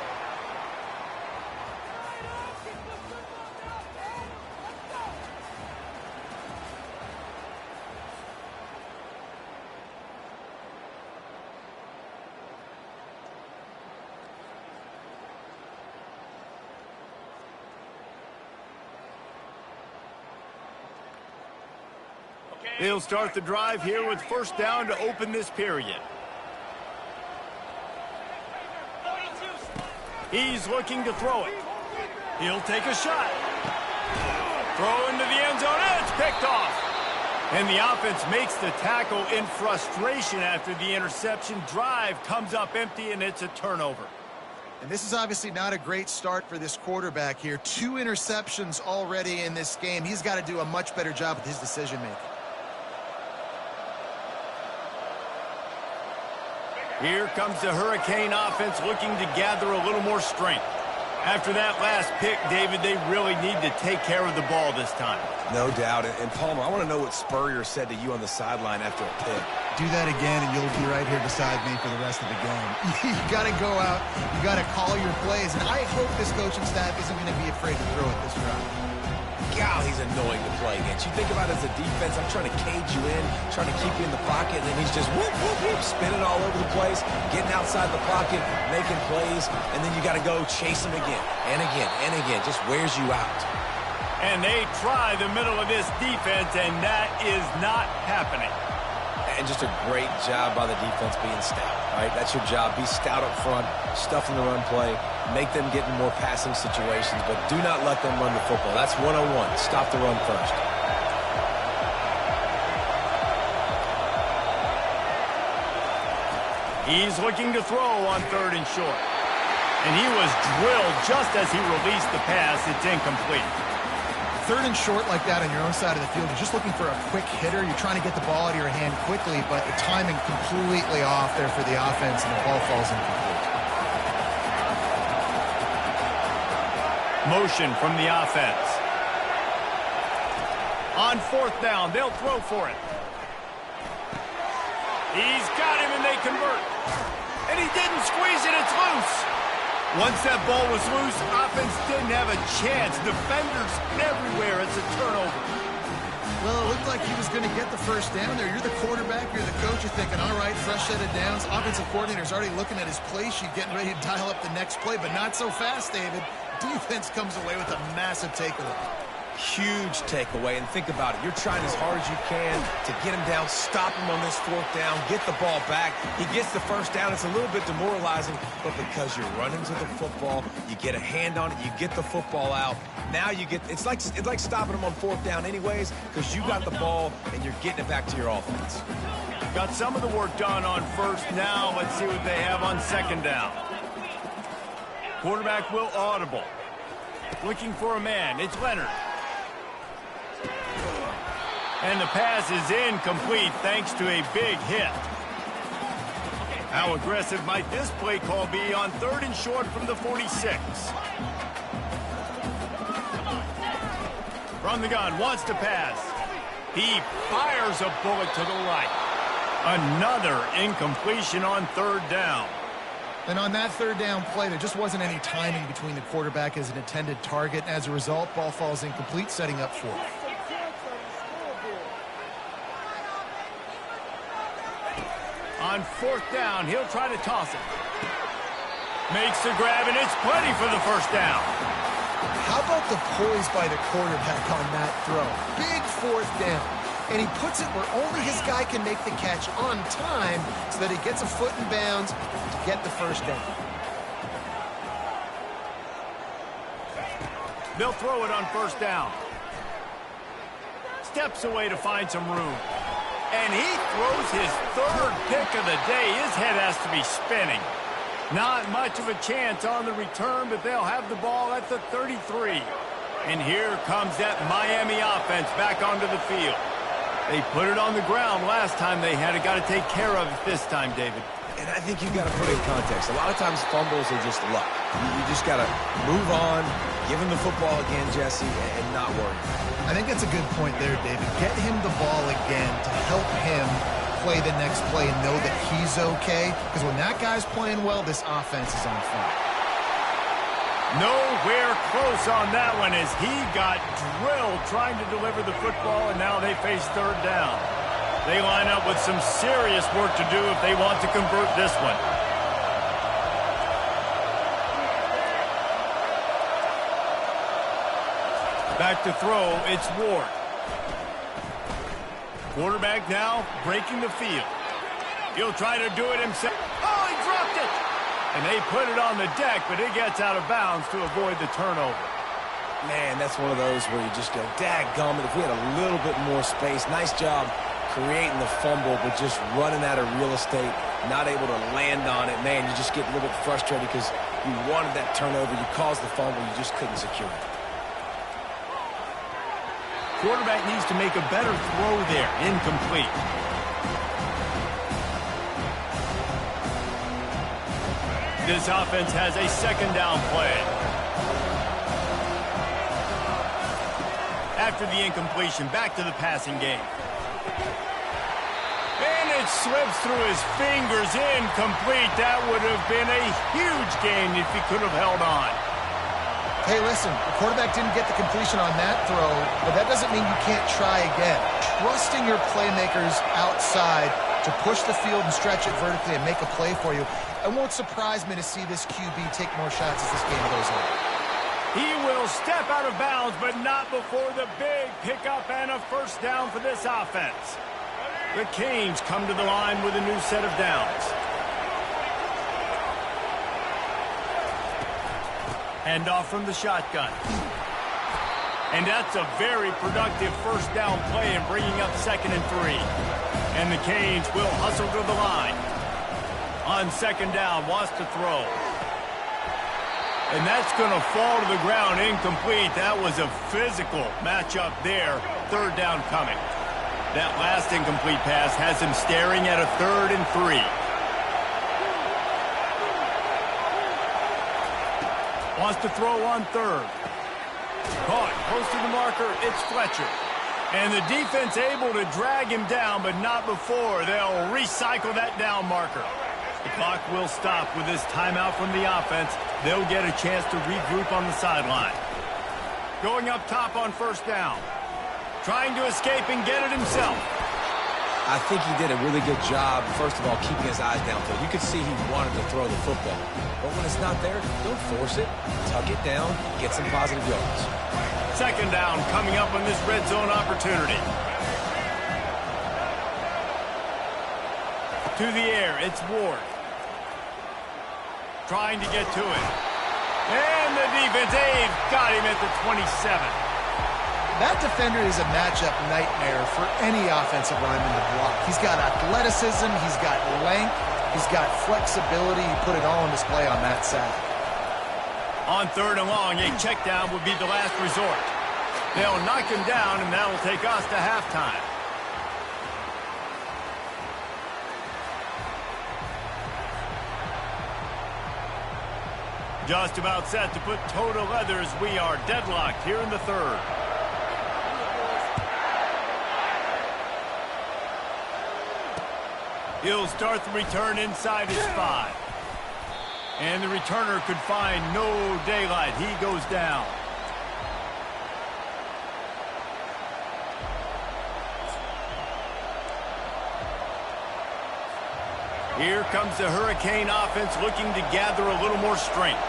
A: They'll start the drive here with first down to open this period. He's looking to throw it. He'll take a shot. Throw into the end zone, and it's picked off. And the offense makes the tackle in frustration after the interception. Drive comes up empty, and it's a turnover.
B: And this is obviously not a great start for this quarterback here. 2 interceptions already in this game. He's got to do a much better job with his decision-making.
A: Here comes the Hurricane offense looking to gather a little more strength. After that last pick, David, they really need to take care of the ball this time.
C: No doubt. And Palmer, I want to know what Spurrier said to you on the sideline after a pick.
B: Do that again, and you'll be right here beside me for the rest of the game. You got to go out. You got to call your plays. And I hope this coaching staff isn't going to be afraid to throw it this drive.
C: God, he's annoying to play against. You think about it as a defense, I'm trying to cage you in, trying to keep you in the pocket, and then he's just whoop, whoop, whoop, spinning all over the place, getting outside the pocket, making plays, and then you got to go chase him again and again and again. Just wears you out.
A: And they try the middle of this defense, and that is not happening.
C: And just a great job by the defense being stout, right? That's your job. Be stout up front, stuff in the run play, make them get in more passing situations, but do not let them run the football. That's 101. Stop the run first.
A: He's looking to throw on 3rd and short. And he was drilled just as he released the pass. It's incomplete.
B: 3rd and short like that on your own side of the field, you're just looking for a quick hitter. You're trying to get the ball out of your hand quickly, but the timing completely off there for the offense, and the ball falls incomplete.
A: Motion from the offense. On 4th down, they'll throw for it. He's got him, and they convert. And he didn't squeeze it. It's loose. Once that ball was loose, offense didn't have a chance. Defenders everywhere. It's a turnover.
B: Well, it looked like he was going to get the first down there. You're the quarterback. You're the coach. You're thinking, all right, fresh set of downs. Offensive coordinator's already looking at his play sheet, getting ready to dial up the next play, but not so fast, David. Defense comes away with a massive takeaway.
C: Huge takeaway, and think about it. You're trying as hard as you can to get him down, stop him on this 4th down, get the ball back. He gets the first down. It's a little bit demoralizing, but because you're running to the football, you get a hand on it, you get the football out. Now you get, it's like stopping him on 4th down anyways, because you got the ball and you're getting it back to your offense.
A: Got some of the work done on 1st. Now let's see what they have on 2nd down. Quarterback will audible. Looking for a man. It's Leonard. And the pass is incomplete thanks to a big hit. How aggressive might this play call be on 3rd and short from the 46? From the gun, wants to pass. He fires a bullet to the right. Another incompletion on third down.
B: And on that third down play, there just wasn't any timing between the quarterback as an intended target. As a result, ball falls incomplete, setting up fourth.
A: On fourth down, he'll try to toss it. Makes the grab, and it's plenty for the first down.
B: How about the poise by the quarterback on that throw? Big fourth down. And he puts it where only his guy can make the catch on time so that he gets a foot in bounds to get the first down.
A: They'll throw it on first down. Steps away to find some room. And he throws his third pick of the day. His head has to be spinning. Not much of a chance on the return, but they'll have the ball at the 33. And here comes that Miami offense back onto the field. They put it on the ground last time they had it. Got to take care of it this time, David.
C: And I think you've got to put it in context. A lot of times fumbles are just luck. You just got to move on, give him the football again, Jesse, and not worry.
B: I think that's a good point there, David. Get him the ball again to help him play the next play and know that he's okay. Because when that guy's playing well, this offense is on fire.
A: Nowhere close on that one as he got drilled trying to deliver the football, and now they face third down. They line up with some serious work to do if they want to convert this one. Back to throw, it's Ward. Quarterback now breaking the field. He'll try to do it himself. Oh, he dropped it! And they put it on the deck, but it gets out of bounds to avoid the turnover.
C: Man, that's one of those where you just go, dadgummit, if we had a little bit more space. Nice job creating the fumble, but just running out of real estate, not able to land on it. Man, you just get a little bit frustrated because you wanted that turnover. You caused the fumble. You just couldn't secure it.
A: Quarterback needs to make a better throw there. Incomplete. This offense has a second down play. After the incompletion, back to the passing game. And it slips through his fingers, incomplete. That would have been a huge gain if he could have held on.
B: Hey, listen, the quarterback didn't get the completion on that throw, but that doesn't mean you can't try again. Trusting your playmakers outside to push the field and stretch it vertically and make a play for you. It won't surprise me to see this QB take more shots as this game goes on.
A: He will step out of bounds, but not before the big pickup and a first down for this offense. The Canes come to the line with a new set of downs. Hand off from the shotgun. And that's a very productive first down play in bringing up 2nd and 3. And the Canes will hustle to the line. On 2nd down, wants to throw. And that's going to fall to the ground incomplete. That was a physical matchup there. 3rd down coming. That last incomplete pass has him staring at a 3rd and 3. Wants to throw on 3rd. Caught close to the marker. It's Fletcher. And the defense able to drag him down, but not before. They'll recycle that down marker. The clock will stop with this timeout from the offense. They'll get a chance to regroup on the sideline. Going up top on 1st down. Trying to escape and get it himself.
C: I think he did a really good job, first of all, keeping his eyes downfield. You could see he wanted to throw the football. But when it's not there, don't force it. Tuck it down, get some positive yards.
A: 2nd down coming up on this red zone opportunity. To the air, it's Ward. Trying to get to it. And the defense, they've got him at the 27.
B: That defender is a matchup nightmare for any offensive lineman to block. He's got athleticism, he's got length, he's got flexibility. He put it all on display on that side.
A: On 3rd and long, a check down would be the last resort. They'll knock him down, and that'll take us to halftime. Just about set to put toe to leather as we are deadlocked here in the 3rd. He'll start the return inside his 5. And the returner could find no daylight. He goes down. Here comes the Hurricane offense looking to gather a little more strength.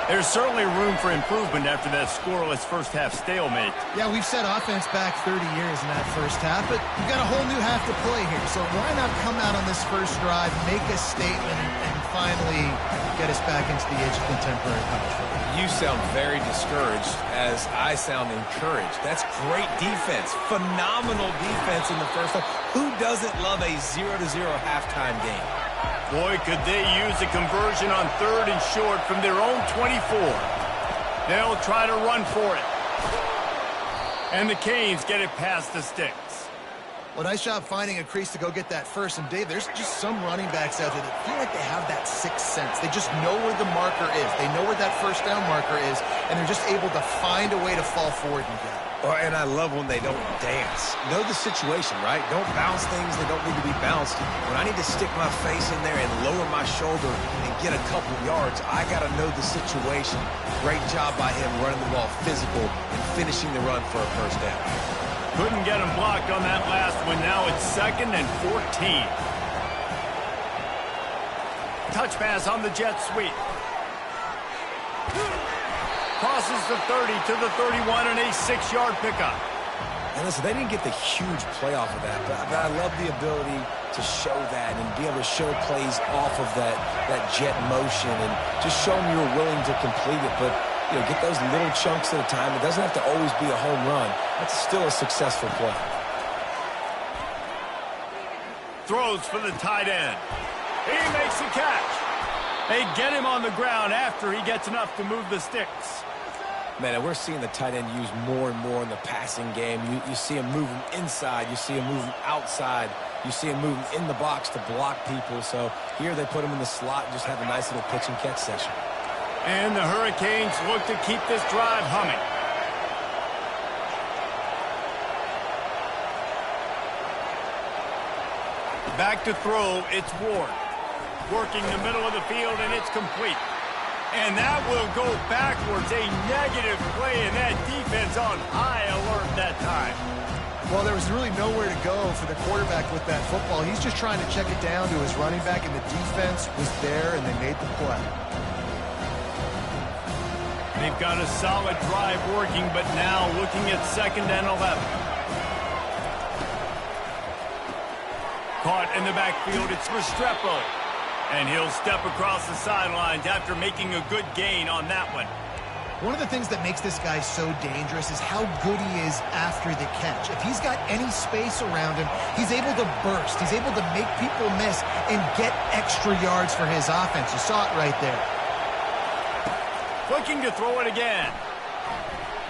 A: There's certainly room for improvement after that scoreless first-half stalemate.
B: Yeah, we've set offense back 30 years in that first half, but we've got a whole new half to play here. So why not come out on this first drive, make a statement, and finally get us back into the age of contemporary college football?
C: You sound very discouraged as I sound encouraged. That's great defense. Phenomenal defense in the first half. Who doesn't love a 0-0 halftime game?
A: Boy, could they use a conversion on 3rd and short from their own 24. They'll try to run for it. And the Canes get it past the sticks.
B: Well, nice job finding a crease to go get that first. And, Dave, there's just some running backs out there that feel like they have that sixth sense. They just know where the marker is. They know where that first down marker is, and they're just able to find a way to fall forward and get it.
C: And I love when they don't dance. Know the situation, right? Don't bounce things that don't need to be bounced. When I need to stick my face in there and lower my shoulder and get a couple yards, I got to know the situation. Great job by him running the ball physical and finishing the run for a first down.
A: Couldn't get him blocked on that last one. Now it's 2nd and 14. Touch pass on the jet sweep. Crosses the 30 to the 31 and a 6-yard pickup.
C: And listen, they didn't get the huge play off of that, but I love the ability to show that and be able to show plays off of that jet motion and just show them you were willing to complete it. But, you know, get those little chunks at a time. It doesn't have to always be a home run. That's still a successful play.
A: Throws for the tight end. He makes the catch. They get him on the ground after he gets enough to move the sticks.
C: Man, and we're seeing the tight end used more and more in the passing game. You see him moving inside. You see him moving outside. You see him moving in the box to block people. So here they put him in the slot and just have a nice little pitch and catch session.
A: And the Hurricanes look to keep this drive humming. Back to throw, it's Ward. Working the middle of the field, and it's complete. And that will go backwards. A negative play, and that defense on high alert that time.
B: Well, there was really nowhere to go for the quarterback with that football. He's just trying to check it down to his running back, and the defense was there, and they made the play.
A: They've got a solid drive working, but now looking at 2nd and 11. Caught in the backfield, it's Restrepo. And he'll step across the sidelines after making a good gain on that one.
B: One of the things that makes this guy so dangerous is how good he is after the catch. If he's got any space around him, he's able to burst. He's able to make people miss and get extra yards for his offense. You saw it right there.
A: Looking to throw it again.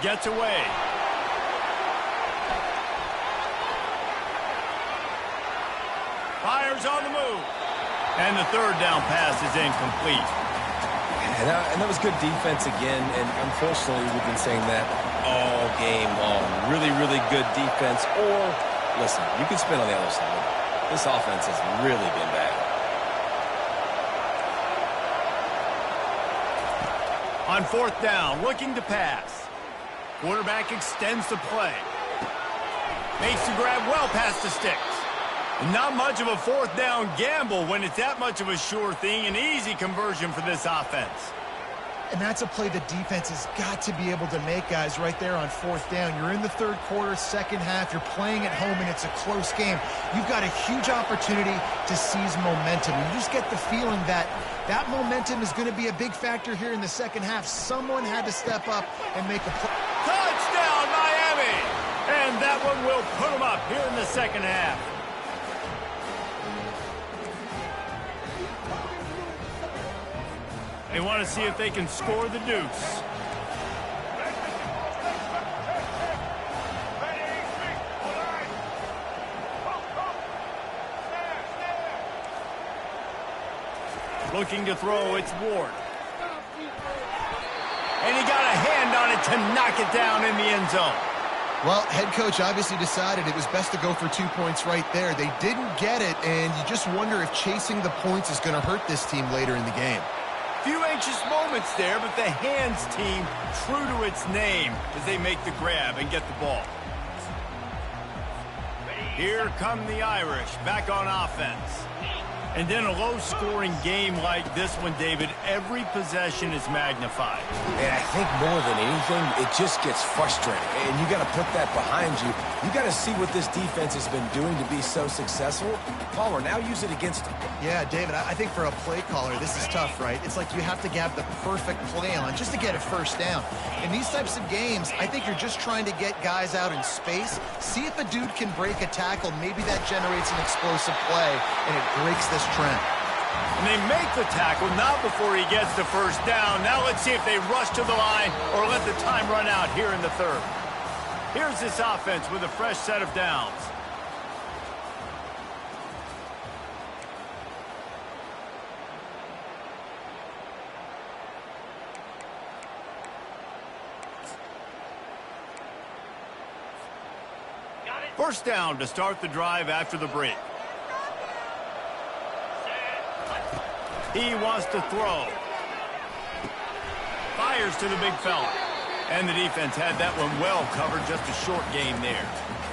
A: Gets away. Fires on the move. And the 3rd down pass is incomplete.
C: And that was good defense again, and unfortunately we've been saying that all game long. Really, really good defense. Or, listen, you can spin on the other side. This offense has really been bad.
A: On 4th down, looking to pass. Quarterback extends the play. Makes the grab well past the sticks. Not much of a 4th down gamble when it's that much of a sure thing. An easy conversion for this offense.
B: And that's a play the defense has got to be able to make, guys, right there on 4th down. You're in the 3rd quarter, 2nd half. You're playing at home, and it's a close game. You've got a huge opportunity to seize momentum. You just get the feeling that that momentum is going to be a big factor here in the 2nd half. Someone had to step up and make a play.
A: Touchdown, Miami! And that one will put them up here in the 2nd half. They want to see if they can score the deuce. Looking to throw, it's Ward. And he got a hand on it to knock it down in the end zone.
B: Well, head coach obviously decided it was best to go for 2 points right there. They didn't get it, and you just wonder if chasing the points is going to hurt this team later in the game.
A: Few anxious moments there, but the hands team true to its name as they make the grab and get the ball. Here come the Irish back on offense. And in a low-scoring game like this one, David, every possession is magnified.
C: And I think more than anything, it just gets frustrating. And you got to put that behind you. You got to see what this defense has been doing to be so successful. Palmer, now use it against them.
B: Yeah, David, I think for a play caller, this is tough, right? It's like you have to have the perfect play on just to get a first down. In these types of games, I think you're just trying to get guys out in space, see if a dude can break a tackle. Maybe that generates an explosive play, and it breaks this trend.
A: And they make the tackle, not before he gets the first down. Now let's see if they rush to the line or let the time run out here in the third. Here's this offense with a fresh set of downs. First down to start the drive after the break. He wants to throw. Fires to the big fella. And the defense had that one well covered, just a short game there.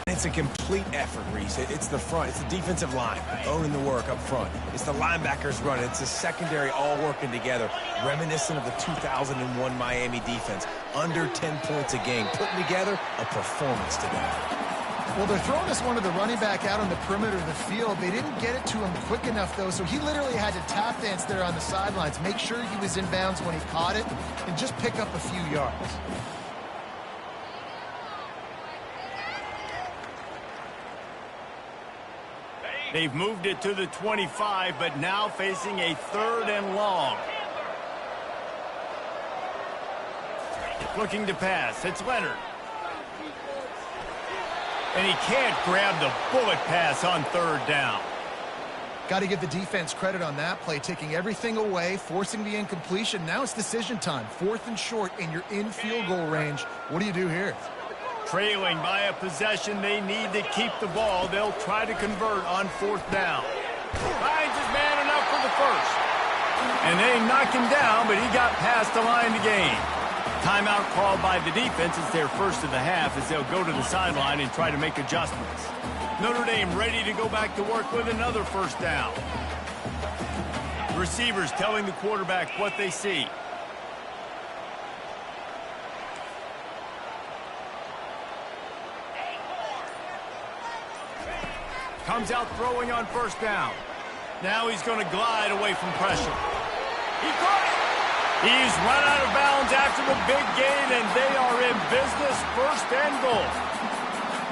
C: It's a complete effort, Reese. It's the front. It's the defensive line owning the work up front. It's the linebackers running. It's the secondary all working together, reminiscent of the 2001 Miami defense. Under 10 points a game, putting together a performance today.
B: Well, they're throwing this one to the running back out on the perimeter of the field. They didn't get it to him quick enough, though, so he literally had to tap dance there on the sidelines, make sure he was in bounds when he caught it, and just pick up a few yards.
A: They've moved it to the 25, but now facing a 3rd and long. Looking to pass. It's Leonard. And he can't grab the bullet pass on 3rd down.
B: Got to give the defense credit on that play, taking everything away, forcing the incompletion. Now it's decision time. 4th and short, and you're in field goal range. What do you do here?
A: Trailing by a possession, they need to keep the ball. They'll try to convert on 4th down. Finds his man enough for the first. And they knock him down, but he got past the line to gain. Timeout called by the defense. It's their first of the half as they'll go to the sideline and try to make adjustments. Notre Dame ready to go back to work with another first down. Receivers telling the quarterback what they see. Comes out throwing on 1st down. Now he's going to glide away from pressure. He caught it. He's run out of bounds after the big gain, and they are in business, 1st and goal.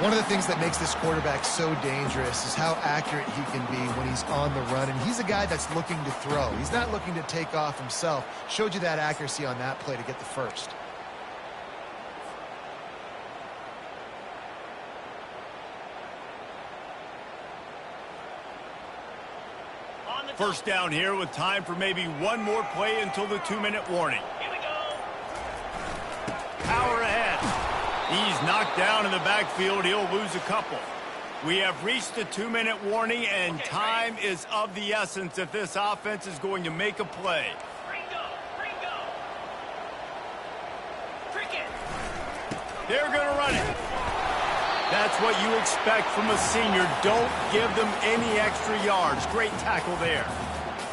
B: One of the things that makes this quarterback so dangerous is how accurate he can be when he's on the run, and he's a guy that's looking to throw. He's not looking to take off himself. Showed you that accuracy on that play to get the first.
A: First down here with time for maybe one more play until the 2-minute warning. Here we go. Power ahead. He's knocked down in the backfield. He'll lose a couple. We have reached the 2-minute warning, and time is of the essence if this offense is going to make a play. They're going to run it. That's what you expect from a senior. Don't give them any extra yards. Great tackle there.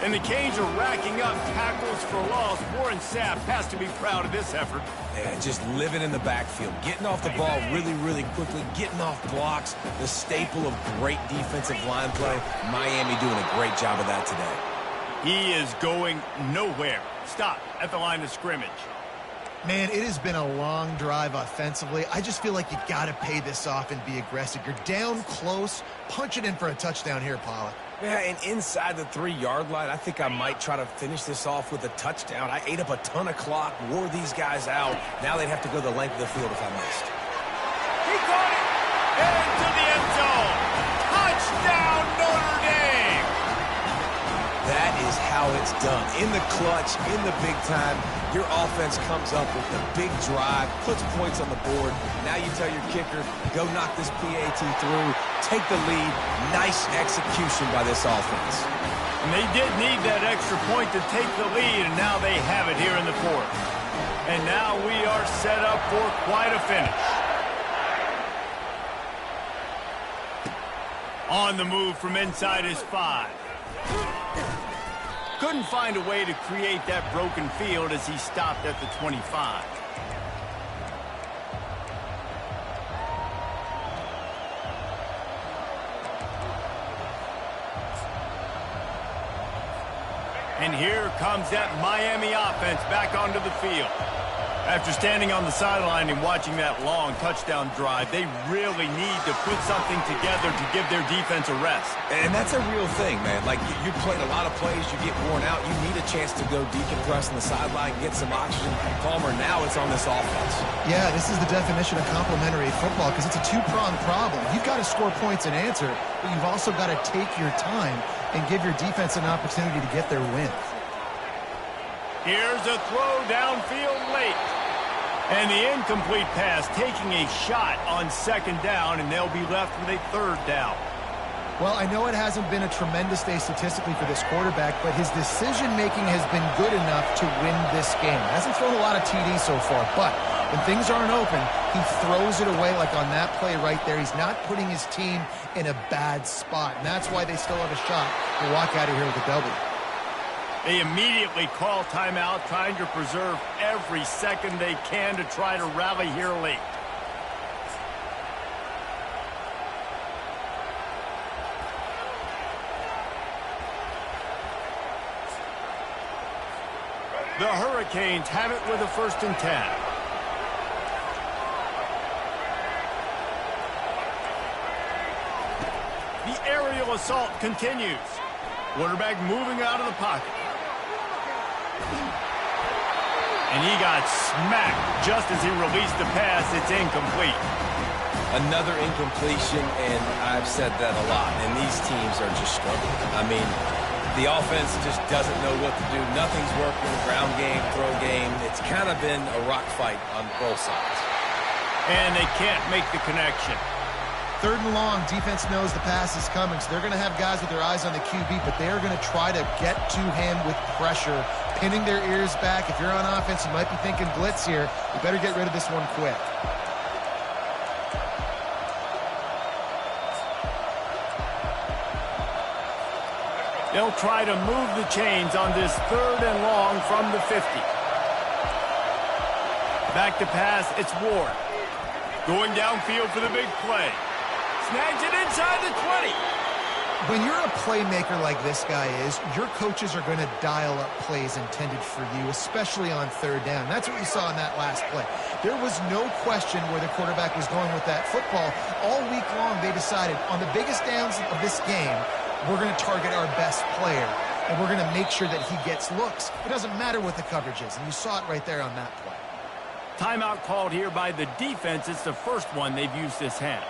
A: And the Canes are racking up tackles for loss. Warren Sapp has to be proud of this effort.
C: Yeah, just living in the backfield, getting off the ball really, really quickly, getting off blocks, the staple of great defensive line play. Miami doing a great job of that today.
A: He is going nowhere. Stop at the line of scrimmage.
B: Man, it has been a long drive offensively. I just feel like you got to pay this off and be aggressive. You're down close. Punch it in for a touchdown here, Pollock.
C: Yeah, and inside the 3-yard line, I think I might try to finish this off with a touchdown. I ate up a ton of clock, wore these guys out. Now they'd have to go the length of the field if I missed.
A: He caught it! Into the end zone! Touchdown, Notre Dame!
C: That is how how it's done. In the clutch, in the big time, your offense comes up with the big drive, puts points on the board. Now you tell your kicker, go knock this PAT through, take the lead. Nice execution by this offense.
A: And they did need that extra point to take the lead, and now they have it here in the fourth. And now we are set up for quite a finish. On the move from inside his 5. Couldn't find a way to create that broken field as he stopped at the 25. And here comes that Miami offense back onto the field. After standing on the sideline and watching that long touchdown drive, they really need to put something together to give their defense a rest.
C: And that's a real thing, man. Like, you played a lot of plays, you get worn out, you need a chance to go decompress on the sideline, get some oxygen. Palmer, now it's on this offense.
B: Yeah, this is the definition of complementary football because it's a two-pronged problem. You've got to score points and answer, but you've also got to take your time and give your defense an opportunity to get their win.
A: Here's a throw downfield late. And the incomplete pass taking a shot on second down, and they'll be left with a third down.
B: Well, I know it hasn't been a tremendous day statistically for this quarterback, but his decision-making has been good enough to win this game. Hasn't thrown a lot of TDs so far, but when things aren't open, he throws it away like on that play right there. He's not putting his team in a bad spot, and that's why they still have a shot to walk out of here with a W.
A: They immediately call timeout, trying to preserve every second they can to try to rally here late. The Hurricanes have it with a 1st and 10. The aerial assault continues. Quarterback moving out of the pocket. And he got smacked just as he released the pass. It's incomplete.
C: Another incompletion, and I've said that a lot, and these teams are just struggling. I mean, the offense just doesn't know what to do. Nothing's working. Ground game, throw game. It's kind of been a rock fight on both sides.
A: And they can't make the connection.
B: 3rd and long, defense knows the pass is coming, so they're going to have guys with their eyes on the QB, but they're going to try to get to him with pressure, pinning their ears back. If you're on offense, you might be thinking blitz here. You better get rid of this one quick.
A: They'll try to move the chains on this 3rd and long from the 50. Back to pass, it's Ward. Going downfield for the big play. Snags it inside the 20.
B: When you're a playmaker like this guy is, your coaches are going to dial up plays intended for you, especially on 3rd down. That's what we saw in that last play. There was no question where the quarterback was going with that football. All week long, they decided on the biggest downs of this game, we're going to target our best player, and we're going to make sure that he gets looks. It doesn't matter what the coverage is, and you saw it right there on that play.
A: Timeout called here by the defense. It's the first one they've used this half.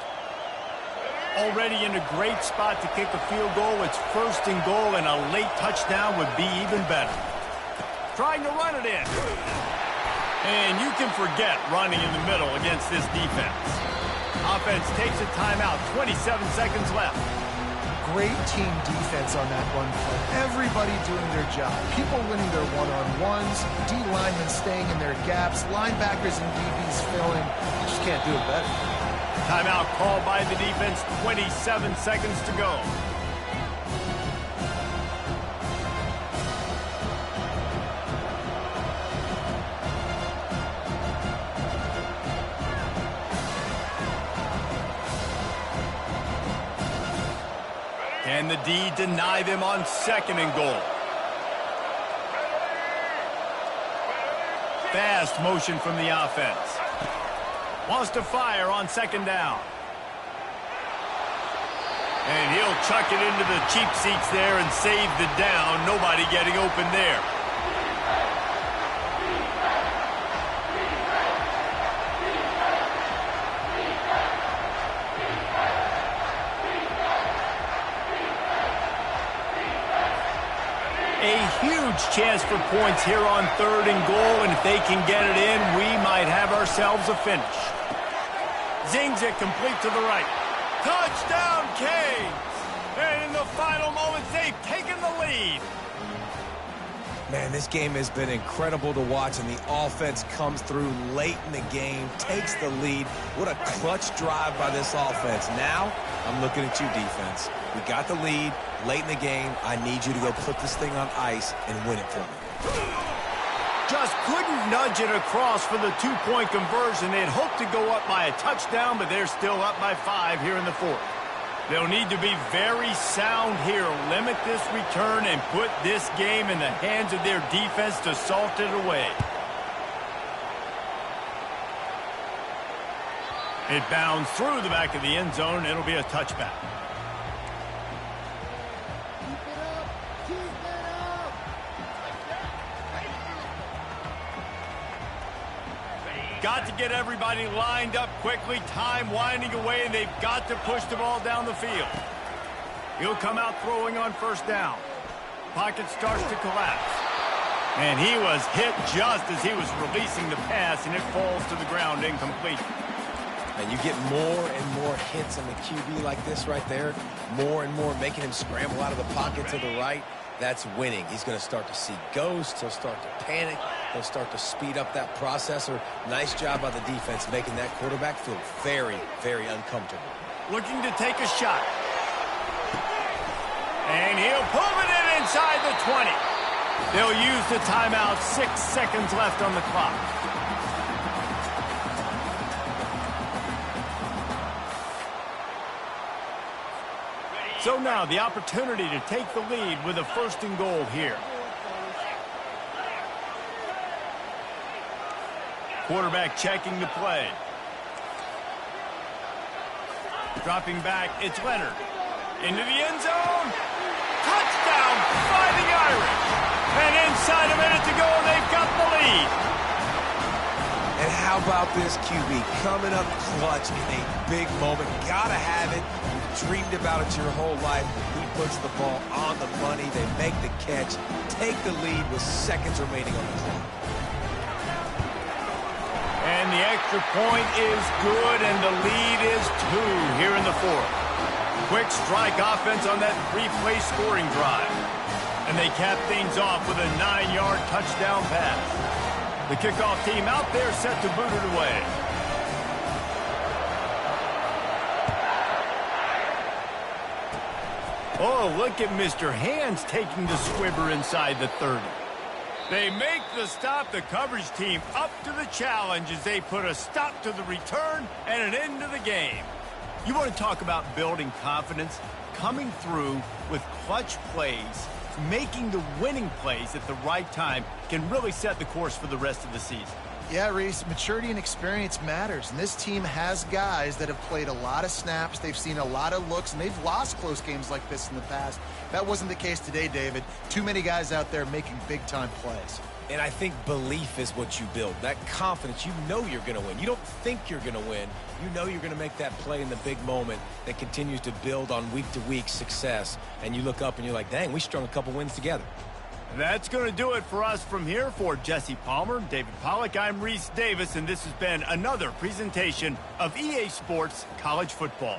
A: Already in a great spot to kick a field goal. It's 1st and goal, and a late touchdown would be even better. Trying to run it in. And you can forget running in the middle against this defense. Offense takes a timeout. 27 seconds left.
B: Great team defense on that run play. Everybody doing their job. People winning their one-on-ones, D linemen staying in their gaps, linebackers and DBs filling. You just can't do it better.
A: Timeout called by the defense. 27 seconds to go. Can the D deny them on 2nd and goal? Fast motion from the offense. Wants to fire on 2nd down. And he'll chuck it into the cheap seats there and save the down. Nobody getting open there. A huge chance for points here on 3rd and goal, and if they can get it in, we might have ourselves a finish. Zings it complete to the right. Touchdown, Canes! And in the final moments, they've taken the lead.
C: Man, this game has been incredible to watch, and the offense comes through late in the game, takes the lead. What a clutch drive by this offense. Now, I'm looking at you, defense. We got the lead late in the game. I need you to go put this thing on ice and win it for me.
A: Just couldn't nudge it across for the 2-point conversion. They'd hoped to go up by a touchdown, but they're still up by 5 here in the 4th. They'll need to be very sound here, limit this return, and put this game in the hands of their defense to salt it away. It bounds through the back of the end zone. It'll be a touchback. Got to get everybody lined up quickly, time winding away, and they've got to push the ball down the field. He'll come out throwing on 1st down. Pocket starts to collapse. And he was hit just as he was releasing the pass, and it falls to the ground incomplete.
C: And you get more and more hits on the QB like this right there, more and more making him scramble out of the pocket to the right. That's winning. He's going to start to see ghosts. He'll start to panic. He'll start to speed up that processor. Nice job by the defense making that quarterback feel very, very uncomfortable.
A: Looking to take a shot. And he'll pull it in inside the 20. They'll use the timeout. 6 seconds left on the clock. So now the opportunity to take the lead with a 1st and goal here. Quarterback checking the play. Dropping back, it's Leonard. Into the end zone. Touchdown, Fighting Irish. And inside a minute to go, they've got the lead.
C: And how about this QB coming up clutch in a big moment? Gotta have it. You've dreamed about it your whole life. He puts the ball on the money. They make the catch, take the lead with seconds remaining on the clock.
A: And the extra point is good, and the lead is 2 here in the 4th. Quick strike offense on that 3-play scoring drive. And they cap things off with a 9-yard touchdown pass. The kickoff team out there set to boot it away. Oh, look at Mr. Hands taking the squibber inside the 30. They make the stop. The coverage team up to the challenge as they put a stop to the return and an end to the game. You want to talk about building confidence? Coming through with clutch plays, making the winning plays at the right time can really set the course for the rest of the season.
B: Yeah, Reese, maturity and experience matters, and this team has guys that have played a lot of snaps, they've seen a lot of looks, and they've lost close games like this in the past. That wasn't the case today, David. Too many guys out there making big-time plays.
C: And I think belief is what you build. That confidence, you know you're going to win. You don't think you're going to win. You know you're going to make that play in the big moment that continues to build on week-to-week success. And you look up and you're like, dang, we strung a couple wins together.
A: That's going to do it for us from here. For Jesse Palmer, David Pollack, I'm Reese Davis, and this has been another presentation of EA Sports College Football.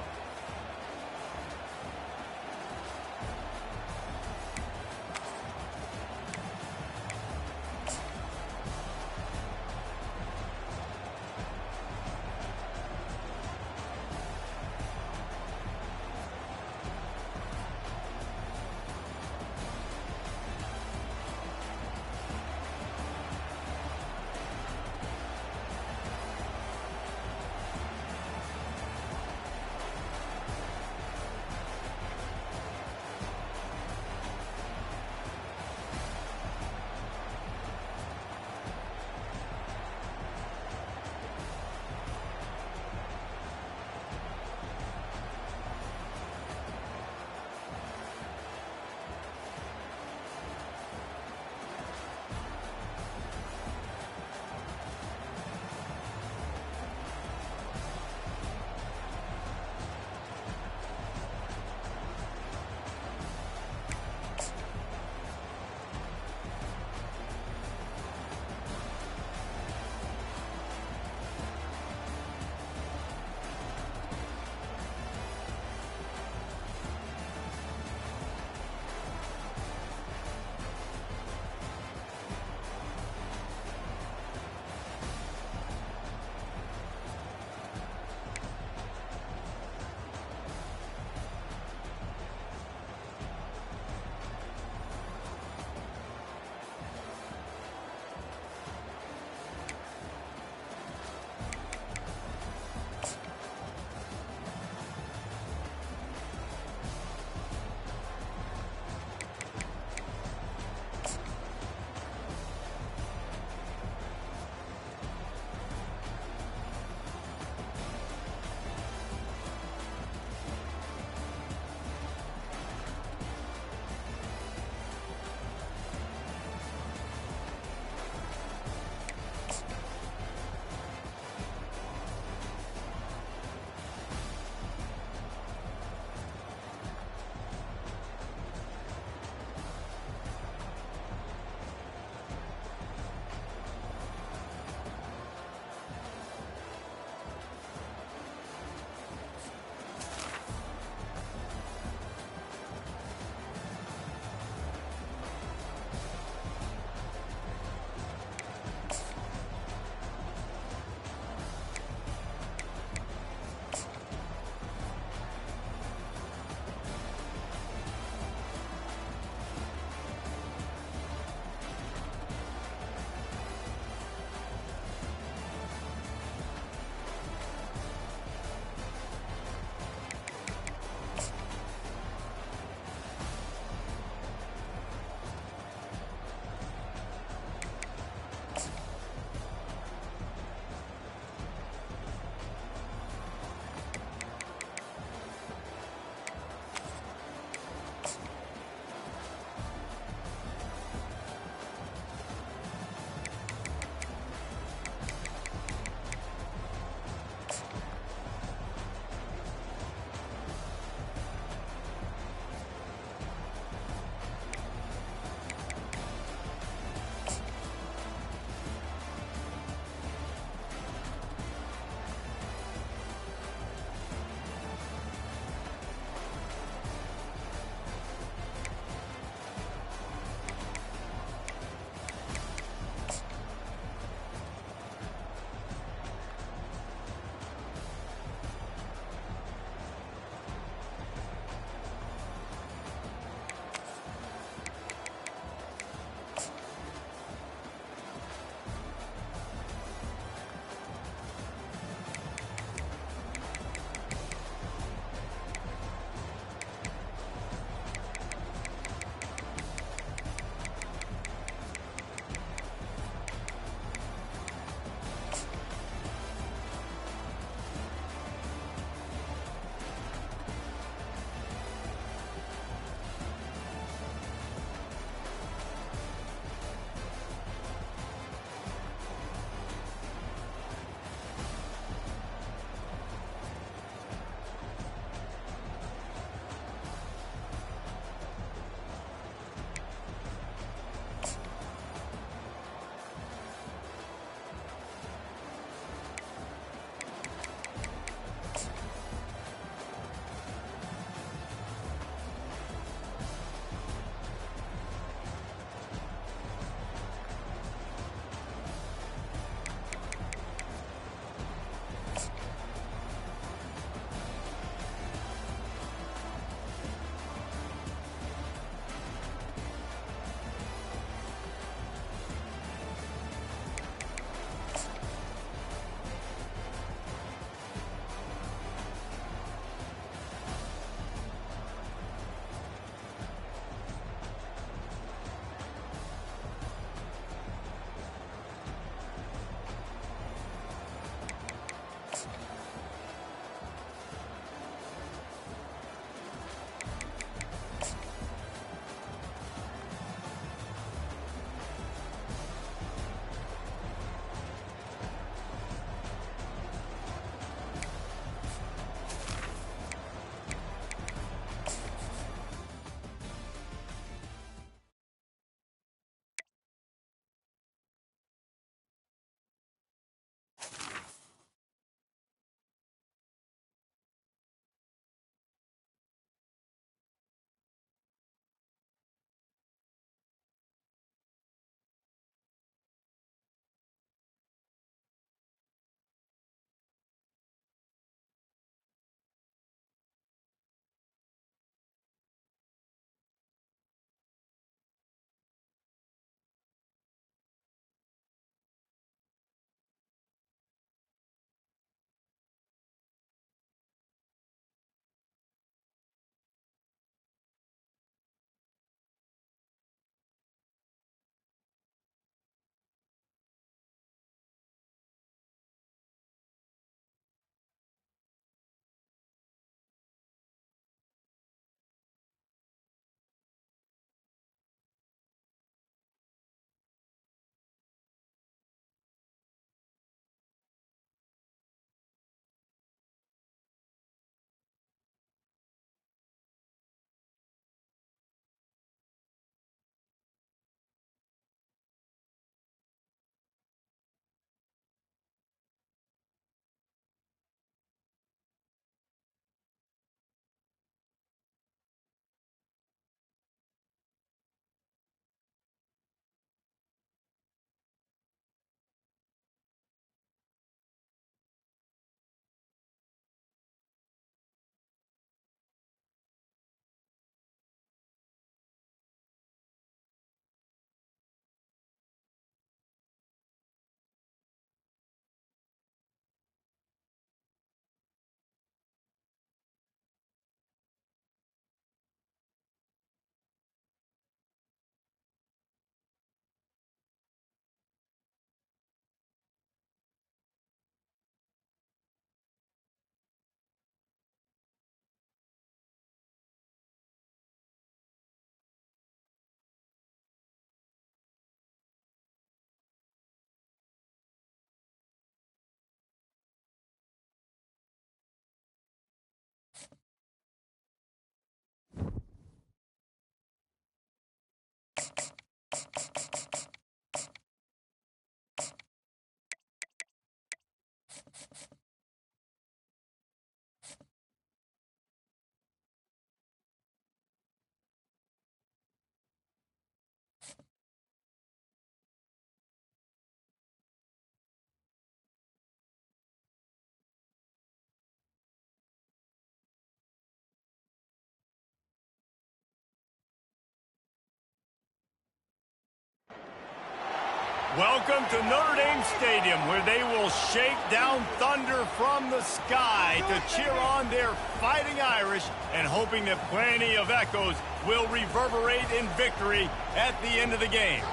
A: Welcome to Notre Dame Stadium, where they will shake down thunder from the sky to cheer on their Fighting Irish and hoping that plenty of echoes will reverberate in victory at the end of the game.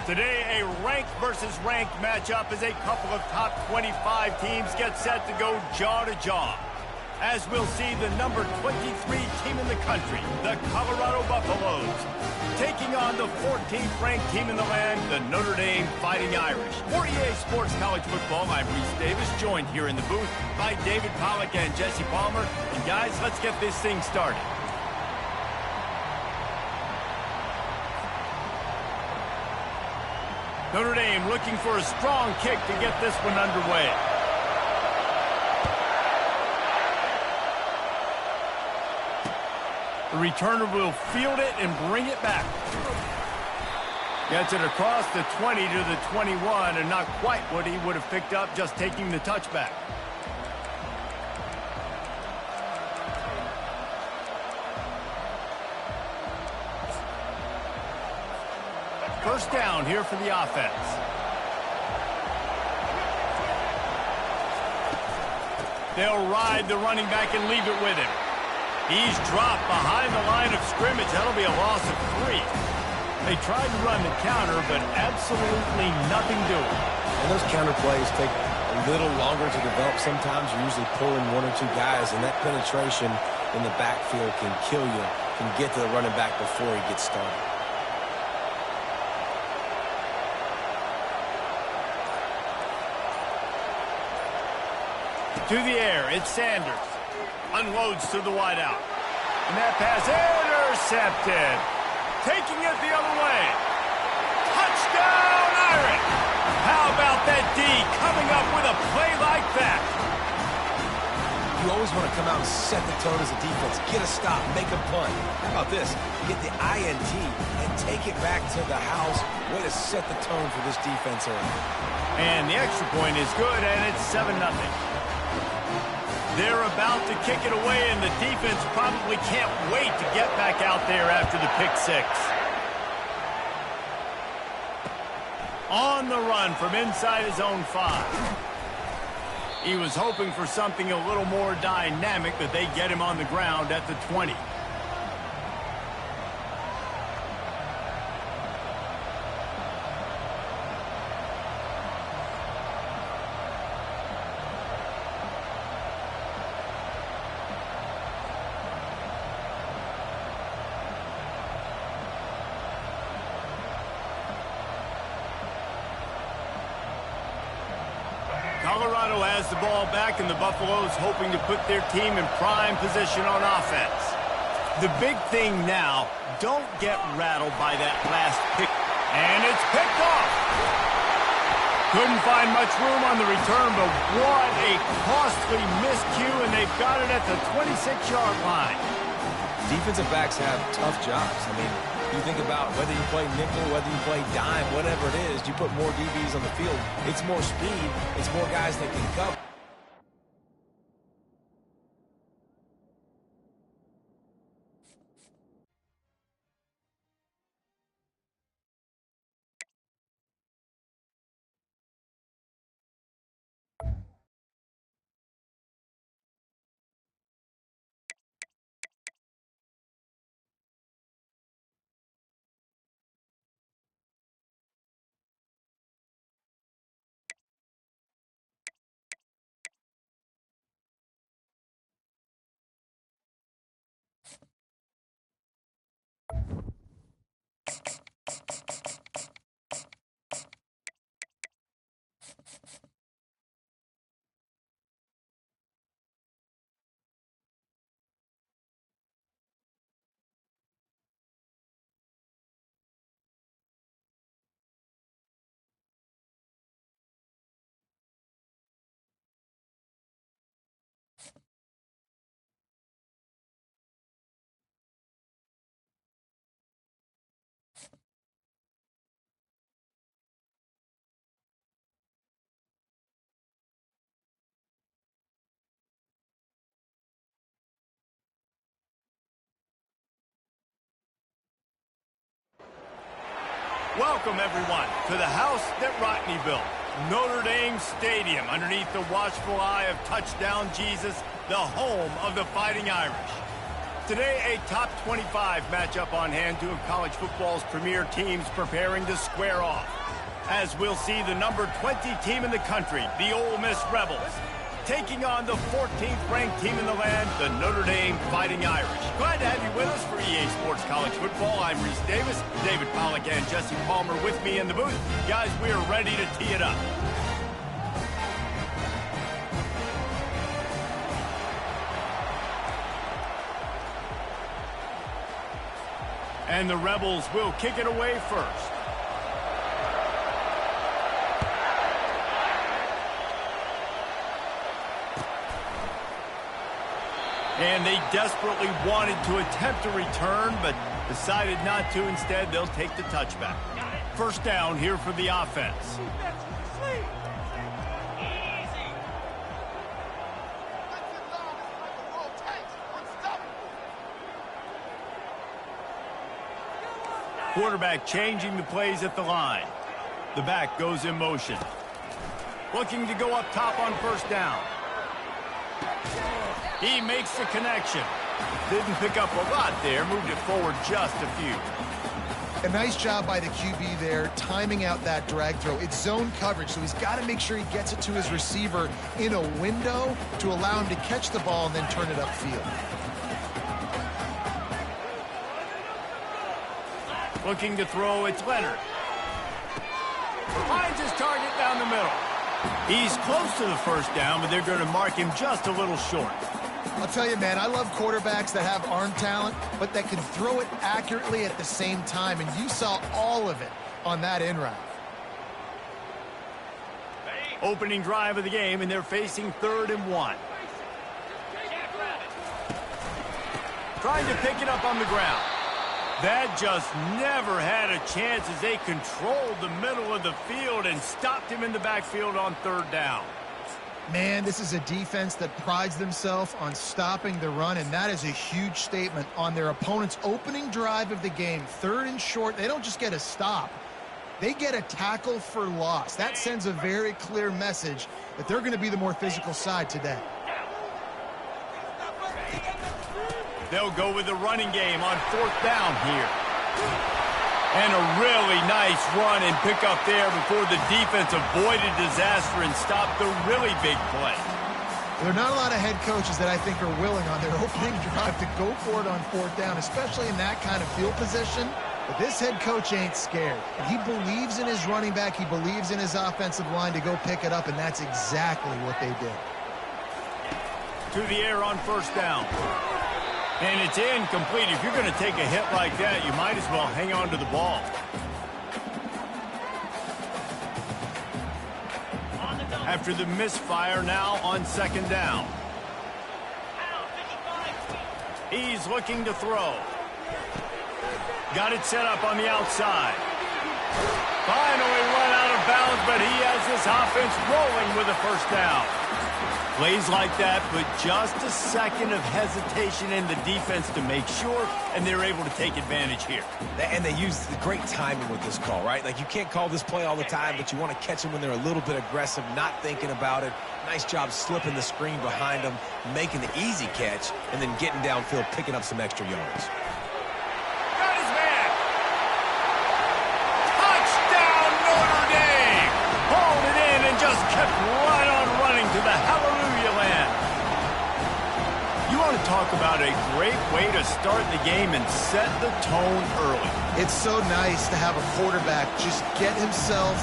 A: Today, a ranked versus ranked matchup as a couple of top 25 teams get set to go jaw to jaw. As we'll see the number 23 team in the country, the Colorado Buffaloes, taking on the 14th ranked team in the land, the Notre Dame Fighting Irish. For EA Sports College Football, I'm Reese Davis, joined here in the booth by David Pollack and Jesse Palmer. And guys, let's get this thing started. Notre Dame looking for a strong kick to get this one underway. The returner will field it and bring it back. Gets it across the 20 to the 21, and not quite what he would have picked up just taking the touchback. First down here for the offense. They'll ride the running back and leave it with him. He's dropped behind the line of scrimmage. That'll be a loss of 3. They tried to run the counter, but absolutely nothing doing.
C: And those counter plays take a little longer to develop sometimes. You're usually pulling 1 or 2 guys, and that penetration in the backfield can kill you, can get to the running back before he gets started.
A: To the air, it's Sanders. Unloads to the wideout. And that pass intercepted. Taking it the other way. Touchdown, Irish! How about that D coming up with a play like that?
C: You always want to come out and set the tone as a defense. Get a stop, make a punt. How about this? Get the INT and take it back to the house. Way to set the tone for this defense early.
A: And the extra point is good, and it's 7-0. They're about to kick it away, and the defense probably can't wait to get back out there after the pick 6. On the run from inside his own 5. He was hoping for something a little more dynamic, but they get him on the ground at the 20. Colorado has the ball back, and the Buffaloes hoping to put their team in prime position on offense. The big thing now, don't get rattled by that last pick. And it's picked off. Couldn't find much room on the return, but what a costly miscue, and they've got it at the 26-yard line.
C: Defensive backs have tough jobs. I mean, you think about whether you play nickel, whether you play dime, whatever it is, you put more DBs on the field. It's more speed. It's more guys that can cover.
A: Welcome, everyone, to the house that Rodney built, Notre Dame Stadium, underneath the watchful eye of Touchdown Jesus, the home of the Fighting Irish. Today, a top 25 matchup on hand, two of college football's premier teams preparing to square off. As we'll see the number 20 team in the country, the Ole Miss Rebels, taking on the 14th ranked team in the land, the Notre Dame Fighting Irish. Glad to have you with us for EA Sports College Football. I'm Reese Davis, David Pollack and Jesse Palmer with me in the booth. Guys, we are ready to tee it up. And the Rebels will kick it away first. And they desperately wanted to attempt a return, but decided not to. Instead, they'll take the touchback. First down here for the offense. Quarterback changing the plays at the line. The back goes in motion. Looking to go up top on first down. He makes the connection. Didn't pick up a lot there, moved it forward just a few.
B: A nice job by the QB there, timing out that drag throw. It's zone coverage, so he's got to make sure he gets it to his receiver in a window to allow him to catch the ball and then turn it upfield.
A: Looking to throw, it's Leonard. Finds his target down the middle. He's close to the first down, but they're going to mark him just a little short.
B: I'll tell you, man, I love quarterbacks that have arm talent, but that can throw it accurately at the same time, and you saw all of it on that in route.
A: Opening drive of the game, and they're facing 3rd and 1. Trying to pick it up on the ground. That just never had a chance as they controlled the middle of the field and stopped him in the backfield on 3rd down.
B: Man, this is a defense that prides themselves on stopping the run, and that is a huge statement on their opponent's opening drive of the game. 3rd and short, they don't just get a stop. They get a tackle for loss. That sends a very clear message that they're going to be the more physical side today.
A: They'll go with the running game on 4th down here. And a really nice run and pick up there before the defense avoided disaster and stopped the really big play.
B: There are not a lot of head coaches that I think are willing on their opening drive to go for it on 4th down, especially in that kind of field position. But this head coach ain't scared. He believes in his running back. He believes in his offensive line to go pick it up, and that's exactly what they did.
A: To the air on first down. And it's incomplete. If you're going to take a hit like that, you might as well hang on to the ball. After the misfire, now on 2nd down. He's looking to throw. Got it set up on the outside. Finally run out of bounds, but he has this offense rolling with a first down. Plays like that, but just a second of hesitation in the defense to make sure, and they're able to take advantage here.
C: And they use the great timing with this call, right? Like, you can't call this play all the time, but you want to catch them when they're a little bit aggressive, not thinking about it. Nice job slipping the screen behind them, making the easy catch, and then getting downfield, picking up some extra yards.
A: Got his man! Touchdown, Notre Dame! Hauled it in and just kept right on running to the hallelujah land. You want to talk about a great way to start the game and set the tone early.
B: It's so nice to have a quarterback just get himself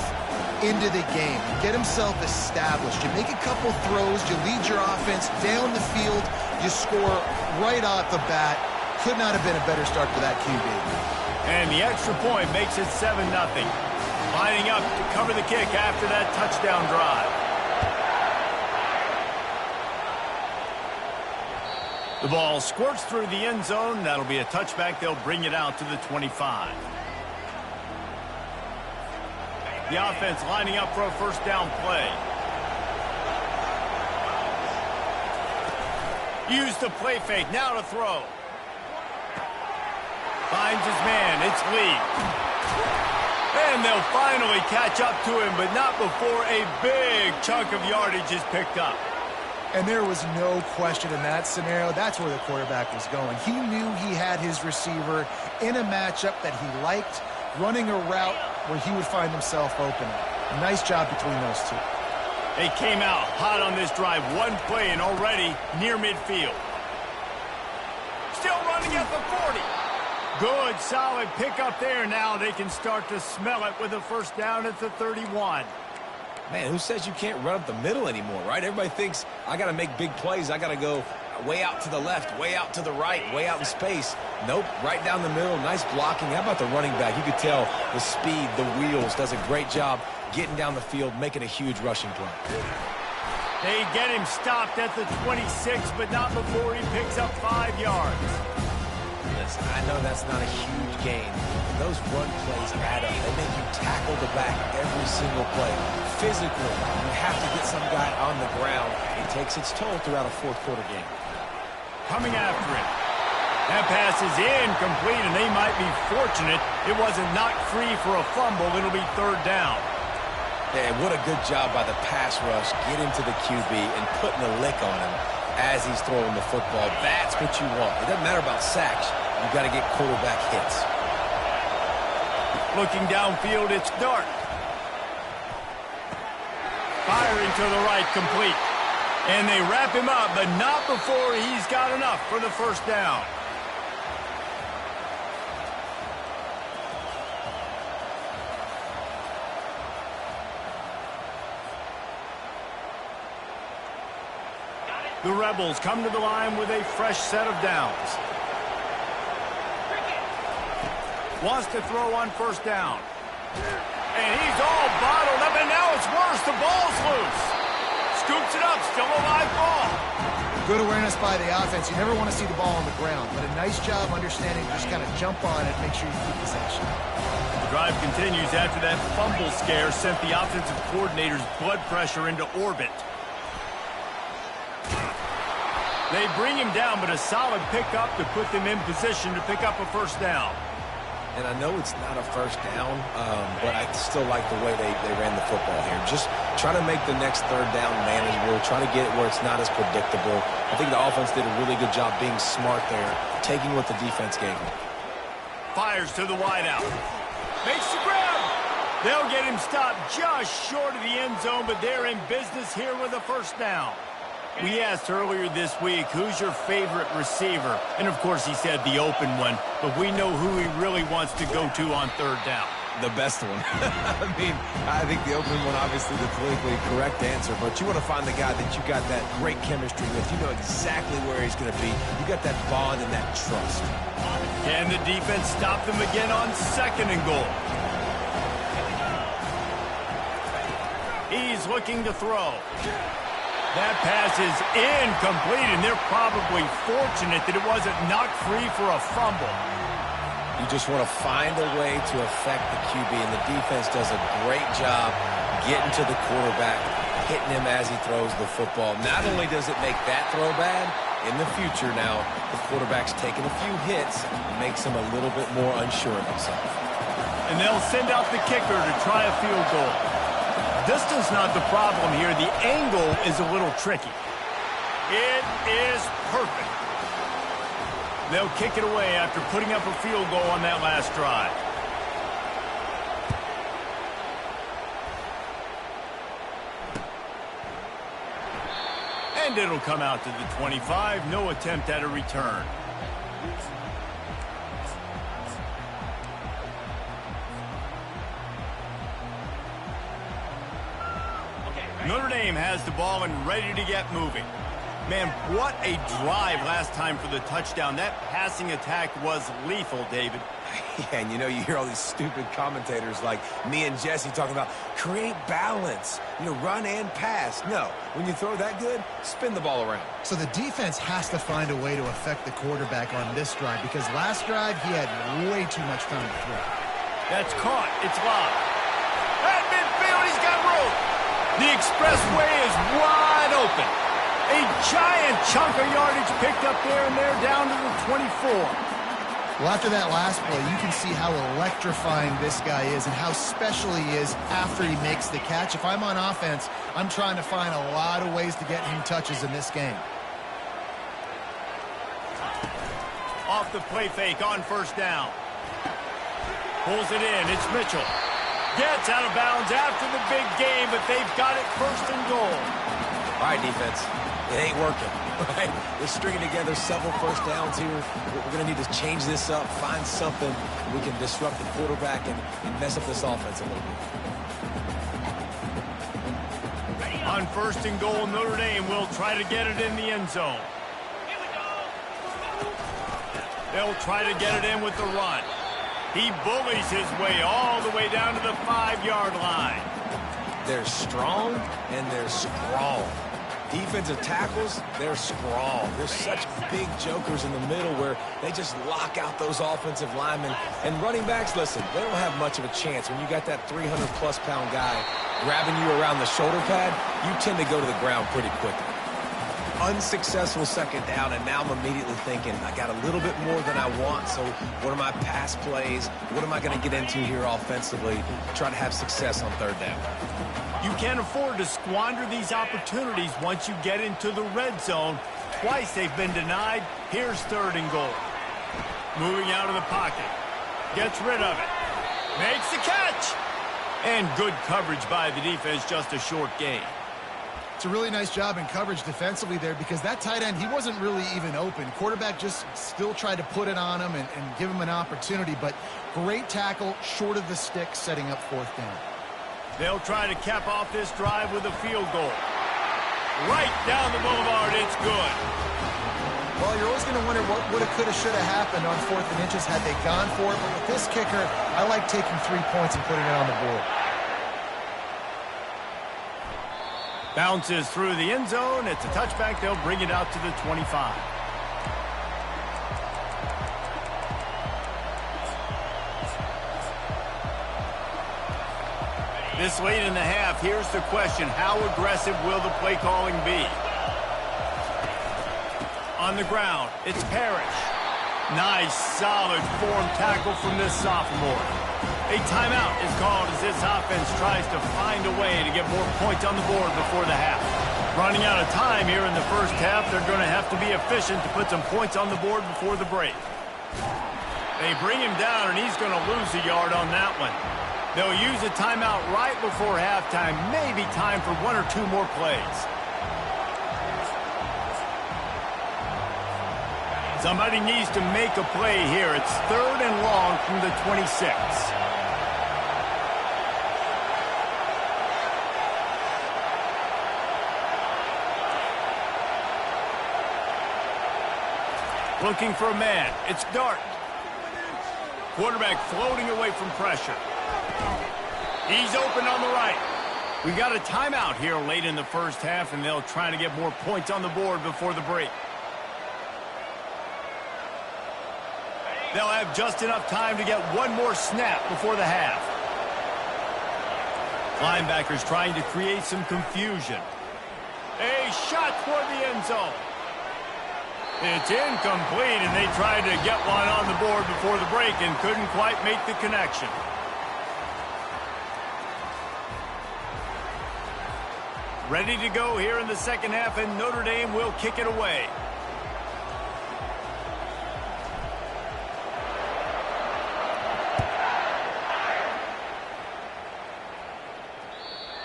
B: into the game, get himself established. You make a couple throws, you lead your offense down the field, you score right off the bat. Could not have been a better start for that QB.
A: And the extra point makes it 7-0. Lining up to cover the kick after that touchdown drive. The ball squirts through the end zone. That'll be a touchback. They'll bring it out to the 25. The offense lining up for a first down play. Used the play fake. Now to throw. Finds his man. It's Lee. And And they'll finally catch up to him, but not before a big chunk of yardage is picked up.
B: And there was no question in that scenario. That's where the quarterback was going. He knew he had his receiver in a matchup that he liked, running a route where he would find himself open. Nice job between those two.
A: They came out hot on this drive. One play and already near midfield. Still running at the 40. Good, solid pickup there. Now they can start to smell it with a first down at the 31.
C: Man, who says you can't run up the middle anymore, right? Everybody thinks I got to make big plays. I got to go way out to the left, way out to the right, way out in space. Nope, right down the middle. Nice blocking. How about the running back? You could tell the speed, the wheels, does a great job getting down the field, making a huge rushing play.
A: They get him stopped at the 26, but not before he picks up 5 yards.
C: Listen, I know that's not a huge gain. Those run plays add up. They make you tackle the back every single play. Physically, you have to get some guy on the ground. It takes its toll throughout a fourth-quarter game.
A: Coming after it. That pass is incomplete, and they might be fortunate it wasn't knocked free for a fumble. It'll be third down.
C: Hey, what a good job by the pass rush. Get into the QB and putting a lick on him as he's throwing the football. That's what you want. It doesn't matter about sacks. You've got to get quarterback hits.
A: Looking downfield, it's Dart. Firing to the right, complete. And they wrap him up, but not before he's got enough for the first down. The Rebels come to the line with a fresh set of downs. Wants to throw on first down. And he's all bottled up, and now it's worse. The ball's loose. Scoops it up, still a live ball.
B: Good awareness by the offense. You never want to see the ball on the ground, but a nice job understanding just kind of jump on it, make sure you keep possession.
A: The drive continues after that fumble scare sent the offensive coordinator's blood pressure into orbit. They bring him down, but a solid pickup to put them in position to pick up a first down.
C: And I know it's not a first down, but I still like the way they ran the football here. Just try to make the next third down manageable, try to get it where it's not as predictable. I think the offense did a really good job being smart there, taking what the defense gave them.
A: Fires to the wideout. Makes the grab. They'll get him stopped just short of the end zone, but they're in business here with a first down. We asked earlier this week, who's your favorite receiver? And, of course, he said the open one, but we know who he really wants to go to on third down.
C: The best one. I think the open one, obviously, the politically correct answer, but you want to find the guy that you got that great chemistry with. You know exactly where he's going to be. You got that bond and that trust.
A: Can the defense stop them again on second and goal? He's looking to throw. That pass is incomplete, and they're probably fortunate that it wasn't knocked free for a fumble.
C: You just want to find a way to affect the QB, and the defense does a great job getting to the quarterback, hitting him as he throws the football. Not only does it make that throw bad, in the future now, the quarterback's taking a few hits, makes him a little bit more unsure of himself.
A: And they'll send out the kicker to try a field goal. Distance not the problem here. The angle is a little tricky. It is perfect. They'll kick it away after putting up a field goal on that last drive. And it'll come out to the 25. No attempt at a return. Notre Dame has the ball and ready to get moving. Man, what a drive last time for the touchdown. That passing attack was lethal, David.
C: Yeah, and you know, you hear all these stupid commentators like me and Jesse talking about create balance, run and pass. No, when you throw that good, spin the ball around.
B: So the defense has to find a way to affect the quarterback on this drive because last drive he had way too much time to throw.
A: That's caught. It's locked. At midfield, he's got room. The expressway is wide open. A giant chunk of yardage picked up there, and they're down to the 24.
B: Well, after that last play, you can see how electrifying this guy is and how special he is after he makes the catch. If I'm on offense, I'm trying to find a lot of ways to get him touches in this game.
A: Off the play fake on first down. Pulls it in. It's Mitchell. Gets out of bounds after the big game, but they've got it first and goal.
C: All right, defense. It ain't working. Right? We're stringing together several first downs here. We're going to need to change this up, find something we can disrupt the quarterback and mess up this offense a little bit.
A: On first and goal, Notre Dame will try to get it in the end zone. They'll try to get it in with the run. He bullies his way all the way down to the 5-yard line.
C: They're strong and they're strong. Defensive tackles, they're strong. They're such big jokers in the middle where they just lock out those offensive linemen. And running backs, listen, they don't have much of a chance. When you got that 300-plus pound guy grabbing you around the shoulder pad, you tend to go to the ground pretty quickly. Unsuccessful second down, and now I'm immediately thinking, I got a little bit more than I want, so what are my pass plays? What am I going to get into here offensively to try to have success on third down?
A: You can't afford to squander these opportunities once you get into the red zone. Twice they've been denied. Here's third and goal. Moving out of the pocket. Gets rid of it. Makes the catch. And good coverage by the defense, just a short gain.
B: It's a really nice job in coverage defensively there because that tight end, he wasn't really even open. Quarterback just still tried to put it on him and give him an opportunity, but great tackle short of the stick, setting up fourth down.
A: They'll try to cap off this drive with a field goal. Right down the boulevard, it's good.
B: Well, you're always going to wonder what woulda, coulda, shoulda happened on 4th and inches had they gone for it, but with this kicker, I like taking 3 points and putting it on the board.
A: Bounces through the end zone. It's a touchback. They'll bring it out to the 25. This late in the half, here's the question. How aggressive will the play calling be? On the ground, it's Parrish. Nice, solid form tackle from this sophomore. A timeout is called as this offense tries to find a way to get more points on the board before the half. Running out of time here in the first half, they're going to have to be efficient to put some points on the board before the break. They bring him down, and he's going to lose a yard on that one. They'll use a timeout right before halftime, maybe time for 1 or 2 more plays. Somebody needs to make a play here. It's 3rd and long from the 26. Looking for a man. It's Dart. Quarterback floating away from pressure. He's open on the right. We got a timeout here late in the first half, and they'll try to get more points on the board before the break. They'll have just enough time to get 1 more snap before the half. Linebackers trying to create some confusion. A shot toward the end zone. It's incomplete, and they tried to get one on the board before the break and couldn't quite make the connection. Ready to go here in the second half, and Notre Dame will kick it away.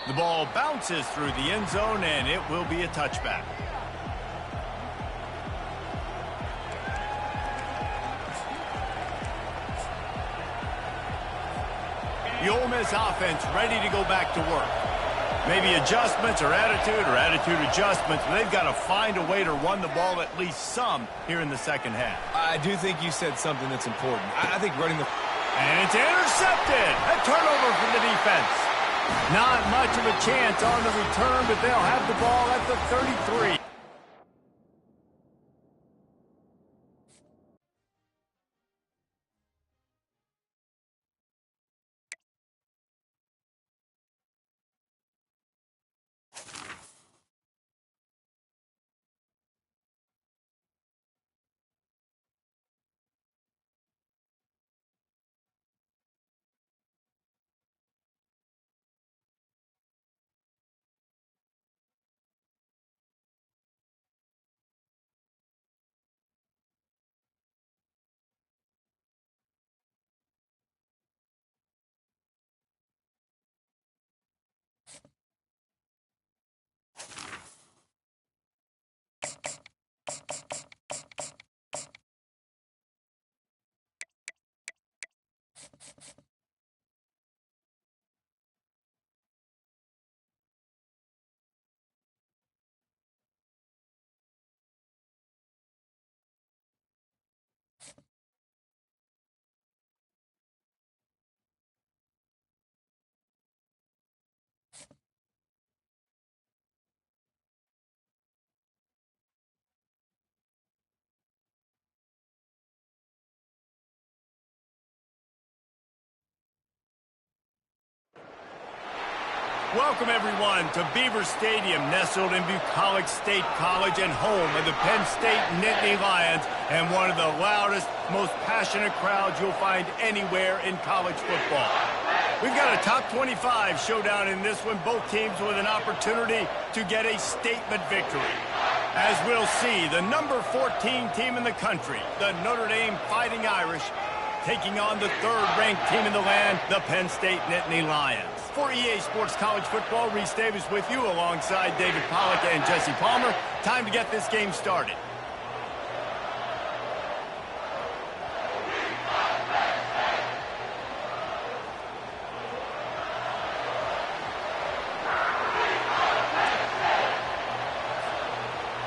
A: The ball bounces through the end zone, and it will be a touchback. The Ole Miss offense ready to go back to work. Maybe adjustments or attitude adjustments, but they've got to find a way to run the ball at least some here in the second half.
C: I do think you said something that's important. I think running the...
A: And it's intercepted. A turnover from the defense. Not much of a chance on the return, but they'll have the ball at the 33. Welcome, everyone, to Beaver Stadium, nestled in Bucolic State College and home of the Penn State Nittany Lions, and one of the loudest, most passionate crowds you'll find anywhere in college football. We've got a top 25 showdown in this one, both teams with an opportunity to get a statement victory. As we'll see, the number 14 team in the country, the Notre Dame Fighting Irish, taking on the third-ranked team in the land, the Penn State Nittany Lions. For EA Sports College Football, Reese Davis with you alongside David Pollack and Jesse Palmer. Time to get this game started.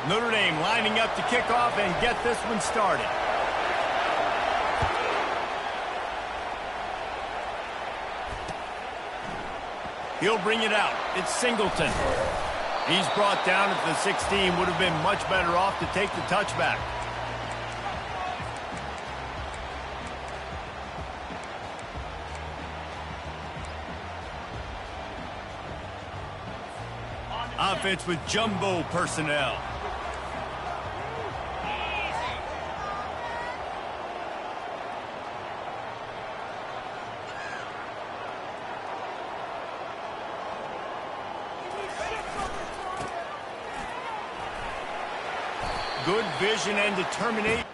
A: Notre Dame lining up to kick off and get this one started. He'll bring it out. It's Singleton. He's brought down at the 16. Would have been much better off to take the touchback. Offense with jumbo personnel. Good vision and determination.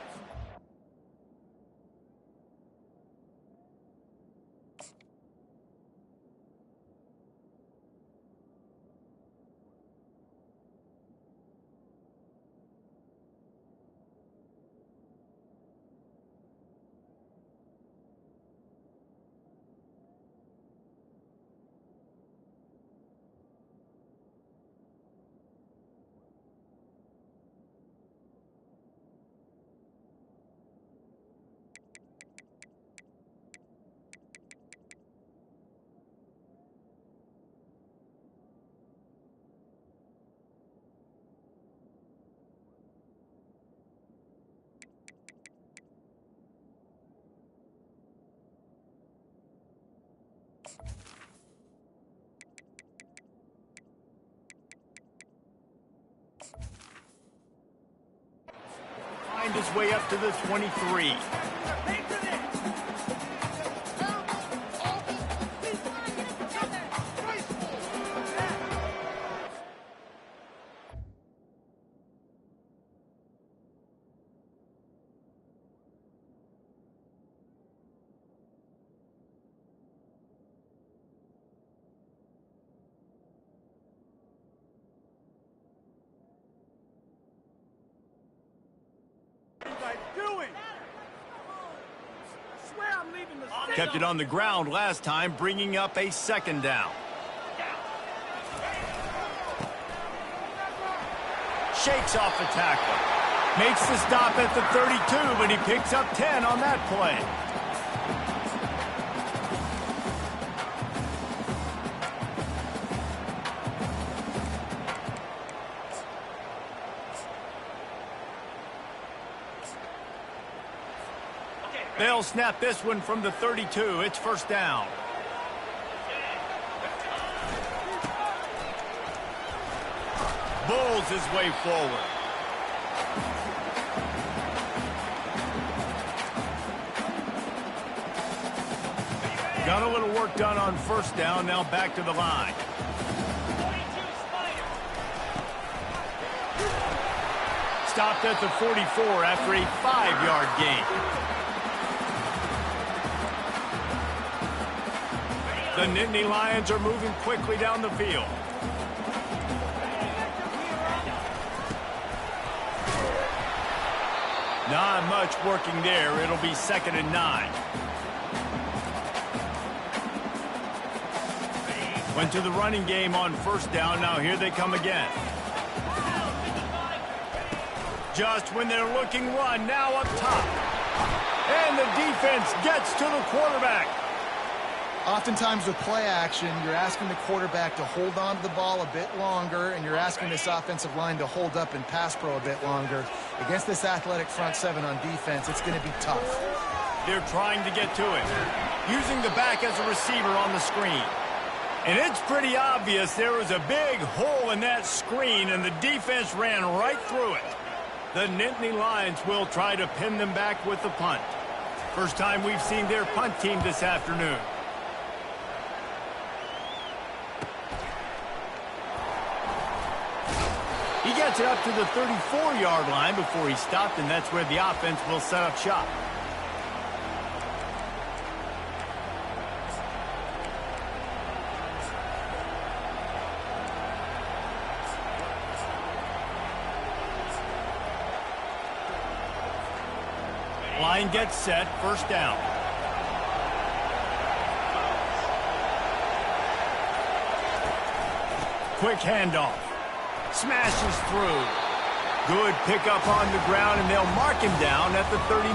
A: Find his way up to the 23. Kept it on the ground last time, bringing up a second down. Shakes off the tackle. Makes the stop at the 32, but he picks up 10 on that play. They'll snap this one from the 32. It's first down. Bulls his way forward. Got a little work done on first down. Now back to the line. Stopped at the 44 after a 5-yard gain. The Nittany Lions are moving quickly down the field. Not much working there. It'll be 2nd and 9. Went to the running game on first down. Now here they come again. Just when they're looking run, now up top. And the defense gets to the quarterback.
B: Oftentimes with play action, you're asking the quarterback to hold on to the ball a bit longer, and you're asking this offensive line to hold up in pass pro a bit longer. Against this athletic front seven on defense, it's going to be tough.
A: They're trying to get to it, using the back as a receiver on the screen. And it's pretty obvious there was a big hole in that screen, and the defense ran right through it. The Nittany Lions will try to pin them back with the punt. First time we've seen their punt team this afternoon. He gets it up to the 34-yard line before he stopped, and that's where the offense will set up shop. Line gets set, first down. Quick handoff. Smashes through. Good pickup on the ground, and they'll mark him down at the 39.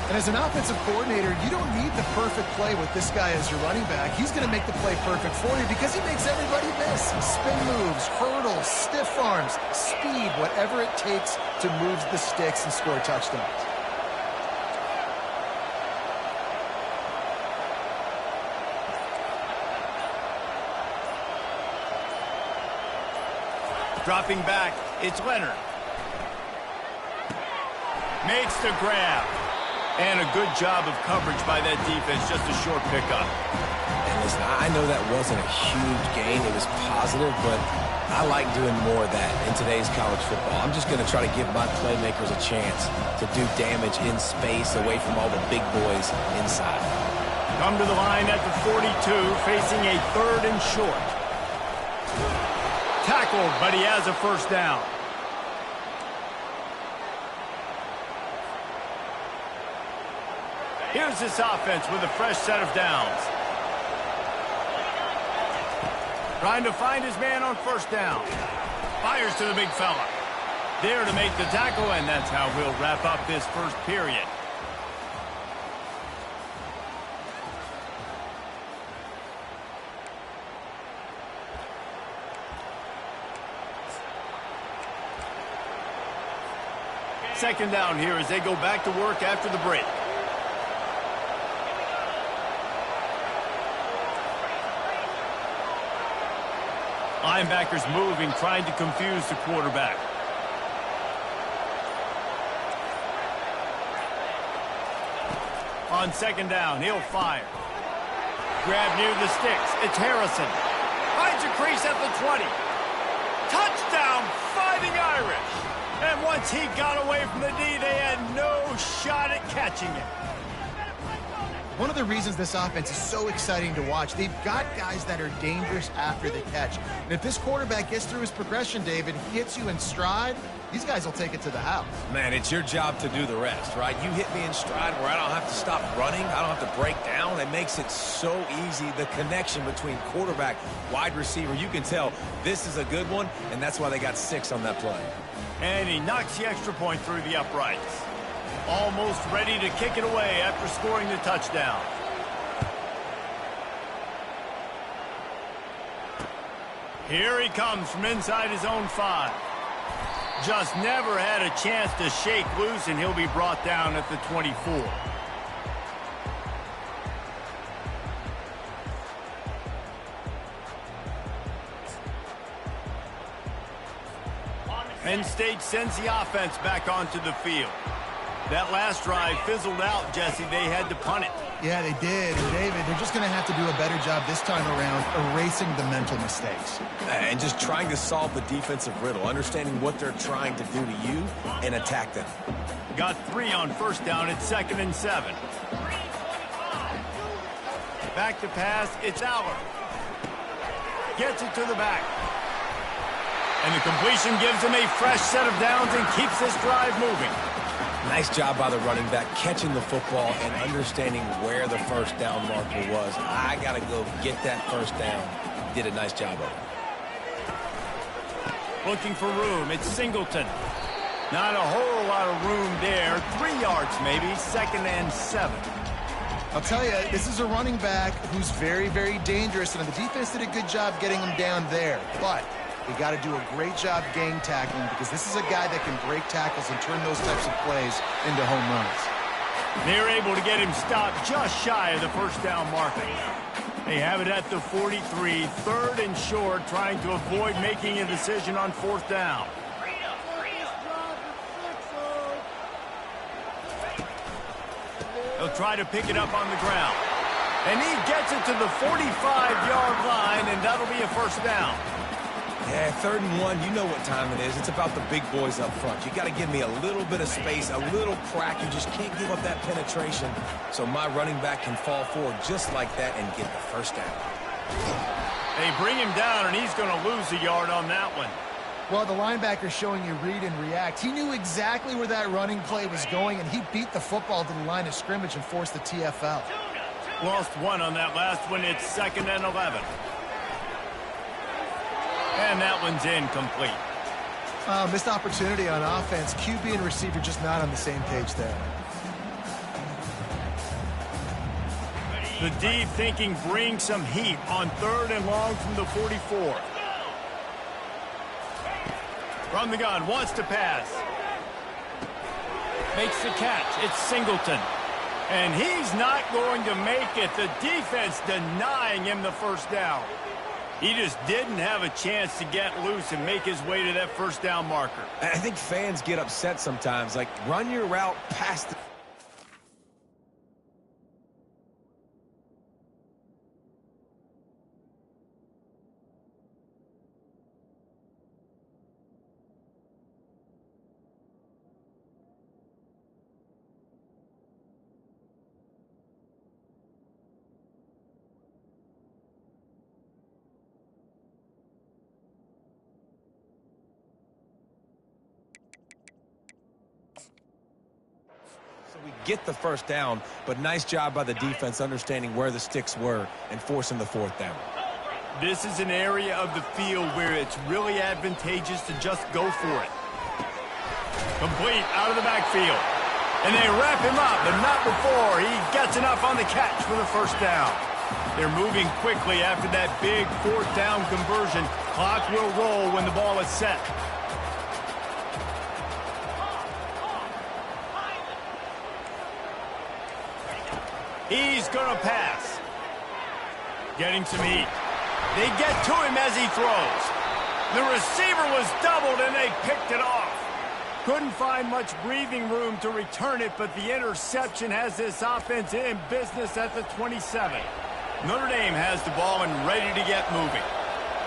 B: And as an offensive coordinator, you don't need the perfect play with this guy as your running back. He's going to make the play perfect for you because he makes everybody miss. Spin moves, hurdles, stiff arms, speed, whatever it takes to move the sticks and score touchdowns.
A: Dropping back, it's Leonard. Makes the grab. And a good job of coverage by that defense, just a short pickup.
C: And listen, I know that wasn't a huge gain. It was positive, but I like doing more of that in today's college football. I'm just going to try to give my playmakers a chance to do damage in space away from all the big boys inside.
A: Come to the line at the 42, facing a 3rd and short. Tackled, but he has a first down. Here's this offense with a fresh set of downs. Trying to find his man on first down. Fires to the big fella. There to make the tackle, and that's how we'll wrap up this first period. Second down here as they go back to work after the break. Linebackers moving, trying to confuse the quarterback. On second down, he'll fire. Grab near the sticks. It's Harrison. Finds a crease at the 20. Touchdown, Fighting Irish. And once he got away from the D, they had no shot at catching it.
B: One of the reasons this offense is so exciting to watch, they've got guys that are dangerous after the catch. And if this quarterback gets through his progression, David, he hits you in stride, these guys will take it to the house.
C: Man, it's your job to do the rest, right? You hit me in stride where I don't have to stop running. I don't have to break down. It makes it so easy. The connection between quarterback, wide receiver, you can tell this is a good one, and that's why they got 6 on that play.
A: And he knocks the extra point through the uprights. Almost ready to kick it away after scoring the touchdown. Here he comes from inside his own 5. Just never had a chance to shake loose, and he'll be brought down at the 24. Penn State sends the offense back onto the field. That last drive fizzled out, Jesse. They had to punt it.
B: Yeah, they did. And David, they're just going to have to do a better job this time around erasing the mental mistakes.
C: And just trying to solve the defensive riddle, understanding what they're trying to do to you and attack them.
A: Got 3 on first down at 2nd and 7. Back to pass, it's Aller. Gets it to the back. And the completion gives him a fresh set of downs and keeps this drive moving.
C: Nice job by the running back, catching the football and understanding where the first down marker was. I got to go get that first down. Did a nice job of it.
A: Looking for room. It's Singleton. Not a whole lot of room there. 3 yards maybe. 2nd and 7.
B: I'll tell you, this is a running back who's very, very dangerous, and the defense did a good job getting him down there. But you got to do a great job gang tackling because this is a guy that can break tackles and turn those types of plays into home runs.
A: They're able to get him stopped just shy of the first down marker. They have it at the 43, third and short, trying to avoid making a decision on fourth down. He'll try to pick it up on the ground. And he gets it to the 45-yard line, and that'll be a first down.
C: Yeah, 3rd and 1, you know what time it is. It's about the big boys up front. You got to give me a little bit of space, a little crack. You just can't give up that penetration. So my running back can fall forward just like that and get the first down.
A: They bring him down, and he's going to lose a yard on that one.
B: Well, the linebacker's showing you read and react. He knew exactly where that running play was going, and he beat the football to the line of scrimmage and forced the TFL.
A: Lost one on that last one. It's 2nd and 11. And that one's incomplete.
B: Missed opportunity on offense. QB and receiver just not on the same page there.
A: The deep thinking brings some heat on 3rd and long from the 44. From the gun, wants to pass. Makes the catch. It's Singleton. And he's not going to make it. The defense denying him the first down. He just didn't have a chance to get loose and make his way to that first down marker.
C: I think fans get upset sometimes. Like, run your route past the... We get the first down, but nice job by the defense understanding where the sticks were and forcing the fourth down.
A: This is an area of the field where it's really advantageous to just go for it. Complete out of the backfield. And they wrap him up, but not before he gets enough on the catch for the first down. They're moving quickly after that big fourth down conversion. Clock will roll when the ball is set. He's going to pass. Getting some heat. They get to him as he throws. The receiver was doubled, and they picked it off. Couldn't find much breathing room to return it, but the interception has this offense in business at the 27. Notre Dame has the ball and ready to get moving.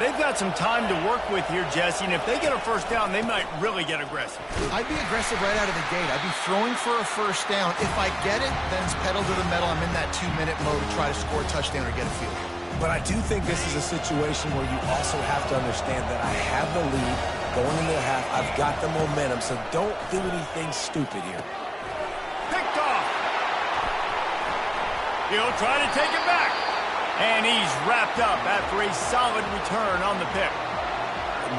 A: They've got some time to work with here, Jesse, and if they get a first down, they might really get aggressive.
B: I'd be aggressive right out of the gate. I'd be throwing for a first down. If I get it, then it's pedal to the metal. I'm in that 2-minute mode to try to score a touchdown or get a field.
C: But I do think this is a situation where you also have to understand that I have the lead going into the half. I've got the momentum, so don't do anything stupid here.
A: Picked off. He'll try to take it back. And he's wrapped up after a solid return on the pick.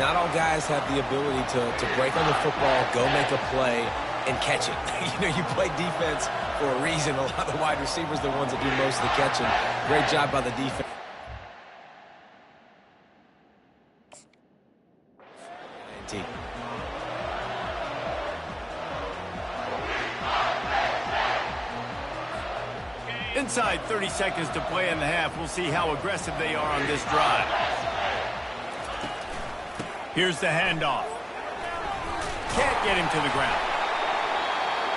C: Not all guys have the ability to break on the football, go make a play, and catch it. You know, you play defense for a reason. A lot of the wide receivers are the ones that do most of the catching. Great job by the defense.
A: Inside 30 seconds to play in the half. We'll see how aggressive they are on this drive. Here's the handoff. Can't get him to the ground.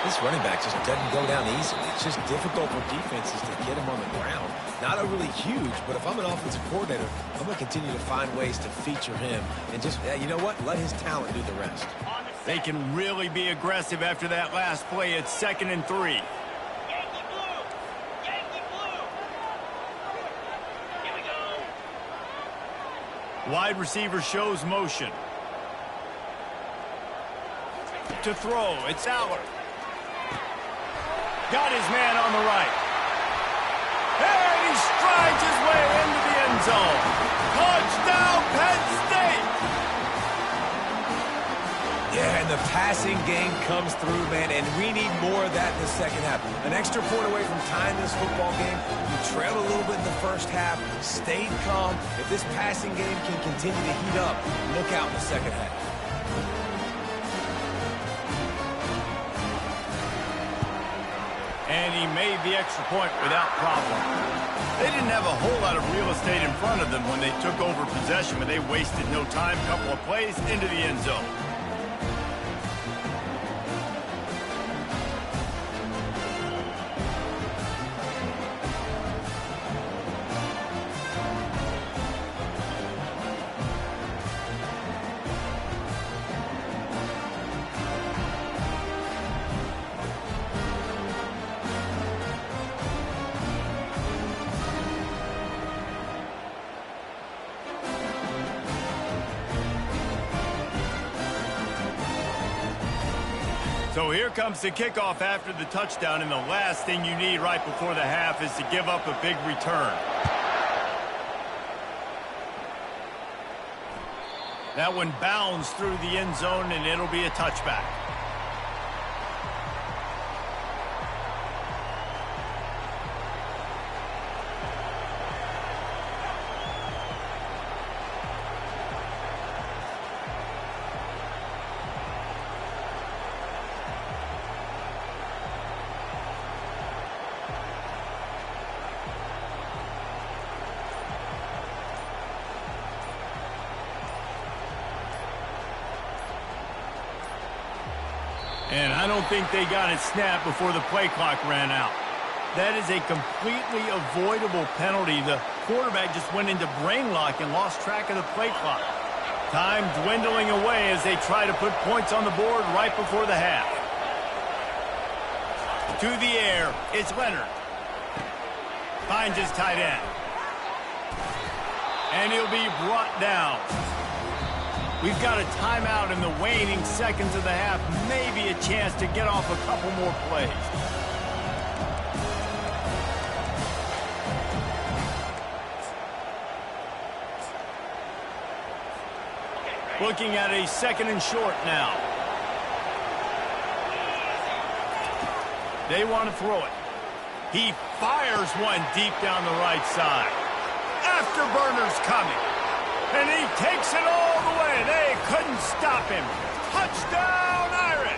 C: This running back just doesn't go down easily. It's just difficult for defenses to get him on the ground. Not a really huge, but if I'm an offensive coordinator, I'm going to continue to find ways to feature him. And just, you know what? Let his talent do the rest.
A: They can really be aggressive after that last play. It's 2nd and 3. Wide receiver shows motion. To throw, it's Aller. Got his man on the right. And he strides his way into the end zone. Touchdown, Penn State!
C: Yeah, and the passing game comes through, man, and we need more of that in the second half. An extra point away from tying this football game. You trailed a little bit in the first half, stayed calm. If this passing game can continue to heat up, look out in the second half.
A: And he made the extra point without problem. They didn't have a whole lot of real estate in front of them when they took over possession, but they wasted no time. Couple of plays into the end zone. So here comes the kickoff after the touchdown, and the last thing you need right before the half is to give up a big return. That one bounds through the end zone, and it'll be a touchback. And I don't think they got it snapped before the play clock ran out. That is a completely avoidable penalty. The quarterback just went into brain lock and lost track of the play clock. Time dwindling away as they try to put points on the board right before the half. To the air, it's Leonard. Finds his tight end. And he'll be brought down. We've got a timeout in the waning seconds of the half. Maybe a chance to get off a couple more plays. Looking at a 2nd and short now. They want to throw it. He fires one deep down the right side. Afterburner's coming. And he takes it all the way. They couldn't stop him. Touchdown, Irish!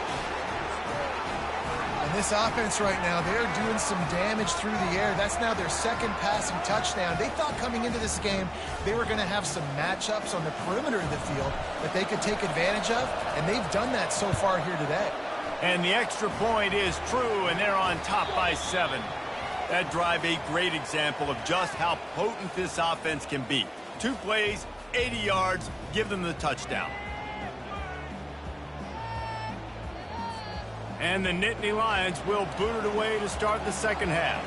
B: And this offense right now, they're doing some damage through the air. That's now their 2nd passing touchdown. They thought coming into this game they were going to have some matchups on the perimeter of the field that they could take advantage of, and they've done that so far here today.
A: And the extra point is true, and they're on top by 7. That drive, a great example of just how potent this offense can be. 2 plays, 80 yards, give them the touchdown. And the Nittany Lions will boot it away to start the 2nd half.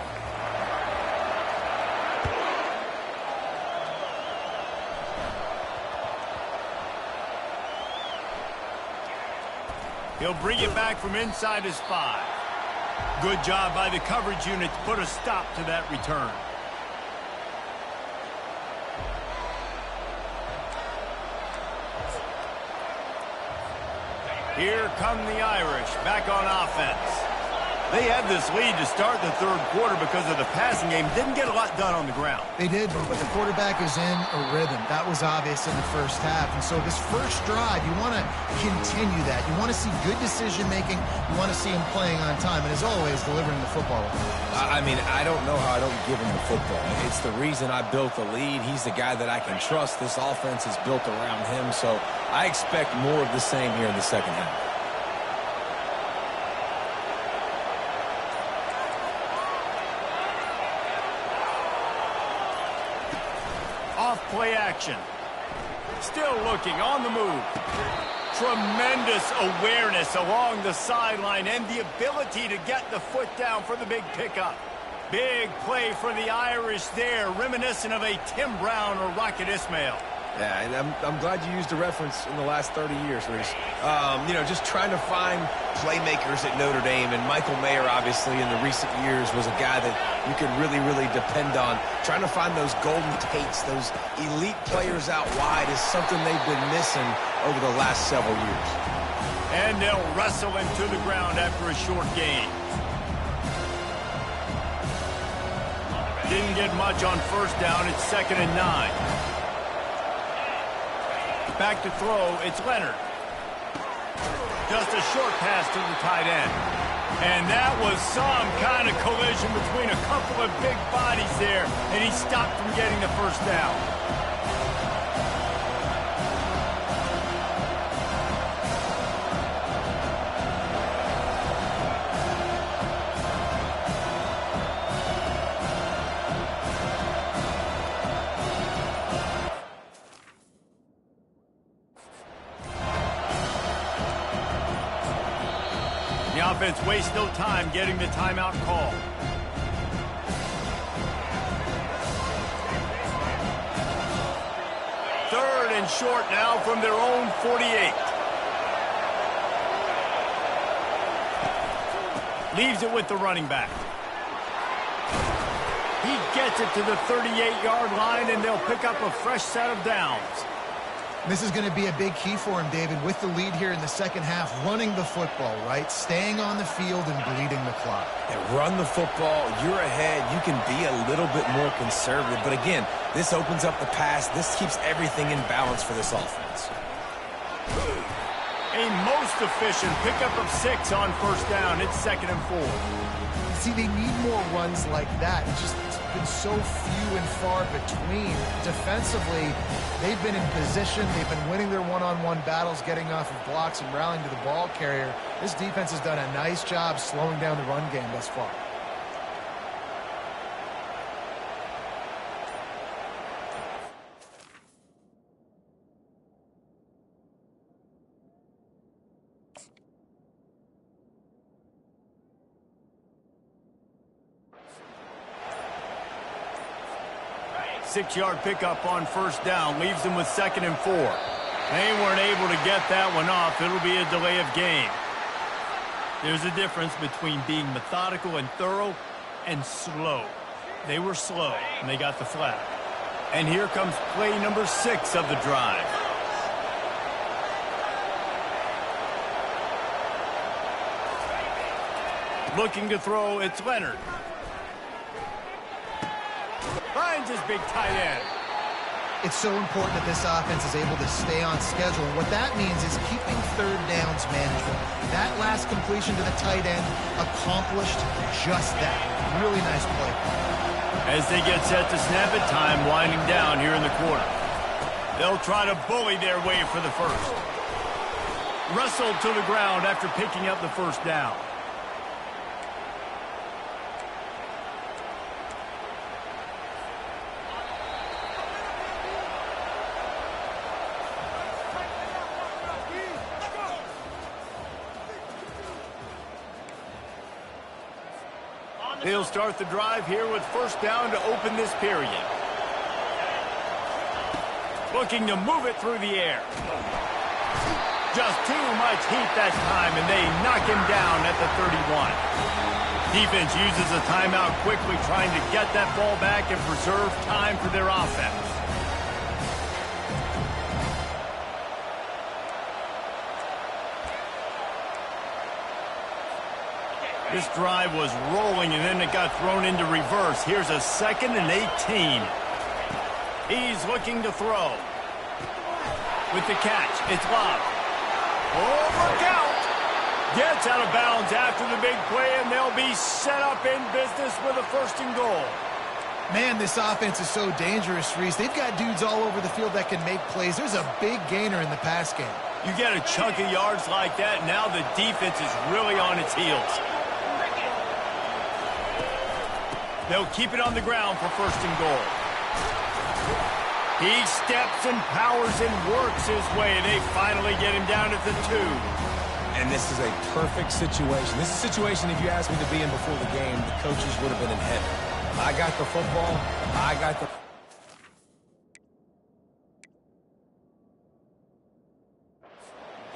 A: He'll bring it back from inside his 5. Good job by the coverage unit to put a stop to that return. Here come the Irish, back on offense. They had this lead to start the 3rd quarter because of the passing game. Didn't get a lot done on the ground.
B: They did, but the quarterback is in a rhythm. That was obvious in the first half. And so this first drive, you want to continue that. You want to see good decision-making. You want to see him playing on time. And as always, delivering the football.
C: I mean, I don't know how I don't give him the football. It's the reason I built the lead. He's the guy that I can trust. This offense is built around him. So I expect more of the same here in the 2nd half.
A: Play action. Still looking on the move. Tremendous awareness along the sideline and the ability to get the foot down for the big pickup. Big play for the Irish there, reminiscent of a Tim Brown or Rocket Ismail.
C: Yeah, and I'm glad you used a reference in the last 30 years, Reese. You know, just trying to find playmakers at Notre Dame, and Michael Mayer, obviously, in the recent years, was a guy that you could really, really depend on. Trying to find those golden Tates, those elite players out wide is something they've been missing over the last several years.
A: And they'll wrestle him to the ground after a short gain. Didn't get much on 1st down. It's 2nd and 9. Back to throw, it's Leonard. Just a short pass to the tight end. And that was some kind of collision between a couple of big bodies there, and he stopped from getting the first down. The offense wastes no time getting the timeout call. Third and short now from their own 48. Leaves it with the running back. He gets it to the 38-yard line, and they'll pick up a fresh set of downs.
B: This is going to be a big key for him, David, with the lead here in the second half, running the football, right? Staying on the field and bleeding the clock.
C: And run the football, you're ahead, you can be a little bit more conservative. But again, this opens up the pass. This keeps everything in balance for this offense.
A: A most efficient pickup of 6 on first down. It's 2nd and 4.
B: See, they need more runs like that. It's been so few and far between. Defensively, they've been in position. They've been winning their one-on-one battles, getting off of blocks and rallying to the ball carrier. This defense has done a nice job slowing down the run game thus far.
A: Six-yard pickup on first down leaves them with 2nd and 4. They weren't able to get that one off. It'll be a delay of game. There's a difference between being methodical and thorough and slow. They were slow, and they got the flag. And here comes play number 6 of the drive. Looking to throw, it's Leonard. Finds his big tight end.
B: It's so important that this offense is able to stay on schedule. And what that means is keeping third downs manageable. That last completion to the tight end accomplished just that. Really nice play.
A: As they get set to snap it, time winding down here in the quarter. They'll try to bully their way for the first. Wrestled to the ground after picking up the first down. They'll start the drive here with first down to open this period. Looking to move it through the air. Just too much heat that time, and they knock him down at the 31. Defense uses a timeout quickly, trying to get that ball back and preserve time for their offense. This drive was rolling, and then it got thrown into reverse. Here's a 2nd and 18. He's looking to throw. With the catch, it's Love. Oh, look out! Gets out of bounds after the big play, and they'll be set up in business with a 1st and goal.
B: Man, this offense is so dangerous, Reese. They've got dudes all over the field that can make plays. There's a big gainer in the pass game.
A: You get a chunk of yards like that, now the defense is really on its heels. They'll keep it on the ground for 1st and goal. He steps and powers and works his way. They finally get him down at the 2.
C: And this is a perfect situation. This is a situation, if you asked me to be in before the game, the coaches would have been in heaven. I got the football. I got the...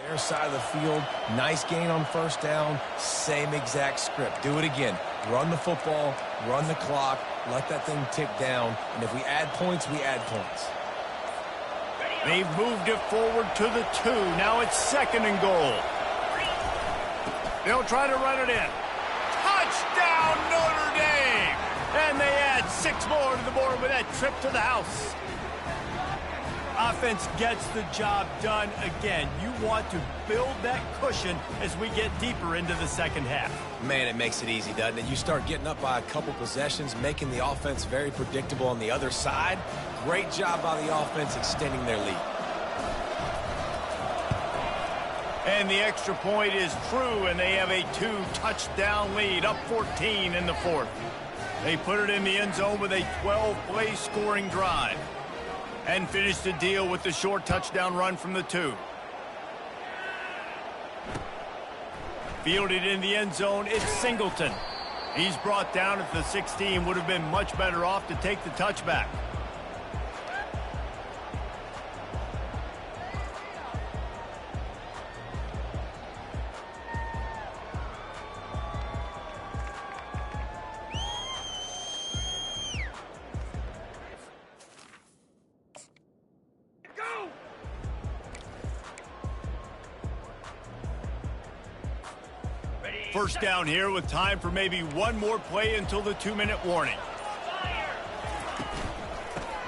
C: Their side of the field, nice gain on first down, same exact script. Do it again. Run the football, run the clock, let that thing tick down, and if we add points, we add points.
A: They've moved it forward to the 2. Now it's 2nd and goal. They'll try to run it in. Touchdown, Notre Dame! And they add 6 more to the board with that trip to the house. Offense gets the job done again. You want to build that cushion as we get deeper into the second half.
C: Man, it makes it easy, doesn't it? You start getting up by a couple possessions, making the offense very predictable on the other side. Great job by the offense extending their lead.
A: And the extra point is true, and they have a 2-touchdown lead, up 14 in the fourth. They put it in the end zone with a 12-play scoring drive and finish the deal with the short touchdown run from the 2. Fielded in the end zone, it's Singleton. He's brought down at the 16, would have been much better off to take the touchback. First down here with time for maybe one more play until the 2-minute warning.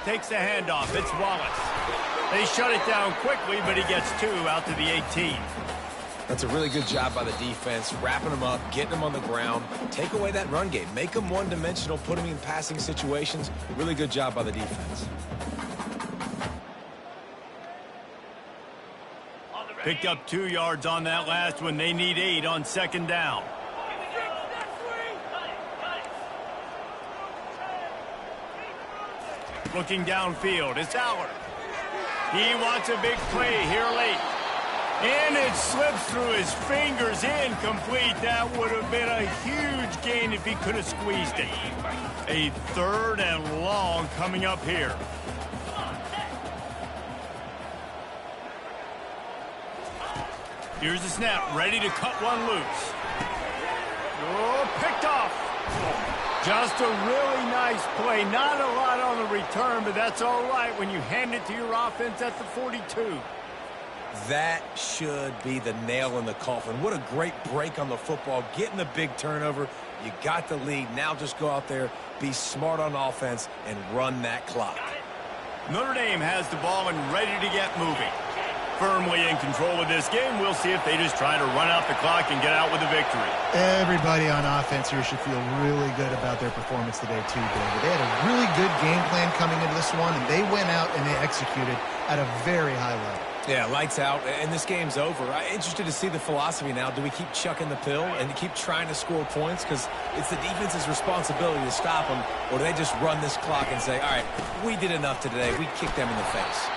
A: Takes the handoff. It's Wallace. They shut it down quickly, but he gets 2 out to the 18.
C: That's a really good job by the defense, wrapping them up, getting them on the ground. Take away that run game. Make them one-dimensional, put them in passing situations. Really good job by the defense.
A: Picked up 2 yards on that last one. They need 8 on second down. Looking downfield, it's Aller. He wants a big play here late. And it slips through his fingers, incomplete. That would have been a huge gain if he could have squeezed it. A 3rd and long coming up here. Here's the snap, ready to cut one loose. Oh, picked off. Just a really nice play. Not a lot on the return, but that's all right when you hand it to your offense at the 42.
C: That should be the nail in the coffin. What a great break on the football. Getting the big turnover. You got the lead. Now just go out there, be smart on offense, and run that clock.
A: Notre Dame has the ball and ready to get moving. Firmly in control of this game. We'll see if they just try to run out the clock and get out with a victory.
B: Everybody on offense here should feel really good about their performance today too, David. They had a really good game plan coming into this one, and they went out and they executed at a very high level.
C: Yeah, lights out, and this game's over. I'm interested to see the philosophy now. Do we keep chucking the pill and keep trying to score points? Because it's the defense's responsibility to stop them, or do they just run this clock and say, all right, we did enough today. We kicked them in the face.